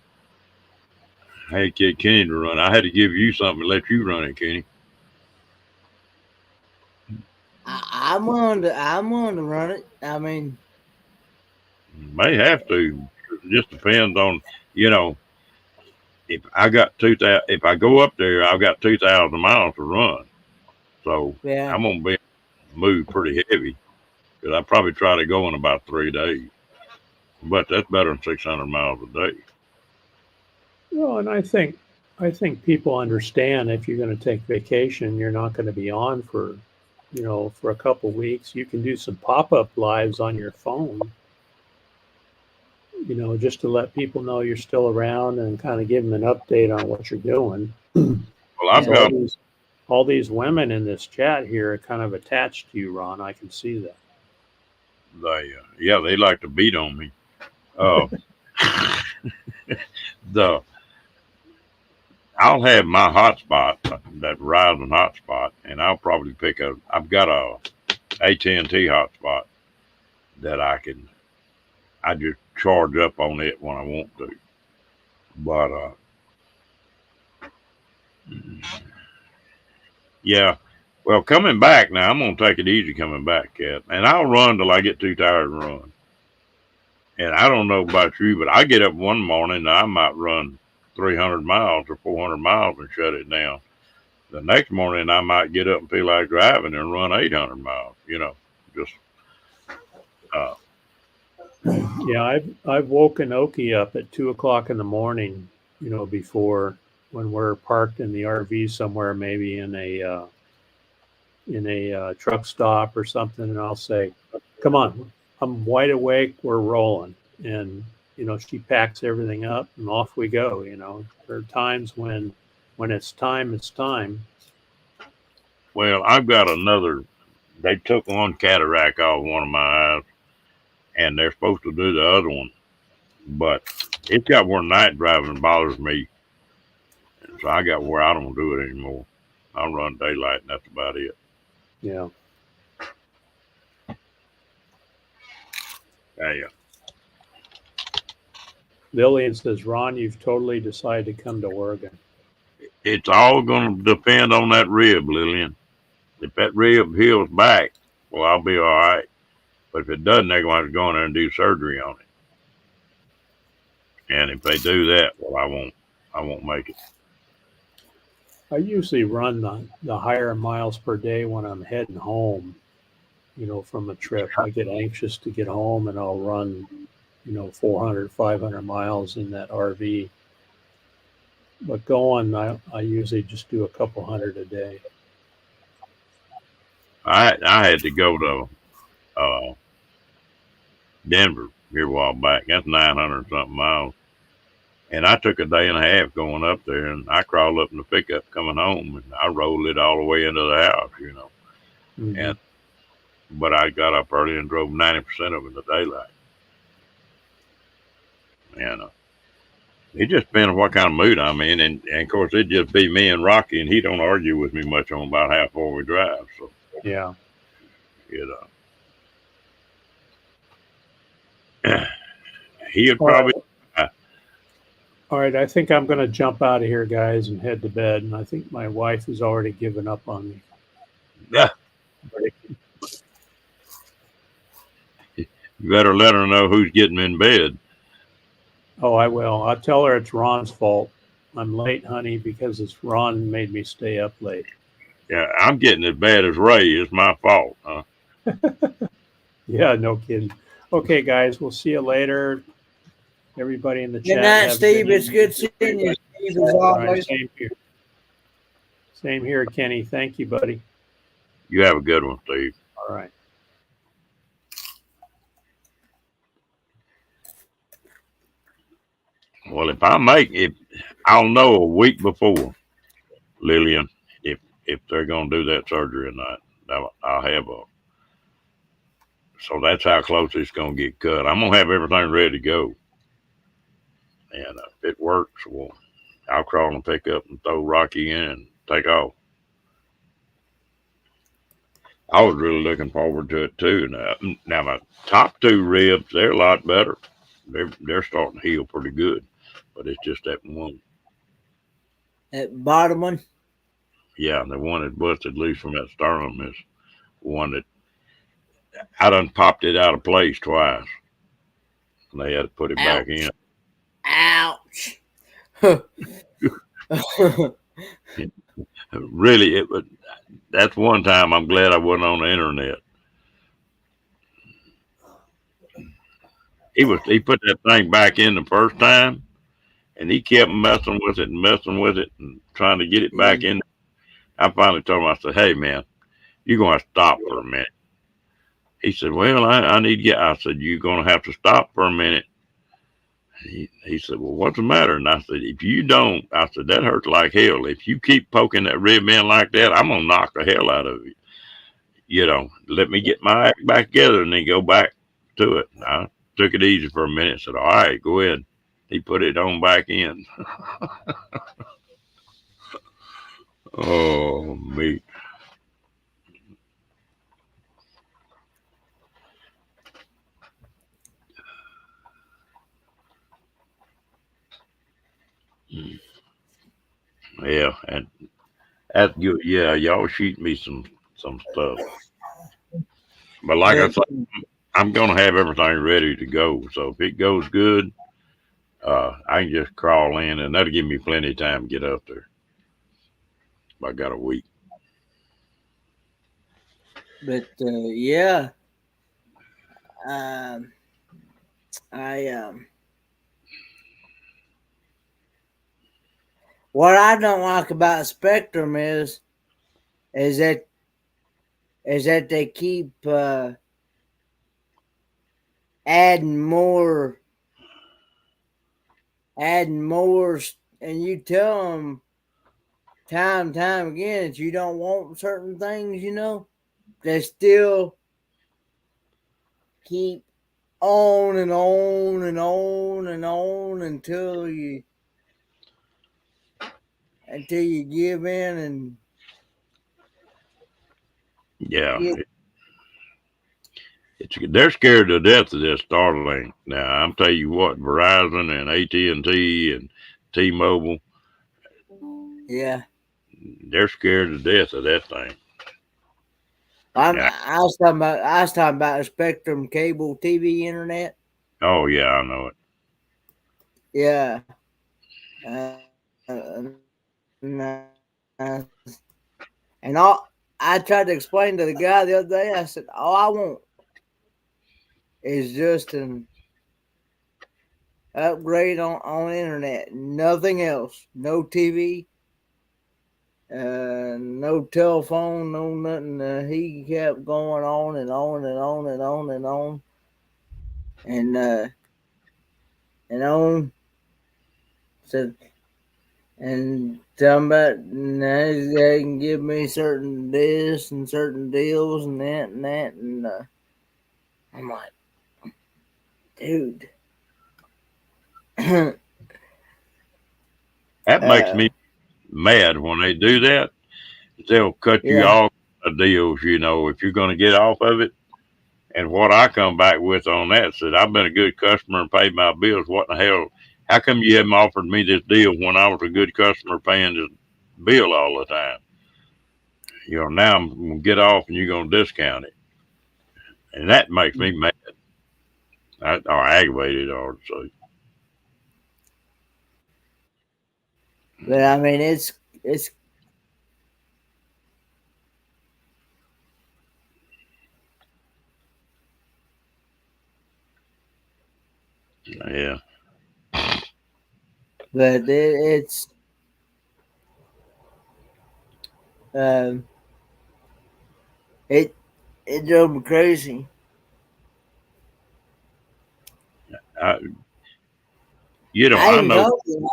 I had to get Kenny to run. I had to give you something to let you run it, Kenny. I'm willing to run it. I mean, May have to. It just depends on, you know, if I go up there, I've got 2,000 miles to run. So yeah. I'm going to be moved pretty heavy because I probably try to go in about 3 days. But that's better than 600 miles a day. Well, and I think people understand if you're going to take vacation, you're not going to be on for a couple weeks. You can do some pop-up lives on your phone, you know, just to let people know you're still around and kind of give them an update on what you're doing. Well, I've So got all these women in this chat here are kind of attached to you, Ron. I can see that. they like to beat on me. I'll have my hotspot, that Verizon hotspot, and I'll probably I've got a AT&T hotspot that I just charge up on it when I want to. But, yeah. Well, coming back now, I'm going to take it easy coming back, Kat. And I'll run till I get too tired to run. And I don't know about you, but I get up one morning and I might run 300 miles or 400 miles and shut it down. The next morning, I might get up and feel like driving and run 800 miles, you know, just. Yeah, I've woken Oki up at 2 o'clock in the morning, you know, before when we're parked in the RV somewhere, maybe in a truck stop or something, and I'll say, "Come on, I'm wide awake. We're rolling." And you know, she packs everything up, and off we go. You know, there are times when it's time, it's time. Well, I've got another. They took one cataract off one of my eyes, and they're supposed to do the other one But it's got where night driving bothers me. So I got where I don't do it anymore. I run daylight, and that's about it. Yeah. Yeah. Lillian says, Ron, you've totally decided to come to Oregon. It's all going to depend on that rib, Lillian. If that rib heals back, well, I'll be all right. But if it doesn't, they're going to have to go in there and do surgery on it. And if they do that, well, I won't make it. I usually run the higher miles per day when I'm heading home, from a trip. I get anxious to get home and I'll run, 400, 500 miles in that RV. But going, I usually just do a couple hundred a day. I had to go to Denver here a while back. That's 900 something miles. And I took a day and a half going up there, and I crawled up in the pickup coming home, and I rolled it all the way into the house, Mm-hmm. But I got up early and drove 90% of it in the daylight. And it just depends on what kind of mood I'm in, and of course it'd just be me and Rocky, and he don't argue with me much on about how far we drive. So Yeah. He'd probably. All right, I think I'm going to jump out of here, guys, and head to bed. And I think my wife has already given up on me. Yeah. You better let her know who's getting in bed. Oh, I will. I'll tell her it's Ron's fault. I'm late, honey, because it's Ron made me stay up late. Yeah, I'm getting as bad as Ray. It's my fault, huh? Yeah, no kidding. Okay, guys, we'll see you later. Everybody in the chat. Good night, Steve. It's good seeing you, Steve, as always. Right, same here. Same here, Kenny. Thank you, buddy. You have a good one, Steve. All right. Well, if I'll know a week before, Lillian, if they're going to do that surgery or not. I'll have a. So that's how close it's going to get cut. I'm going to have everything ready to go. And if it works, well, I'll crawl and pick up and throw Rocky in and take off. I was really looking forward to it too. Now my top two ribs, they're a lot better. They're starting to heal pretty good, but it's just that one. That bottom one? Yeah, the one that busted loose from that sternum is one that I done popped it out of place twice. And they had to put it back in. Ouch. Really, that's one time I'm glad I wasn't on the internet. He put that thing back in the first time, and he kept messing with it and trying to get it back in. I finally told him, I said, "Hey man, you're gonna have to stop for a minute." He said, "Well, I need to get." I said, "You're gonna have to stop for a minute." He said, "Well, what's the matter?" And I said, "If you don't," I said, "that hurts like hell. If you keep poking that rib in like that, I'm gonna knock the hell out of you. Let me get my act back together and then go back to it." And I took it easy for a minute. Said, "All right, go ahead." He put it on back in. Oh, me. Yeah, and that's good. Yeah, y'all shoot me some stuff. But like I said, I'm gonna have everything ready to go. So if it goes good, I can just crawl in, and that'll give me plenty of time to get up there. I got a week. But yeah, what I don't like about Spectrum is that they keep adding more, and you tell them time and time again that you don't want certain things, they still keep on and on and on and on until you give in and Yeah, get. they're scared to death of this Starlink. Now I'm tell you what, Verizon and AT&T and T-Mobile, Yeah. they're scared to death of that thing. Now, I was talking about the Spectrum cable TV internet. oh yeah, I know it. Yeah. And I tried to explain to the guy the other day. I said, all I want is just an upgrade on internet, nothing else. No TV, no telephone, no nothing. He kept going on and on and on and on and on and on. Said, and talking about they can give me certain this and certain deals and that and that, and I'm like, dude. That makes me mad when they do that. They'll cut you Yeah. off of deals, if you're going to get off of it. And what I come back with on that said, I've been a good customer and paid my bills. What in the hell? How come you haven't offered me this deal when I was a good customer paying this bill all the time? Now I'm going to get off and you're going to discount it. And that makes me mad or aggravated, or so. But I mean, it's Yeah. but it's um it drove me crazy. I I even know. told him,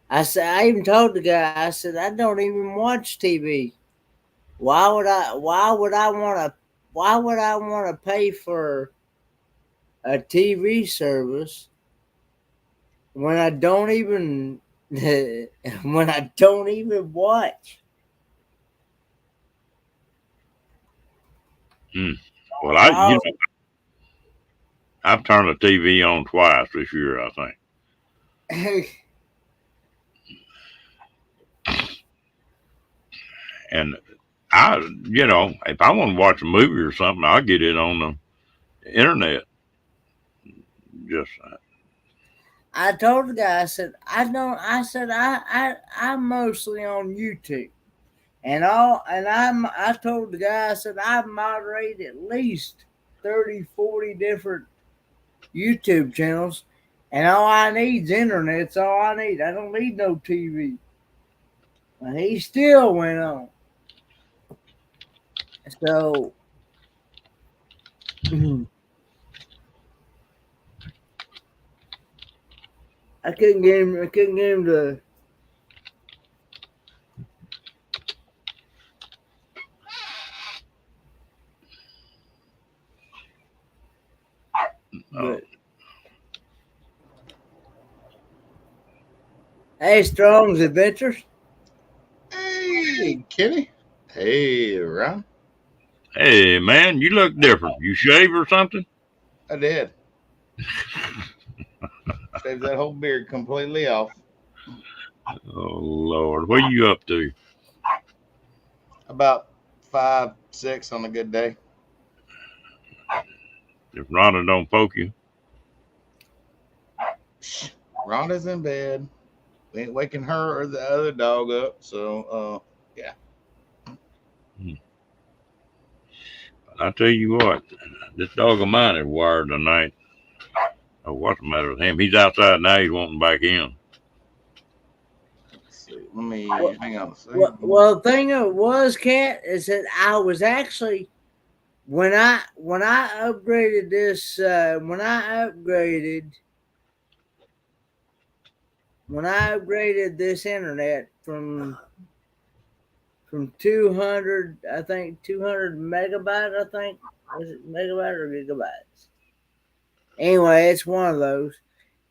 I even told the guy, I said, I don't even watch TV. Why would I want to pay for a TV service when I don't even watch? Well, Why, I've turned the TV on twice this year, I think. And if I want to watch a movie or something, I'll get it on the internet. Just I told the guy, I said, I'm mostly on YouTube. I told the guy, I said, I moderate at least 30, 40 different YouTube channels, and all I need is internet. That's all I need. I don't need no TV. And he still went on. So, I couldn't get him to. But, hey, Strong's Adventures. Hey, Kenny. Hey, Ron. hey, man, you look different. You shave or something? I did. Shaved that whole beard completely off. Oh Lord, what are you up to? About 5, 6 on a good day. If Rhonda don't poke you, Rhonda's in bed. We ain't waking her or the other dog up. So, yeah. I tell you what, this dog of mine is wired tonight. Oh, what's the matter with him? He's outside now. He's wanting back in. Let's see. Let me hang on a second. Well, the thing of it was, Cat, is that I was actually when I upgraded this when I upgraded this internet from 200, I think 200 megabyte, I think, was it megabyte or gigabytes? Anyway, it's one of those.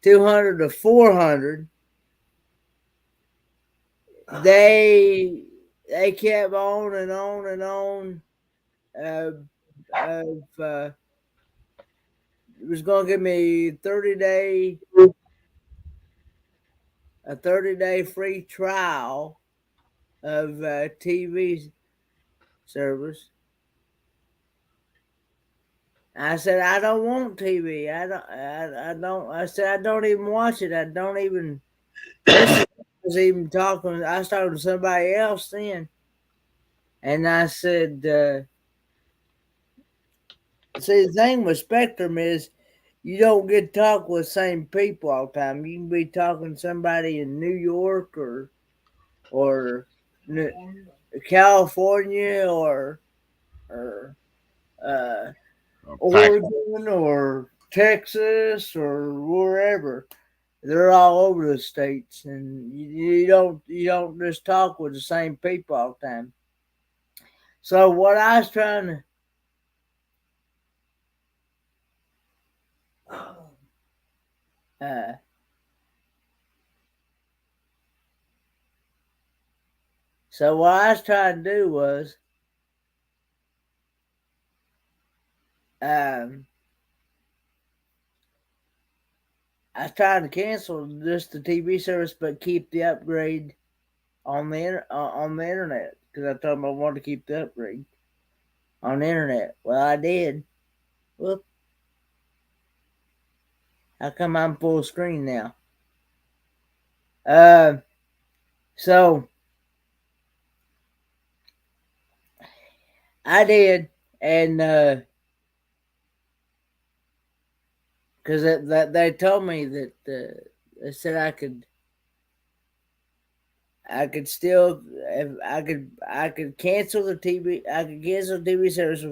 200 to 400. They kept on and on and on. It was going to give me a 30-day free trial of TV service. I said, I don't want TV. I said, I don't even watch it. I don't even listen. I was even talking. I started with somebody else then. And I said, see, the thing with Spectrum is you don't get to talk with the same people all the time. You can be talking to somebody in New York or California or Oregon or Texas or wherever. They're all over the states, and you don't just talk with the same people all the time. So what I was trying to so what I was trying to do was I was trying to cancel just the TV service, but keep the upgrade on the internet, because I told them I wanted to keep the upgrade on the internet. Well, I did. Whoop. How come I'm full screen now? So I did, and because they told me that they said I could still, if I could cancel the TV. I could cancel the TV service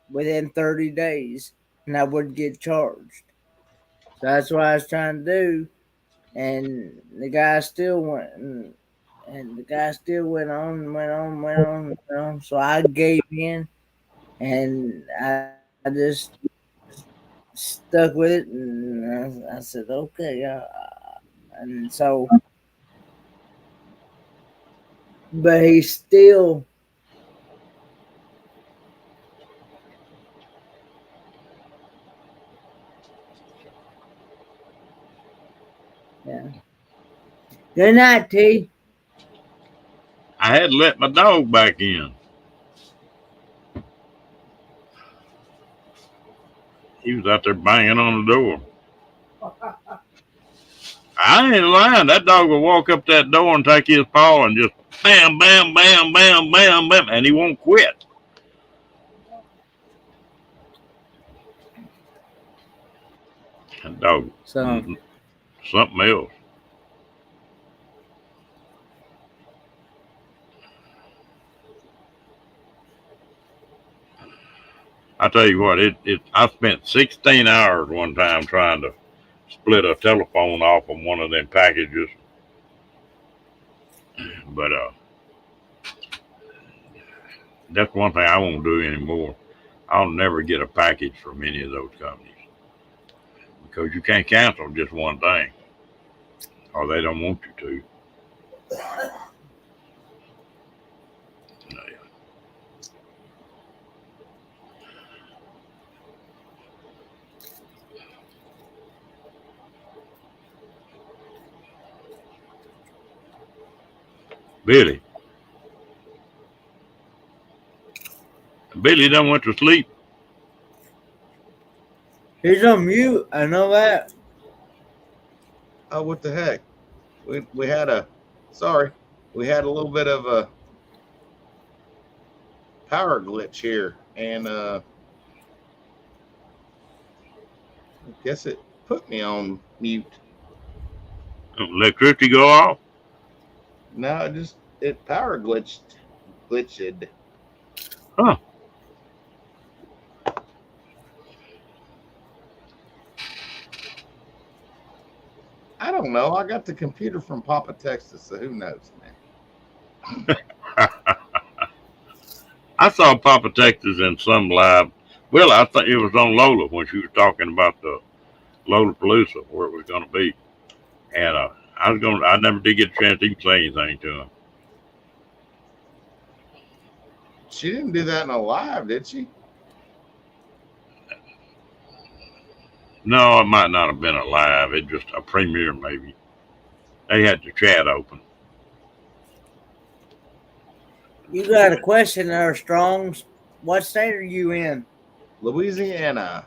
within 30 days, and I wouldn't get charged. So that's what I was trying to do, and the guy still went, and the guy still went on. So I gave in, and I just stuck with it, and I said, okay, and so, but he still. Yeah. Good night, T. I had to let my dog back in. He was out there banging on the door. I ain't lying. That dog will walk up that door and take his paw and just bam, bam, bam, bam, bam, bam, and he won't quit. That dog, So something else. I tell you what, I spent 16 hours one time trying to split a telephone off of one of them packages. But that's one thing I won't do anymore. I'll never get a package from any of those companies, because you can't cancel just one thing, or they don't want you to. Billy done went to sleep. he's on mute. I know that. Oh, what the heck? We had a little bit of a power glitch here, and I guess it put me on mute. Electricity go off. No, it power glitched. Huh. I don't know. I got the computer from Papa Texas, so who knows, man. I saw Papa Texas in some live Well, I think it was on Lola when she was talking about the Lollapalooza where it was going to be, and I never did get a chance to even say anything to him. She didn't do that in a live, did she? No, it might not have been a live. It just a premiere maybe. They had the chat open. You got a question there, Strongs. What state are you in? Louisiana.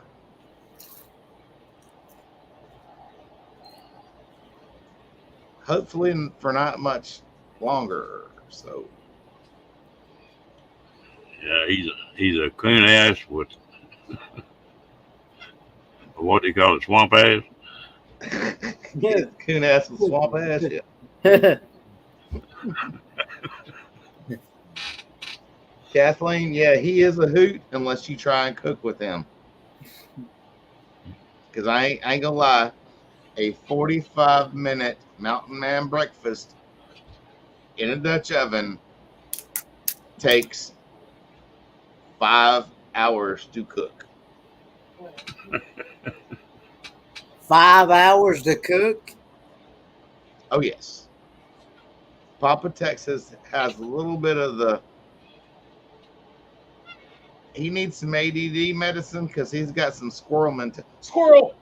Hopefully for not much longer. So Yeah, he's a coon ass with what do you call it, swamp ass. coon ass and swamp ass. Yeah. Kathleen, yeah, he is a hoot unless you try and cook with him. Because I ain't gonna lie, a 45-minute Mountain Man breakfast in a Dutch oven takes 5 hours to cook. 5 hours to cook? Oh, yes. Papa Texas has a little bit of the... He needs some ADD medicine because he's got some squirrel mentality. Squirrel!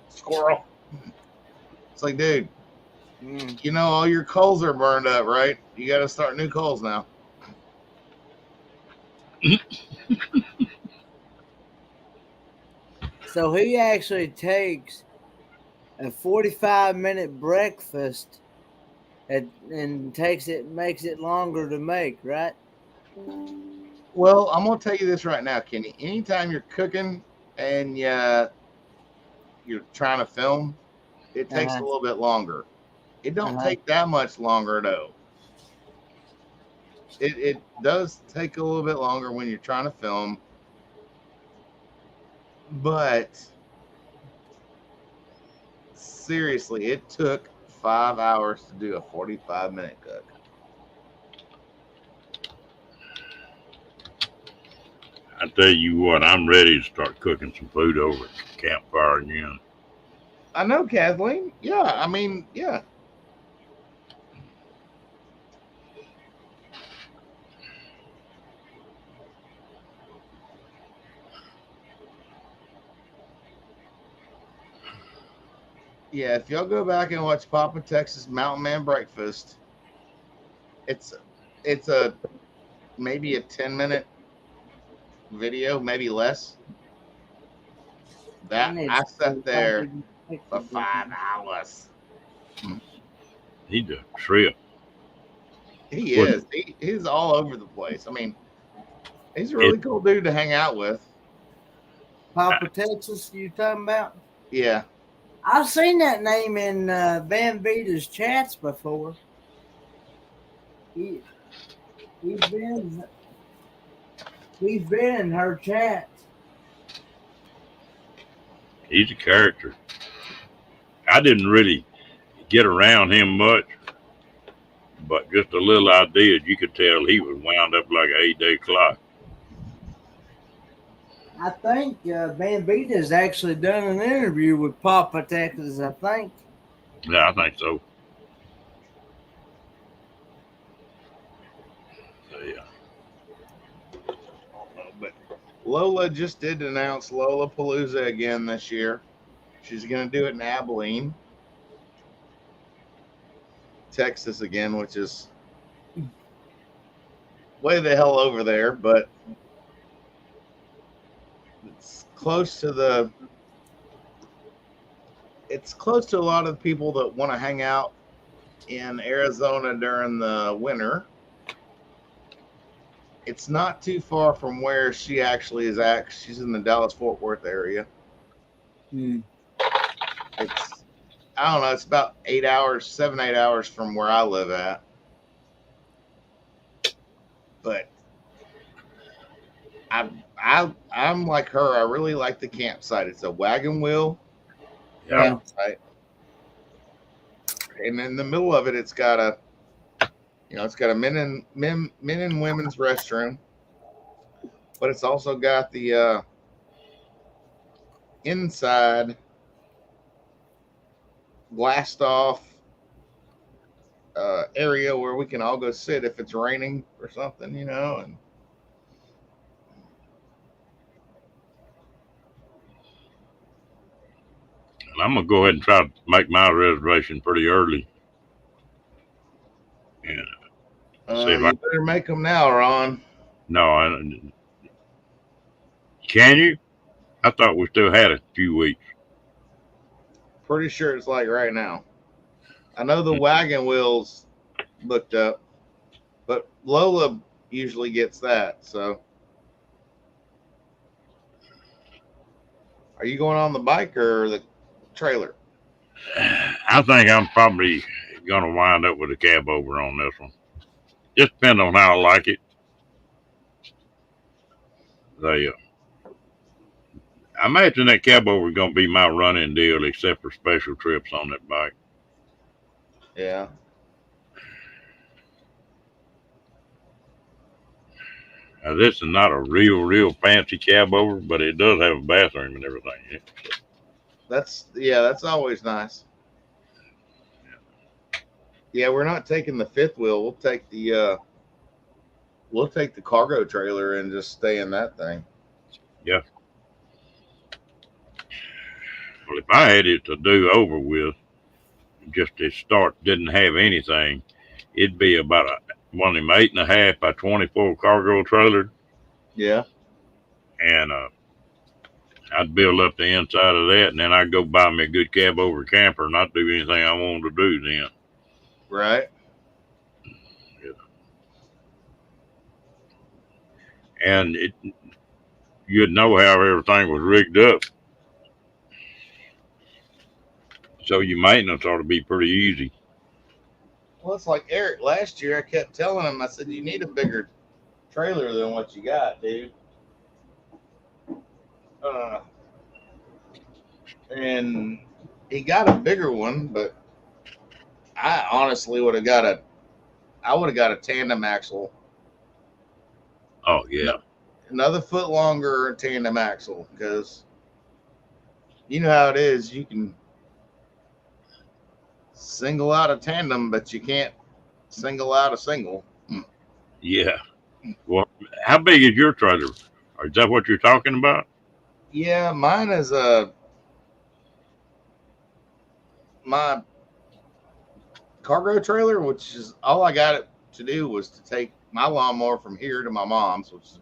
Squirrel. It's like, dude, you know, all your coals are burned up, right? You got to start new coals now. So he actually takes a 45-minute breakfast and makes it longer to make, right? Well, I'm going to tell you this right now, Kenny. Anytime you're cooking and you're trying to film, it takes a little bit longer. It don't take that much longer, though. It does take a little bit longer when you're trying to film, but seriously, it took 5 hours to do a 45-minute cook. I tell you what, I'm ready to start cooking some food over at the campfire again. I know, Kathleen. Yeah, I mean, yeah. Yeah, if y'all go back and watch Papa Texas Mountain Man Breakfast, it's a maybe a 10-minute video, maybe less. That I sat there for 5 hours. He's a trip. He is. He's all over the place. I mean, he's a really cool dude to hang out with. Papa Texas, you talking about? Yeah. I've seen that name in Van Vita's chats before. He's been in her chats. He's a character. I didn't really get around him much, but just a little I did, you could tell he was wound up like an 8-day clock. I think Van Vita's actually done an interview with Papa Texas, I think. Yeah, I think so. Yeah. But Lola just did announce Lollapalooza again this year. She's going to do it in Abilene, Texas again, which is way the hell over there, but it's close to a lot of people that want to hang out in Arizona during the winter. It's not too far from where she actually is at. She's in the Dallas-Fort Worth area. It's, I don't know, it's about 8 hours from where I live at. But I'm like her. I really like the campsite. It's a wagon wheel campsite. And in the middle of it, it's got a men and women's restroom. but it's also got the inside blast off area where we can all go sit if it's raining or something, you know. And I'm gonna go ahead and try to make my reservation pretty early. And see if you better make them now, Ron. No, can you? I thought we still had a few weeks. Pretty sure it's like right now. I know the wagon wheels booked up, but Lola usually gets that. So, are you going on the bike or the trailer? I think I'm probably gonna wind up with a cab over on this one. Just depending on how I like it. I imagine that cab over is gonna be my running deal, except for special trips on that bike. Yeah. Now, this is not a real fancy cab over, but it does have a bathroom and everything. That's always nice. Yeah, we're not taking the fifth wheel. We'll take the cargo trailer and just stay in that thing. Yeah. Well, if I had it to do over with, just to start, didn't have anything, it'd be about one of them 8.5 by 24 cargo trailer. Yeah. And I'd build up the inside of that, and then I'd go buy me a good cab over camper and not do anything I wanted to do then. Right. Yeah. And you'd know how everything was rigged up. So your maintenance ought to be pretty easy. Well, it's like Eric last year. I kept telling him, I said, you need a bigger trailer than what you got, dude. And he got a bigger one, but I honestly would have got a tandem axle. Oh yeah. Another foot longer tandem axle, because you know how it is. You can single out a tandem, but you can't single out a single. Yeah. Well, how big is your trailer? Is that what you're talking about? Yeah, mine is my cargo trailer, which is all I got it to do was to take my lawnmower from here to my mom's, which is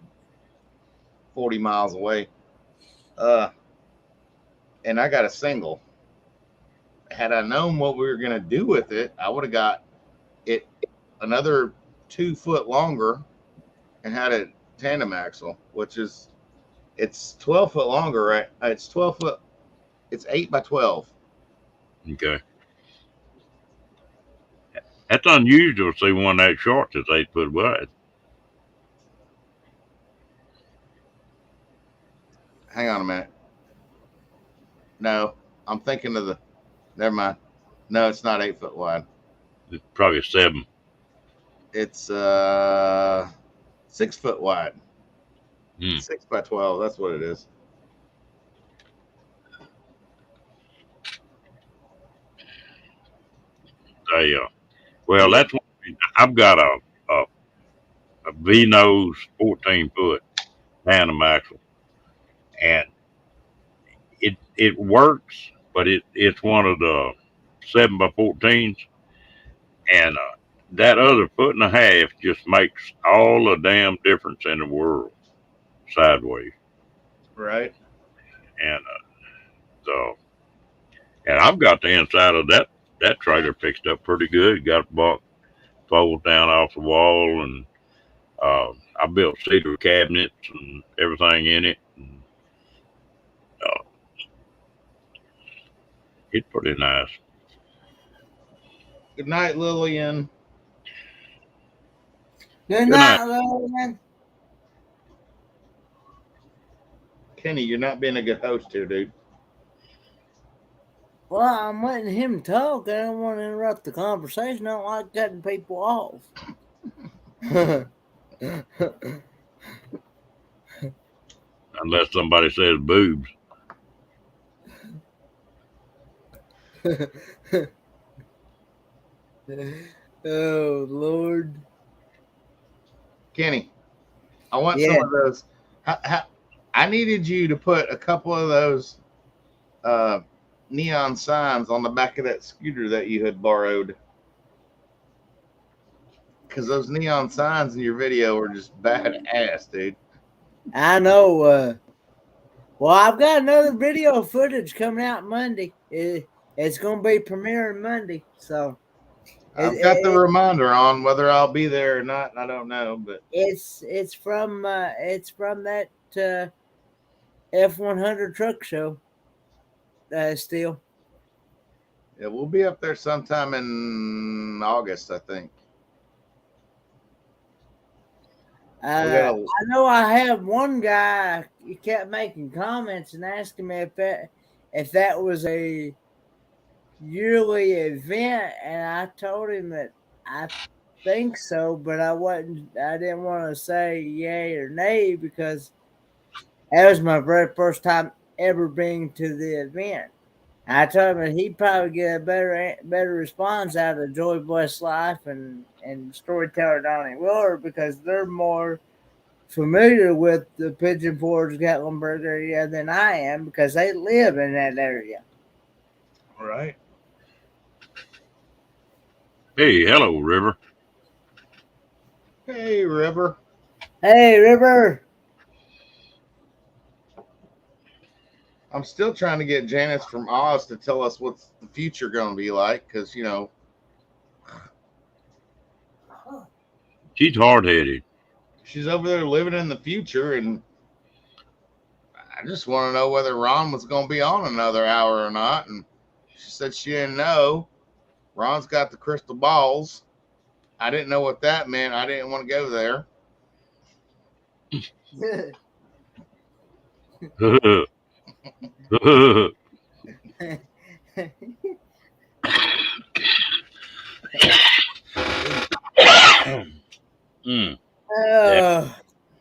40 miles away. And I got a single. Had I known what we were going to do with it, I would have got it another 2 foot longer and had a tandem axle, which is, it's 12 foot longer, right? It's 12 foot. It's 8 by 12. Okay. That's unusual to see one that short that's 8 foot wide. Hang on a minute. No, I'm thinking of never mind. No, it's not 8 foot wide. It's probably 7. It's 6 foot wide. 6 by 12. That's what it is. Well, that's one thing. I've got a V-nose 14 foot tandem axle, and it works, but it's one of the 7 by 14s, and that other 1.5 foot just makes all the damn difference in the world sideways. Right. And and I've got the inside of that trailer fixed up pretty good. Got a buck fold down off the wall, and I built cedar cabinets and everything in it. And, it's pretty nice. Good night, Lillian. Good night, Lillian. Kenny, you're not being a good host here, dude. Well, I'm letting him talk. I don't want to interrupt the conversation. I don't like cutting people off. unless somebody says boobs. Oh Lord. Kenny, I want some of those. I needed you to put a couple of those neon signs on the back of that scooter that you had borrowed. Because those neon signs in your video were just badass, dude. I know. Well, I've got another video footage coming out Monday. It's going to be premiering Monday, so I've got the reminder on whether I'll be there or not. I don't know, but it's from that F100 truck show. Still, yeah, we'll be up there sometime in August, I think. I know I have one guy. He kept making comments and asking me if that was a yearly event, and I told him that I think so, but I didn't want to say yay or nay because that was my very first time ever being to the event. I told him that he'd probably get a better response out of Joy Bless Life and Storyteller Donnie Wheeler because they're more familiar with the Pigeon Forge Gatlinburg area than I am because they live in that area. All right. Hey, hello, River. Hey, River. Hey, River. I'm still trying to get Janice from Oz to tell us what's the future going to be like because, you know, She's hard-headed. she's over there living in the future, and I just want to know whether Ron was going to be on another hour or not. And she said she didn't know. Ron's got the crystal balls. I didn't know what that meant. I didn't want to go there. Yeah.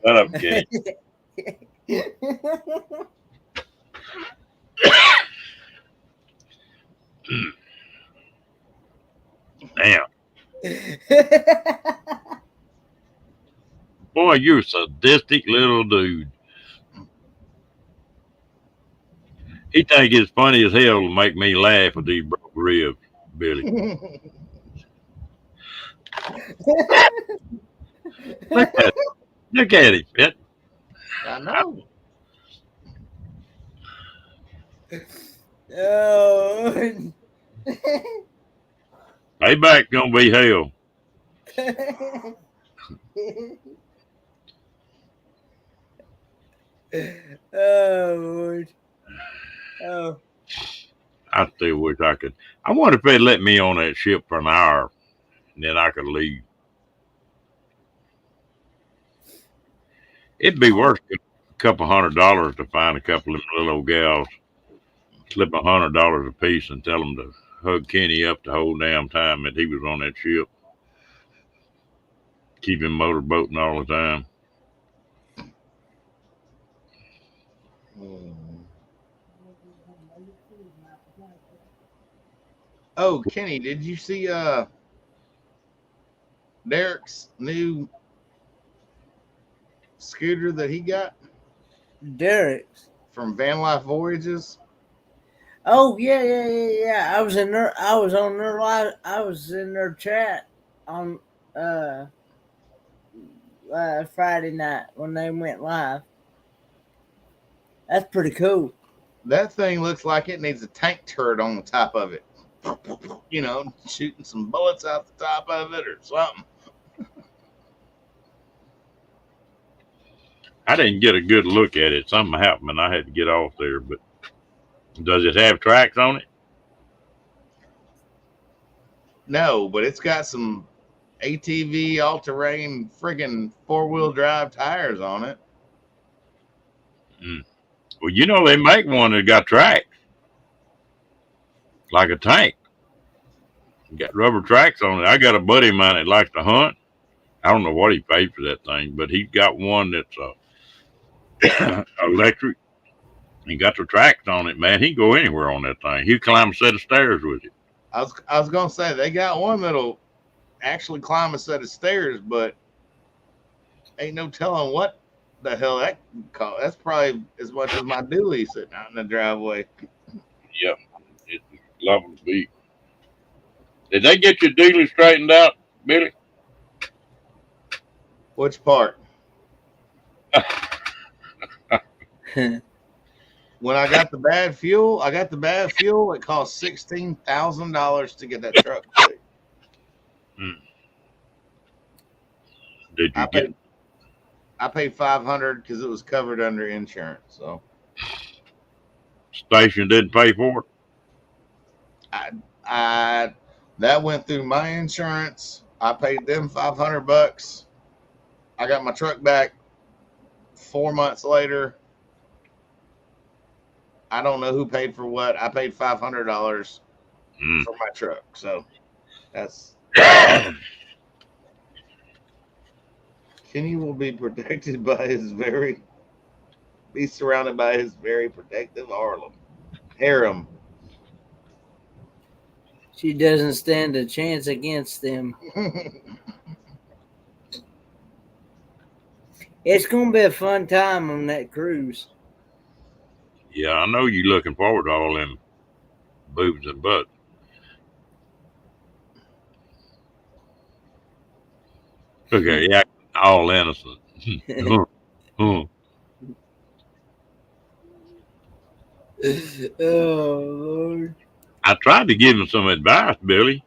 Shut up, Kenny. Damn. Boy, you're a sadistic little dude. He think it's funny as hell to make me laugh with these broke ribs, Billy. Look at him. I know. Oh. Payback gonna be hell. Oh, Lord. Oh. I still wish I could. I wonder if they'd let me on that ship for an hour, and then I could leave. It'd be worth a couple $100 to find a couple of them little old gals, slip $100 a piece, and tell them to hug Kenny up the whole damn time that he was on that ship. Keep him motorboating all the time. Oh, Kenny, did you see Derek's new scooter that he got Derek's from Van Life Voyages? Oh yeah. I was in their live. I was in their chat on Friday night when they went live. That's pretty cool. That thing looks like it needs a tank turret on the top of it. You know, shooting some bullets out the top of it or something. I didn't get a good look at it. Something happened and I had to get off there, but does it have tracks on it? No, but it's got some ATV all-terrain friggin' four-wheel drive tires on it. Well, you know, they make one that got tracks. Like a tank. Got rubber tracks on it. I got a buddy of mine that likes to hunt. I don't know what he paid for that thing, but he got one that's electric. He got the tracks on it, man. He can go anywhere on that thing. He'll climb a set of stairs with it. I was gonna say they got one that'll actually climb a set of stairs, but ain't no telling what the hell that cost. That's probably as much as my dually sitting out in the driveway. Yeah, it's lovely to be. Did they get your dealer straightened out, Billy? Which part? When I got the bad fuel, it cost $16,000 to get that truck fixed. Did you get? I paid $500 because it was covered under insurance. So Station didn't pay for it. I that went through my insurance. I paid them $500. I got my truck back 4 months later. I don't know who paid for what. I paid $500 for my truck. So that's Kenny will be protected by be surrounded by his very protective harem. She doesn't stand a chance against them. It's gonna be a fun time on that cruise. Yeah, I know you looking forward to all them boobs and butts. Okay, yeah, all innocent. Oh Lord! I tried to give him some advice, Billy.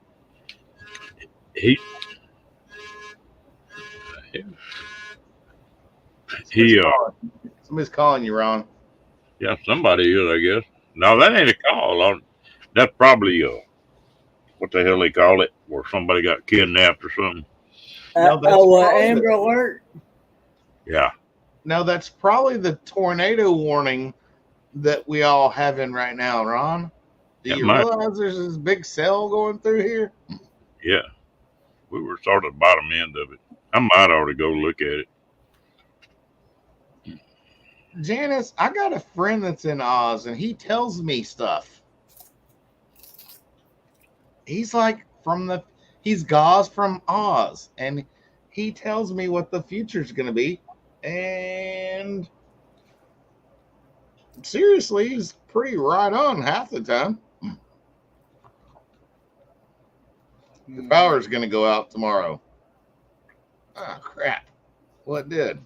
Somebody's calling you, Ron. Yeah, somebody is, I guess. No, that ain't a call. That's probably what the hell they call it, where somebody got kidnapped or something. Amber Alert. Yeah. No, that's probably the tornado warning that we all have in right now, Ron. Do you realize there's this big cell going through here? Yeah. We were sort of the bottom end of it. I might ought to go look at it. Janice, I got a friend that's in Oz, and he tells me stuff. He's like he's Gauze from Oz, and he tells me what the future's going to be. And seriously, he's pretty right on half the time. The power's going to go out tomorrow. Oh, crap. What did?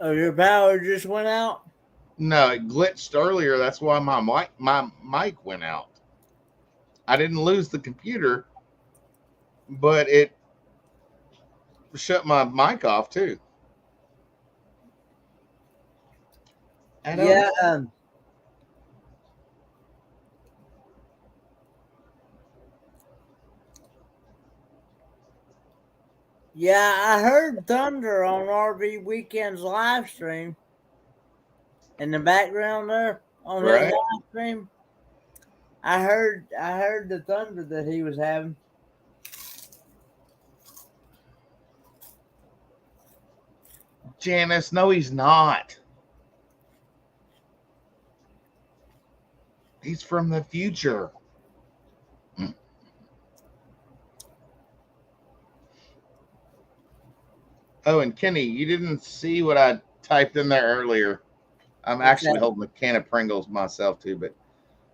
Oh, your power just went out? No, it glitched earlier. That's why my mic went out. I didn't lose the computer, but it shut my mic off too. Yeah. Yeah, I heard thunder on RV Weekend's live stream. In the background there on his live stream. I heard the thunder that he was having. Janice, no, he's not. He's from the future. Oh, and Kenny, you didn't see what I typed in there earlier. I'm actually holding a can of Pringles myself too, but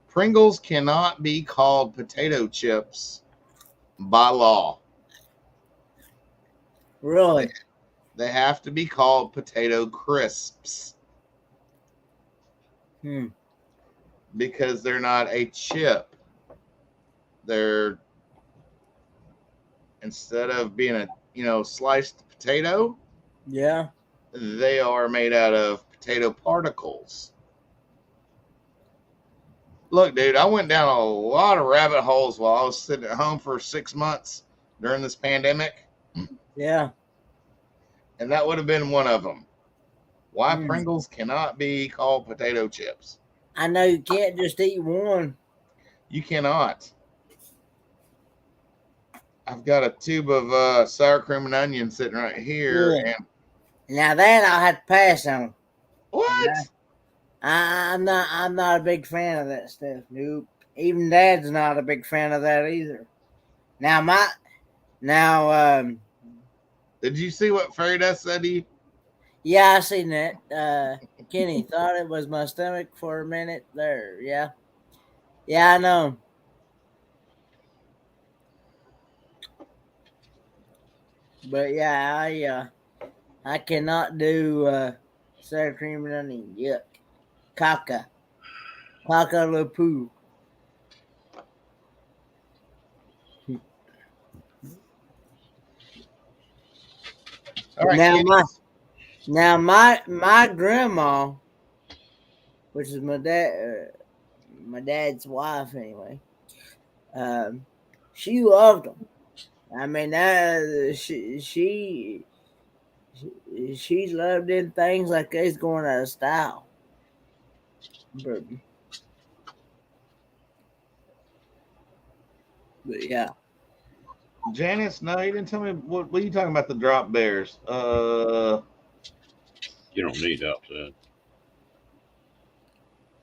Pringles cannot be called potato chips by law. Really? They have to be called potato crisps. Because they're not a chip. They're, instead of being a sliced potato, yeah, they are made out of potato particles. Look, dude, I went down a lot of rabbit holes while I was sitting at home for 6 months during this pandemic. Yeah. And that would have been one of them. Why Pringles cannot be called potato chips. I know you can't just eat one. You cannot. I've got a tube of sour cream and onion sitting right here. Yeah. And Now that I'll have to pass on. what? I'm not a big fan of that stuff. Nope. Even Dad's not a big fan of that either. Did you see what Fairy Dust said to you? Yeah, I seen that. Kenny thought it was my stomach for a minute there. Yeah. Yeah, I know. But yeah, I cannot do sour cream and onion. Yuck. Caca. Caca le poo. All right, Now kiddies. my grandma, which is my dad's wife anyway, she loved them. I mean, she loved them things like they's going out of style. But yeah. Janice, no, you didn't tell me what are you talking about the drop bears? You don't need outside.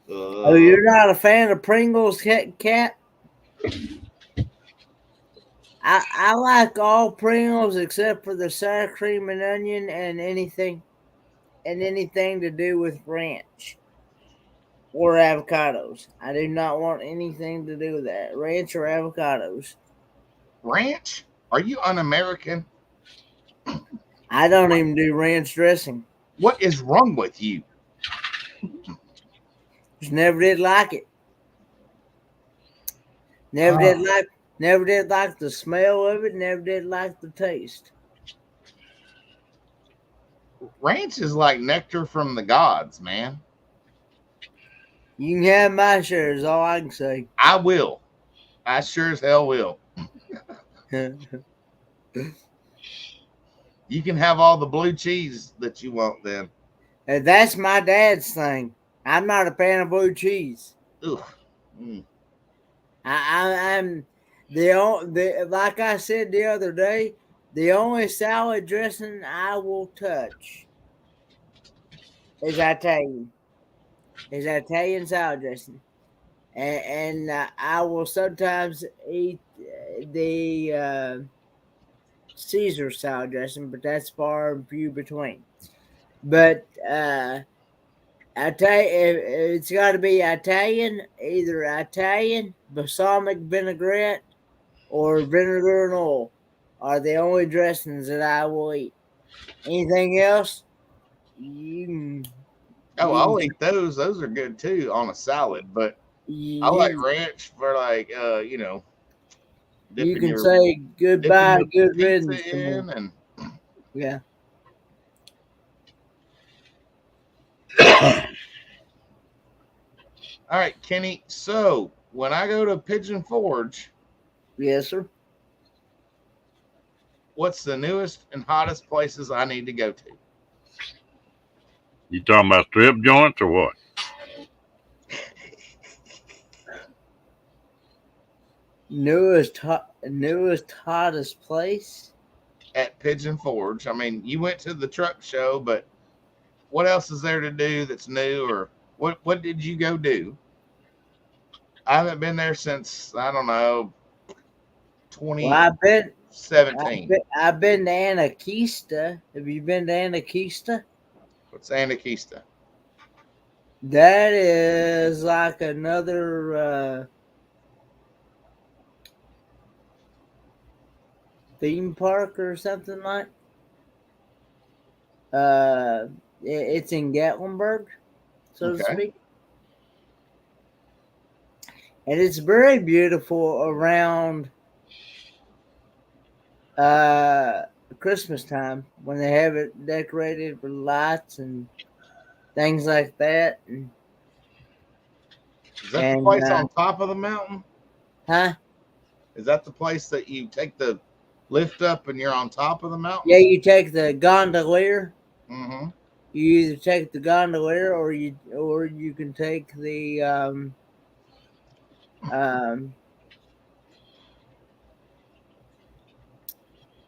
Oh, you're not a fan of Pringles, Cat? I like all Pringles except for the sour cream and onion and anything to do with ranch or avocados. I do not want anything to do with that. Ranch or avocados. Ranch? Are you un-American? I don't even do ranch dressing. What is wrong with you? Just never did like it. Never did like the smell of it. Never did like the taste. Ranch is like nectar from the gods, man. You can have my share, is all I can say. I will. I sure as hell will. You can have all the blue cheese that you want then. And that's my dad's thing. I'm not a fan of blue cheese. Ugh. Mm. I'm the like I said the other day, the only salad dressing I will touch is Italian. Is Italian salad dressing, and I will sometimes eat the Caesar salad dressing, but that's far and few between. But I tell you, it's got to be Italian, either Italian balsamic vinaigrette or vinegar and oil are the only dressings that I will eat. Anything else? I'll eat those. Those are good too on a salad, but I like ranch for like you can say goodbye, good riddance. And yeah. All right, Kenny. So when I go to Pigeon Forge, yes, sir. What's the newest and hottest places I need to go to? You talking about strip joints or what? Newest hottest place at Pigeon Forge. I mean, you went to the truck show, but what else is there to do that's new, or what did you go do? I haven't been there since, I don't know, 2017. I've been to Anakeesta. Have you been to Anakeesta? What's Anakeesta? That is like another theme park or something like. It's in Gatlinburg, so to speak. And it's very beautiful around Christmas time when they have it decorated with lights and things like that. And, is that the place on top of the mountain? Huh? Is that the place that you take the lift up and you're on top of the mountain? Yeah, you take the gondolier. Mm-hmm. You either take the gondolier or you can take the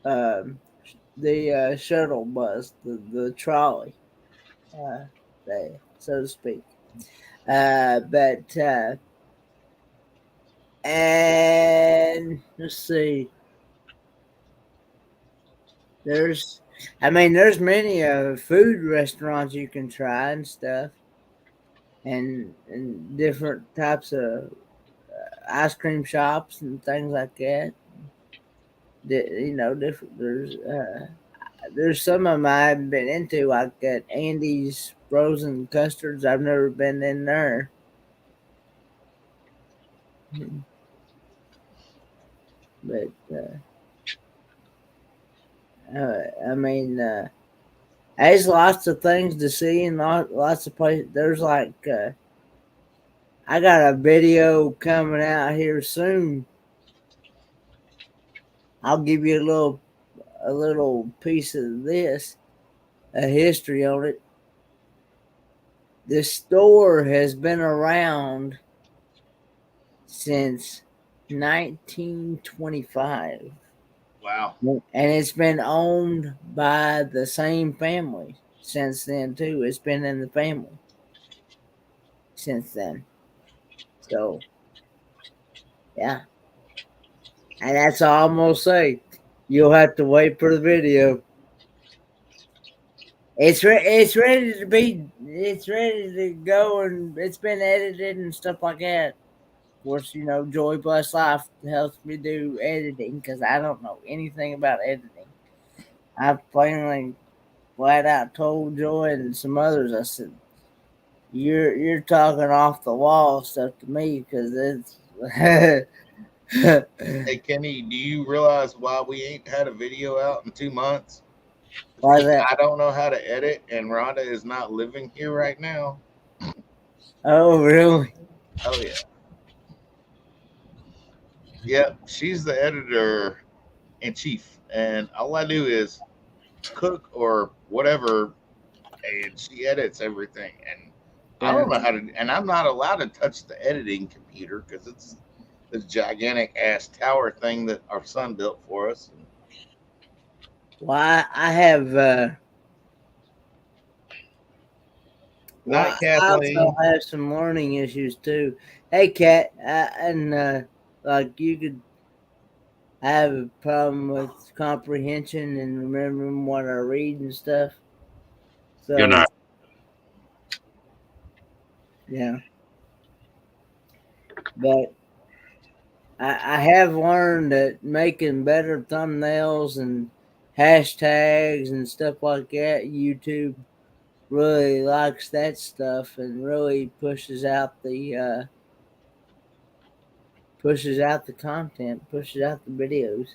the shuttle bus, the trolley, so to speak. But and let's see. There's many food restaurants you can try and stuff, and different types of ice cream shops and things like that. Different. There's some of them I haven't been into, like at Andy's Frozen Custards. I've never been in there. But there's lots of things to see and lots of places. There's like I got a video coming out here soon. I'll give you a little piece of this, a history on it. The store has been around since 1925. Wow. And it's been owned by the same family since then, too. It's been in the family since then. So, yeah. And that's all I'm going to say. You'll have to wait for the video. It's ready to go, and it's been edited and stuff like that. Of course, Joy Bless Life helps me do editing because I don't know anything about editing. I plainly flat out told Joy and some others, I said, you're talking off the wall stuff to me because it's Hey Kenny, do you realize why we ain't had a video out in 2 months? Why is that? I don't know how to edit, and Rhonda is not living here right now. Oh, really? Oh yeah. Yep, she's the editor in chief, and all I do is cook or whatever, and she edits everything. And I don't know how to, and I'm not allowed to touch the editing computer because it's this gigantic ass tower thing that our son built for us. Well, I have. Night, I Kathleen. also have some learning issues too. Hey, Kat, and like you could have a problem with comprehension and remembering what I read and stuff. So, Good night. yeah. But I have learned that making better thumbnails and hashtags and stuff like that, YouTube really likes that stuff and really pushes out the content, pushes out the videos.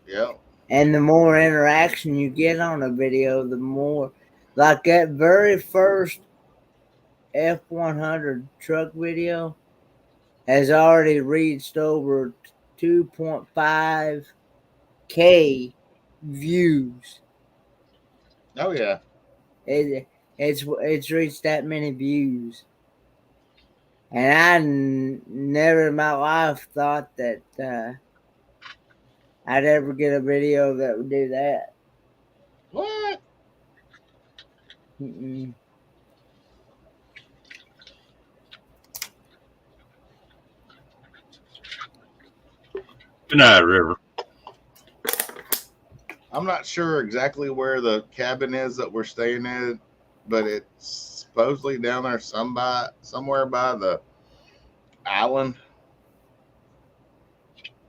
Yeah. And the more interaction you get on a video, the more, like that very first F100 truck video has already reached over 2.5K views. Oh yeah. It's reached that many views. And I never in my life thought that I'd ever get a video that would do that. What? Mm-mm. Good night, River. I'm not sure exactly where the cabin is that we're staying in, but it's supposedly down there somewhere by the island.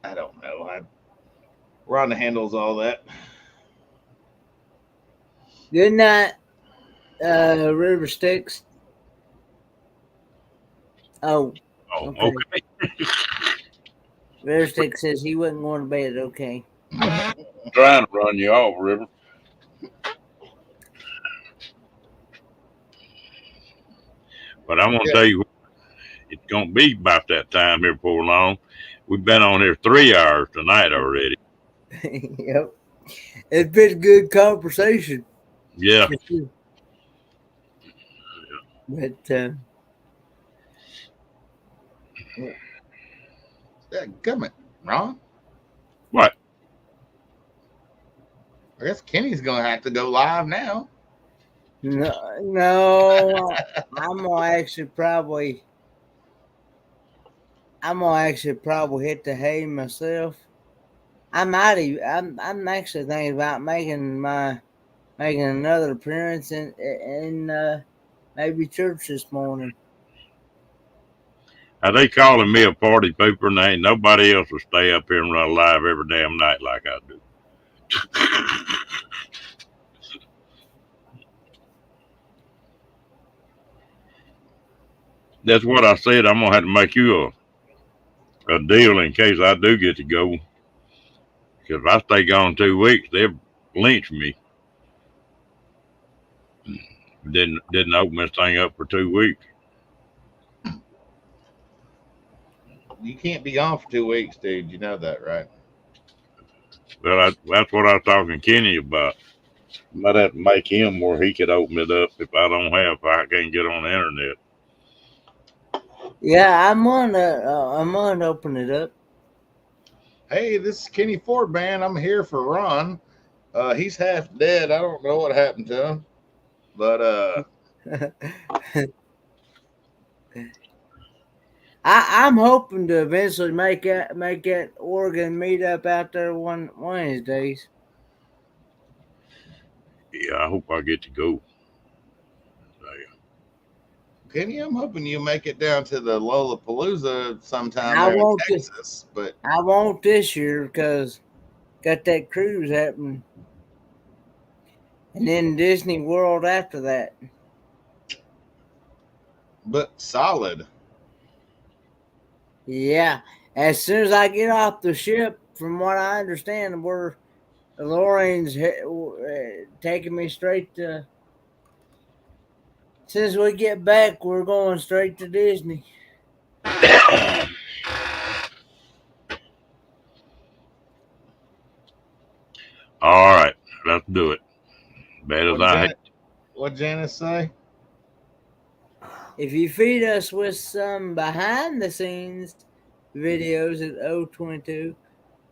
I don't know. Rhonda handles all that. Good night, River Sticks. Oh, Oh, okay. okay. River Sticks says he wasn't going to bed. Okay. Trying to run you off, River. But I'm gonna tell you, it's gonna be about that time here before long. We've been on here 3 hours tonight already. Yep. It's been good conversation. Yeah. But Yeah, come on, Ron. What? I guess Kenny's gonna have to go live now. No, I'm gonna actually probably hit the hay myself. I'm actually thinking about making another appearance in maybe church this morning. Now they calling me a party pooper, and ain't nobody else will stay up here and run live every damn night like I do. That's what I said. I'm gonna have to make you a deal in case I do get to go. Because if I stay gone 2 weeks, they'll lynch me. Didn't open this thing up for 2 weeks. You can't be gone for 2 weeks, dude. You know that, right? Well, that's what I was talking to Kenny about. Might have to make him where he could open it up if I can't get on the internet. Yeah, I'm gonna open it up. Hey, this is Kenny Ford, man. I'm here for Ron. He's half dead. I don't know what happened to him, but I'm hoping to eventually make that Oregon meetup out there one of these days. Yeah, I hope I get to go. Kenny, I'm hoping you make it down to the Lollapalooza sometime I there in won't Texas. But I won't this year because got that cruise happening, and then Disney World after that. solid. Yeah, as soon as I get off the ship, from what I understand, Lorraine's taking me straight to. Since we get back, we're going straight to Disney. All right, let's do it. Bad as I hate. What'd Janice say? If you feed us with some behind the scenes videos at 022,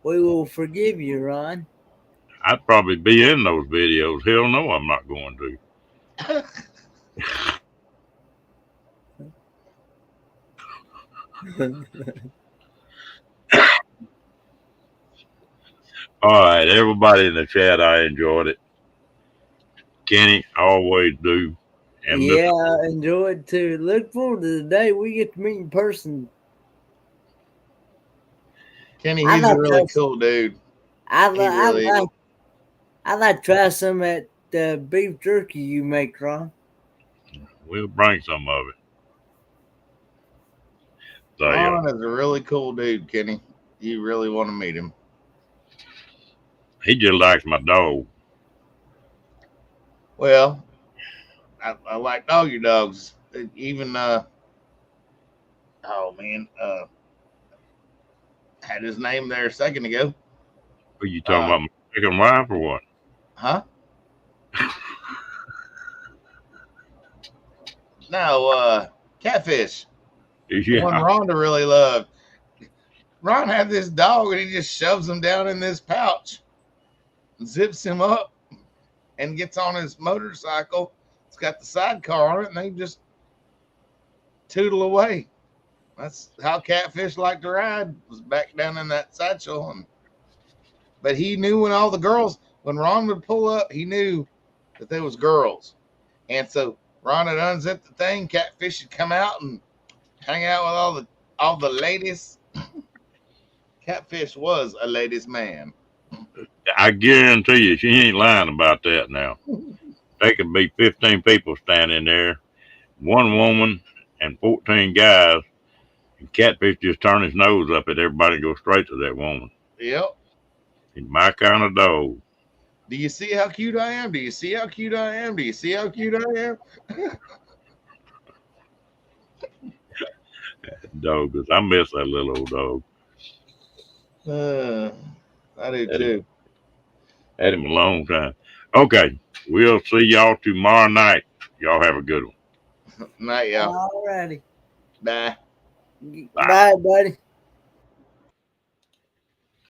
we will forgive you, Ron. I'd probably be in those videos. Hell no, I'm not going to. All right, everybody in the chat, I enjoyed it. Kenny, I always do. And yeah, I enjoyed too. Look forward to the day we get to meet in person. Kenny, he's a really cool dude. I'd like to try some of that beef jerky you make, Ron. We'll bring some of it. So, Ron is a really cool dude, Kenny. You really want to meet him. He just likes my dog. Well, I like all your dogs. Even had his name there a second ago. Are you talking about my second wife or what? Huh? No, Catfish. Yeah. The one Rhonda really loved. Ron had this dog and he just shoves him down in this pouch, zips him up, and gets on his motorcycle. It's got the sidecar on it, and they just tootle away. That's how Catfish liked to ride, was back down in that satchel. But he knew when Ron would pull up, he knew that there was girls. And so Ron would unzip the thing, Catfish would come out and hang out with all the ladies. Catfish was a ladies' man. I guarantee you, she ain't lying about that now. There could be 15 people standing there, one woman and 14 guys, and Catfish just turn his nose up at everybody and go straight to that woman. Yep. He's my kind of dog. Do you see how cute I am? Do you see how cute I am? Do you see how cute I am? Dog, because I miss that little old dog. I do too. Had him a long time. Okay, we'll see y'all tomorrow night. Y'all have a good one. Night, y'all. All righty. Bye. Bye, buddy.